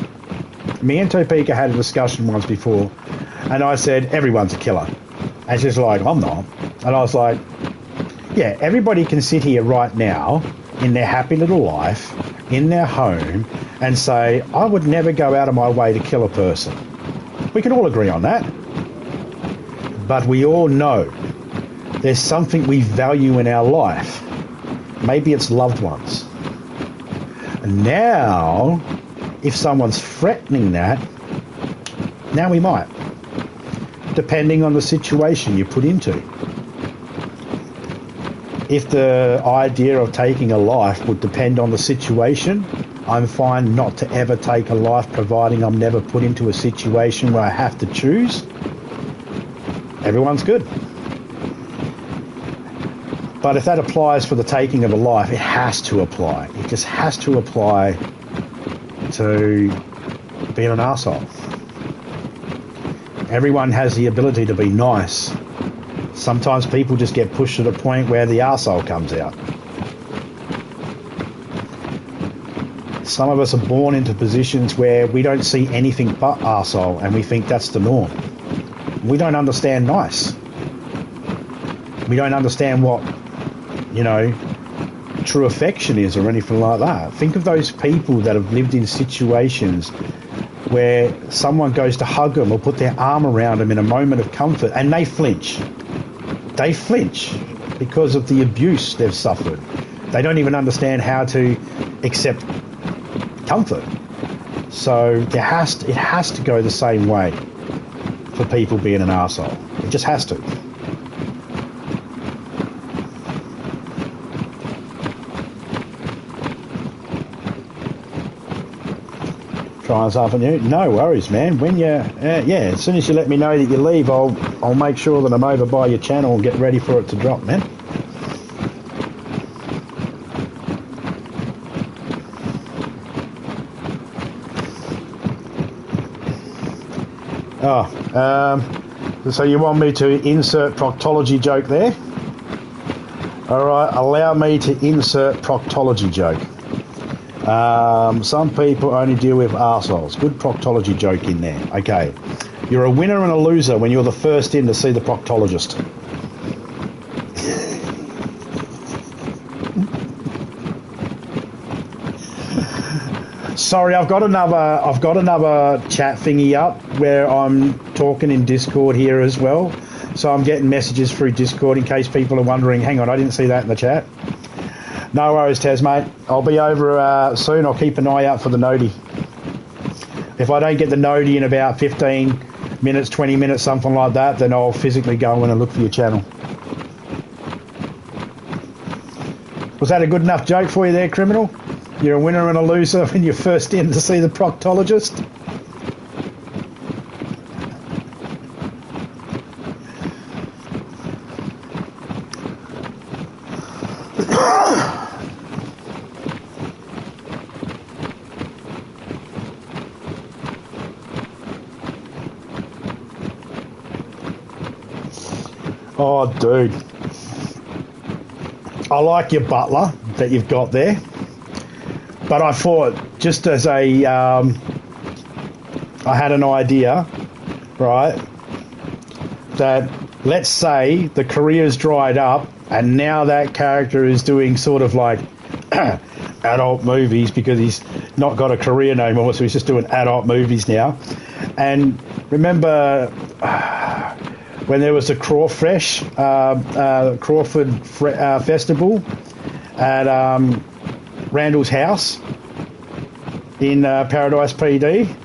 Me and Topeka had a discussion once before, and I said, everyone's a killer. And she's like, I'm not. And I was like, yeah, everybody can sit here right now in their happy little life, in their home, and say, I would never go out of my way to kill a person. We can all agree on that. But we all know there's something we value in our life. Maybe it's loved ones. And now, if someone's threatening that, now we might. Depending on the situation you put into. If the idea of taking a life would depend on the situation, I'm fine not to ever take a life, providing I'm never put into a situation where I have to choose. Everyone's good. But if that applies for the taking of a life, it has to apply. It just has to apply to being an arsehole. Everyone has the ability to be nice. Sometimes people just get pushed to the point where the arsehole comes out. Some of us are born into positions where we don't see anything but arsehole and we think that's the norm. We don't understand nice. We don't understand what, true affection is or anything like that. Think of those people that have lived in situations where someone goes to hug them or put their arm around them in a moment of comfort and they flinch. They flinch because of the abuse they've suffered. They don't even understand how to accept comfort. So it has to go the same way for people being an arsehole. It just has to. Try this afternoon. No worries, man. When you, as soon as you let me know that you leave, I'll make sure that I'm over by your channel and get ready for it to drop, man. So you want me to insert proctology joke there? All right, allow me to insert proctology joke. Some people only deal with arseholes. Good proctology joke in there. Okay. You're a winner and a loser when you're the first in to see the proctologist. Sorry, I've got another chat thingy up where I'm talking in Discord here as well. So I'm getting messages through Discord in case people are wondering, hang on, I didn't see that in the chat. No worries, Taz, mate. I'll be over soon. I'll keep an eye out for the noti. If I don't get the noti in about 15 minutes, 20 minutes, something like that, then I'll physically go in and look for your channel. Was that a good enough joke for you there, criminal? You're a winner and a loser when you're first in to see the proctologist? Oh, dude. I like your butler that you've got there, but I thought just as a, I had an idea, right, that let's say the career's dried up and now that character is doing sort of like adult movies because he's not got a career no more, so he's just doing adult movies now. And remember when there was the Crawford Festival at Randall's house in Paradise PD?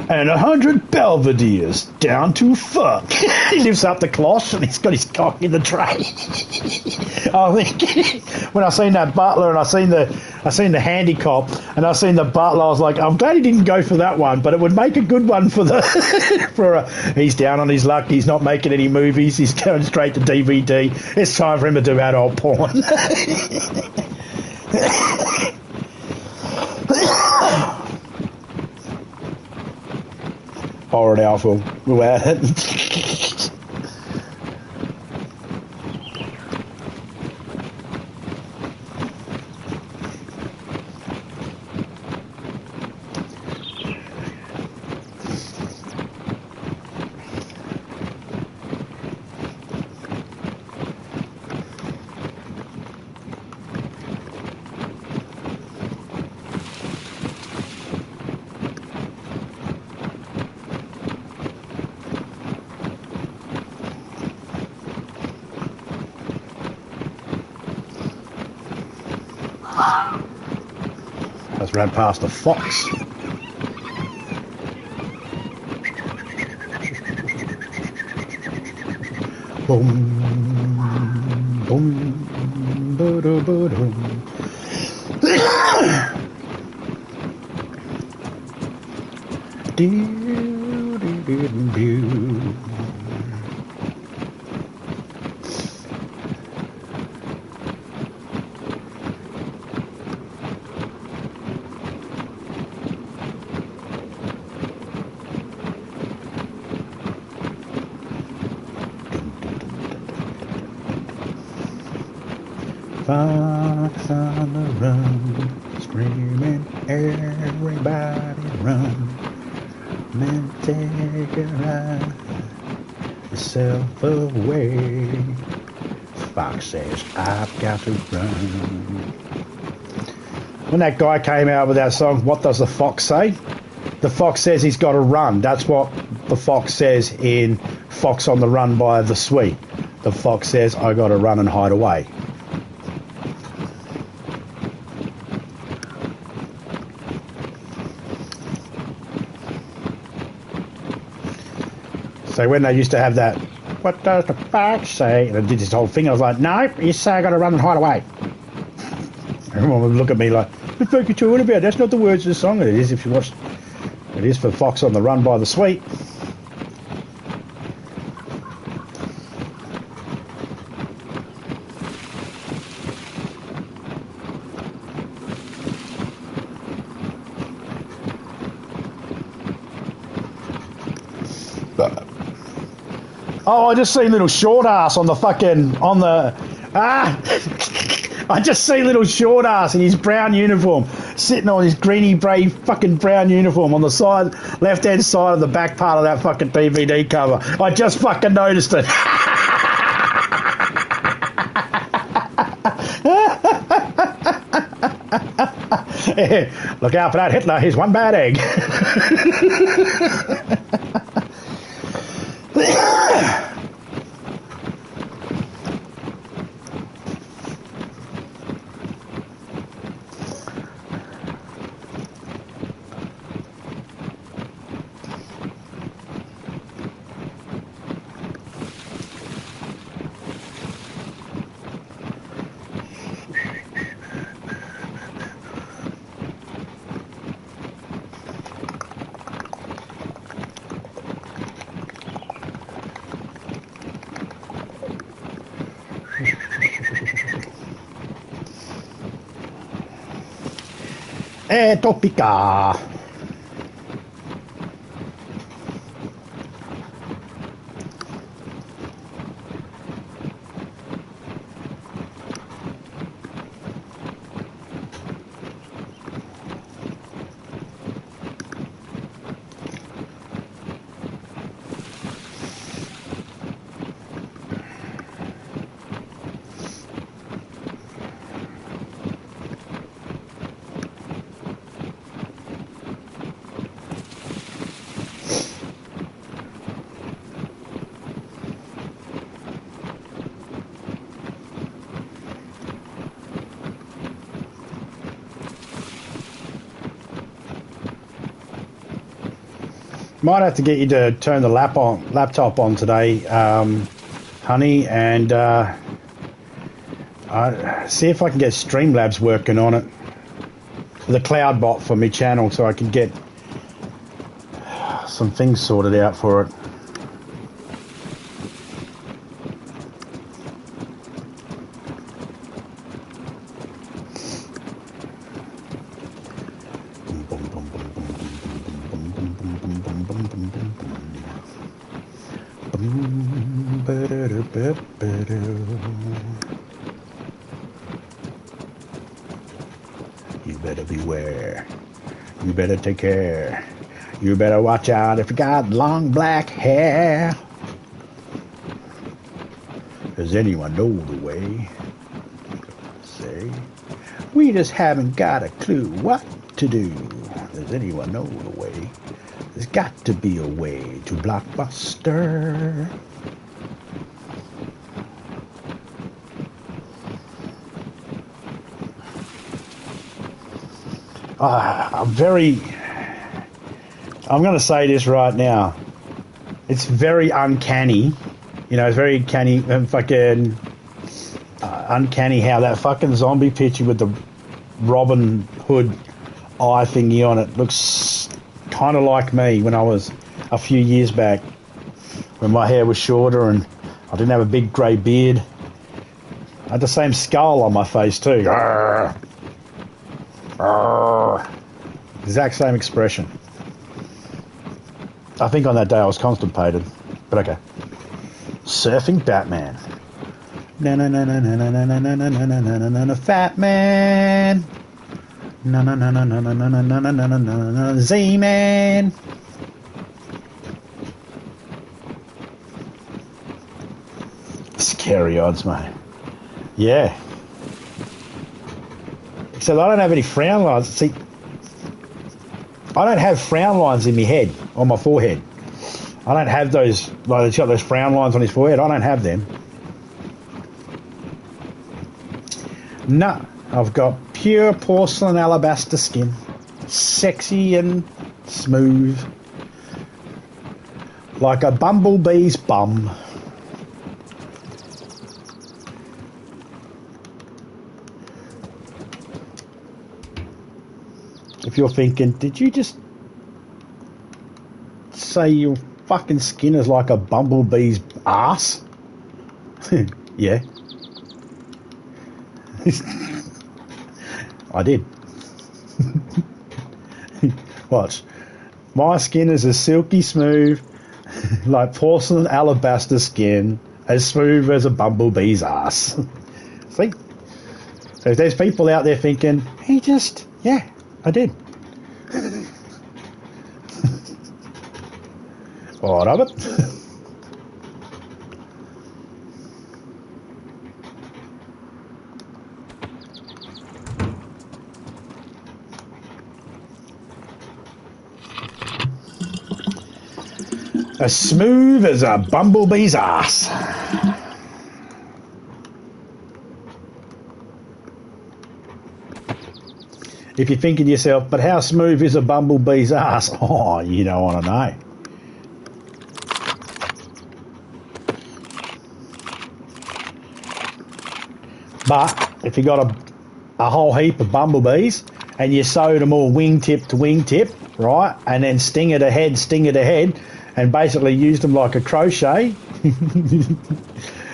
And 100 Belvederes down to fuck. He lifts up the cloth and he's got his cock in the tray. I think when I seen that butler and I seen the handy cop and I seen the butler, I was like, I'm glad he didn't go for that one, but it would make a good one for the he's down on his luck, he's not making any movies, he's going straight to DVD. It's time for him to do adult porn. Horror alpha. Let's run past the fox. Boom, boom, ba-da-ba-dum. Do-do-do-do. Fox on the run, screaming, everybody run. Man, take a ride, yourself away. Fox says, I've got to run. When that guy came out with that song, what does the fox say? The fox says he's got to run. That's what the fox says in Fox on the Run by The Sweet. The fox says, I got to run and hide away. So when they used to have that, what does the fox say? And I did this whole thing, I was like, no, you say I got to run and hide away. Everyone would look at me like, what the fuck are you talking about? That's not the words of the song. It is if you watch. It is for Fox on the Run by The Sweet. Oh, I just seen little short ass on the fucking, I just see little short ass in his brown uniform, sitting on his greeny brave fucking brown uniform on the side, left hand side of the back part of that fucking DVD cover. I just fucking noticed it. Look out for that Hitler, he's one bad egg. Topica. Might have to get you to turn the laptop on today, honey, and see if I can get Streamlabs working on it. The cloud bot for my channel, so I can get some things sorted out for it. You better beware. You better take care. You better watch out if you got long black hair. Does anyone know the way? Say, we just haven't got a clue what to do. Does anyone know the way? There's got to be a way to Blockbuster. I'm going to say this right now. It's very uncanny. You know, it's very uncanny how that fucking zombie picture with the Robin Hood eye thingy on it looks kind of like me when I was a few years back, when my hair was shorter and I didn't have a big grey beard. I had the same skull on my face too. Arrgh. Arrgh. Exact same expression. I think on that day I was constipated, but okay. Surfing Batman. Na na na na na na na na na na na na na na Fat Man. Na na na na na na na na na na na na Z-Man. Scary odds, mate. Yeah. Except I don't have any frown lines. See, I don't have frown lines in my head, on my forehead. I don't have those, like he's got those frown lines on his forehead. I don't have them. No, I've got pure porcelain alabaster skin. Sexy and smooth. Like a bumblebee's bum. If you're thinking, did you just say your fucking skin is like a bumblebee's ass? Yeah. I did. Watch. My skin is as silky smooth, like porcelain alabaster skin, as smooth as a bumblebee's ass. See? So if there's people out there thinking, yeah, I did. All right, of it. As smooth as a bumblebee's ass. If you're thinking to yourself, but how smooth is a bumblebee's ass? Oh, you don't want to know. But if you got a whole heap of bumblebees and you sewed them all wingtip to wingtip, right, and then sting it ahead, and basically used them like a crochet.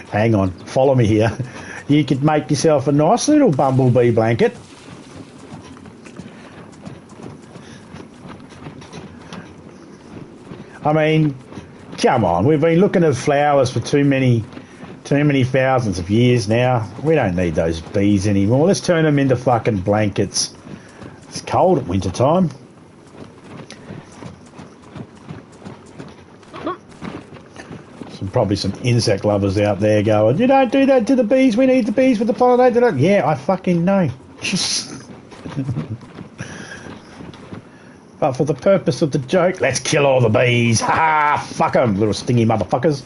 Hang on, follow me here. You could make yourself a nice little bumblebee blanket. I mean, come on, we've been looking at flowers for too many thousands of years now. We don't need those bees anymore. Let's turn them into fucking blankets. It's cold at winter time. Probably some insect lovers out there going, you don't do that to the bees, we need the bees for the pollinator. Yeah, I fucking know. But for the purpose of the joke, let's kill all the bees. Ha ha, fuck them, little stingy motherfuckers.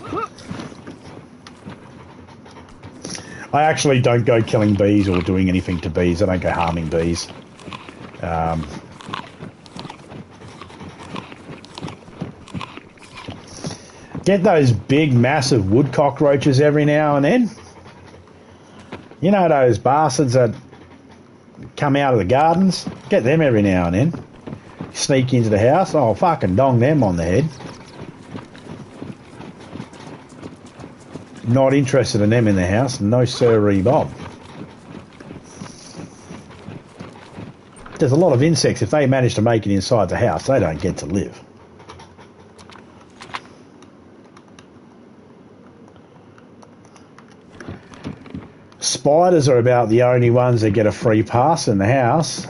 I actually don't go killing bees or doing anything to bees. I don't go harming bees. Get those big, massive wood cockroaches every now and then. You know those bastards that come out of the gardens? Get them every now and then. Sneak into the house. Oh, fucking dong them on the head. Not interested in them in the house. No sirree Bob. There's a lot of insects. If they manage to make it inside the house, they don't get to live. Spiders are about the only ones that get a free pass in the house.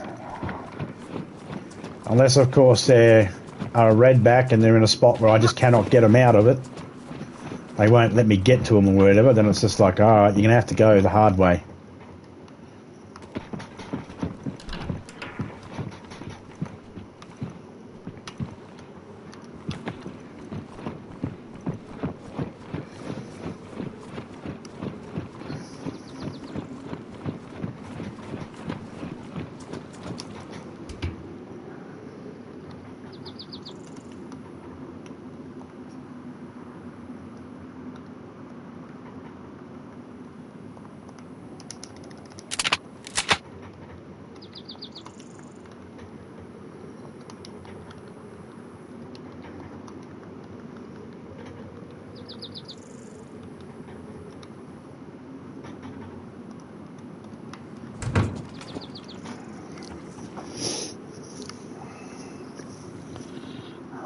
Unless, of course, they are a redback and they're in a spot where I just cannot get them out of it. They won't let me get to them or whatever. Then it's just like, alright, you're going to have to go the hard way.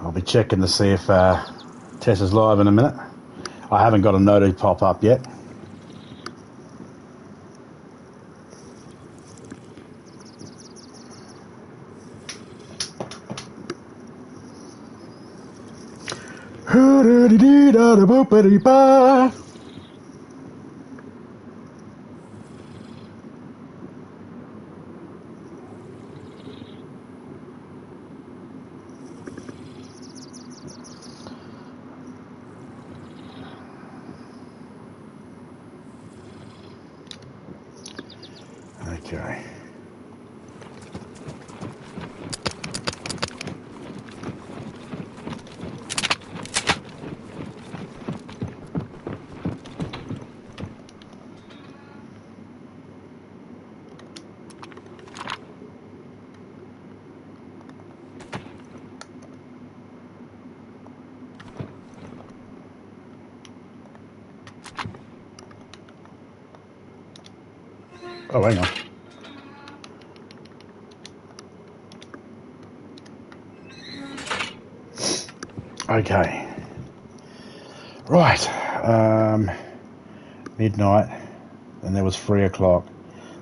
I'll be checking to see if Tess is live in a minute. I haven't got a note pop up yet. Okay. Oh, hang on. Okay. Right. Midnight, and there was 3 o'clock.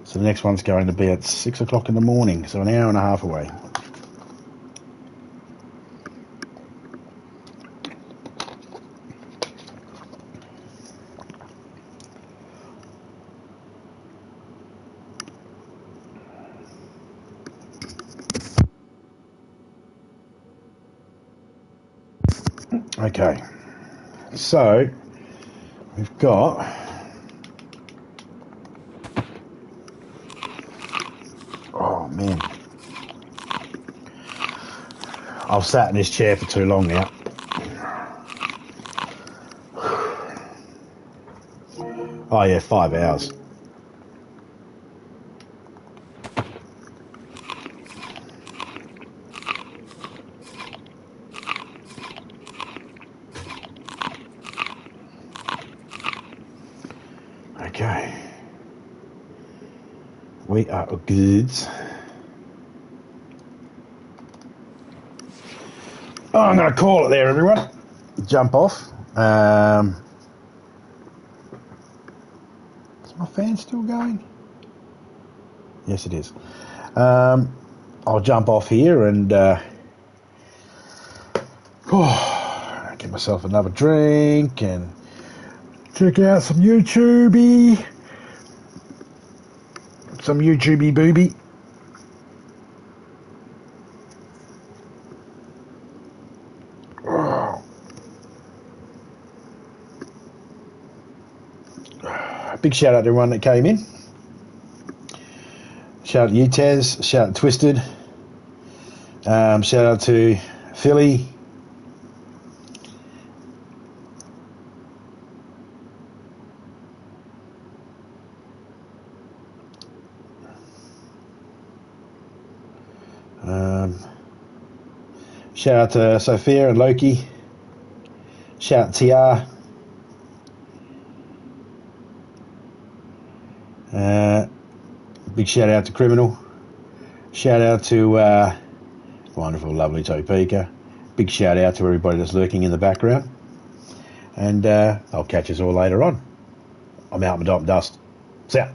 So the next one's going to be at 6 o'clock in the morning, so an hour and a half away. Okay, so we've got oh man, I've sat in this chair for too long now. Oh yeah, 5 hours. Okay. We are good. Oh, I'm going to call it there, everyone. Jump off. Is my fan still going? Yes, it is. I'll jump off here and get myself another drink and check out some YouTubey. Some YouTubey booby. Big shout out to everyone that came in. Shout out to you, Tez. Shout out to Twisted. Shout out to Philly. Shout out to Sophia and Loki. Shout out to TR. Big shout out to Criminal. Shout out to wonderful, lovely Topeka. Big shout out to everybody that's lurking in the background. And I'll catch us all later on. I'm out, my dot and dust. See ya.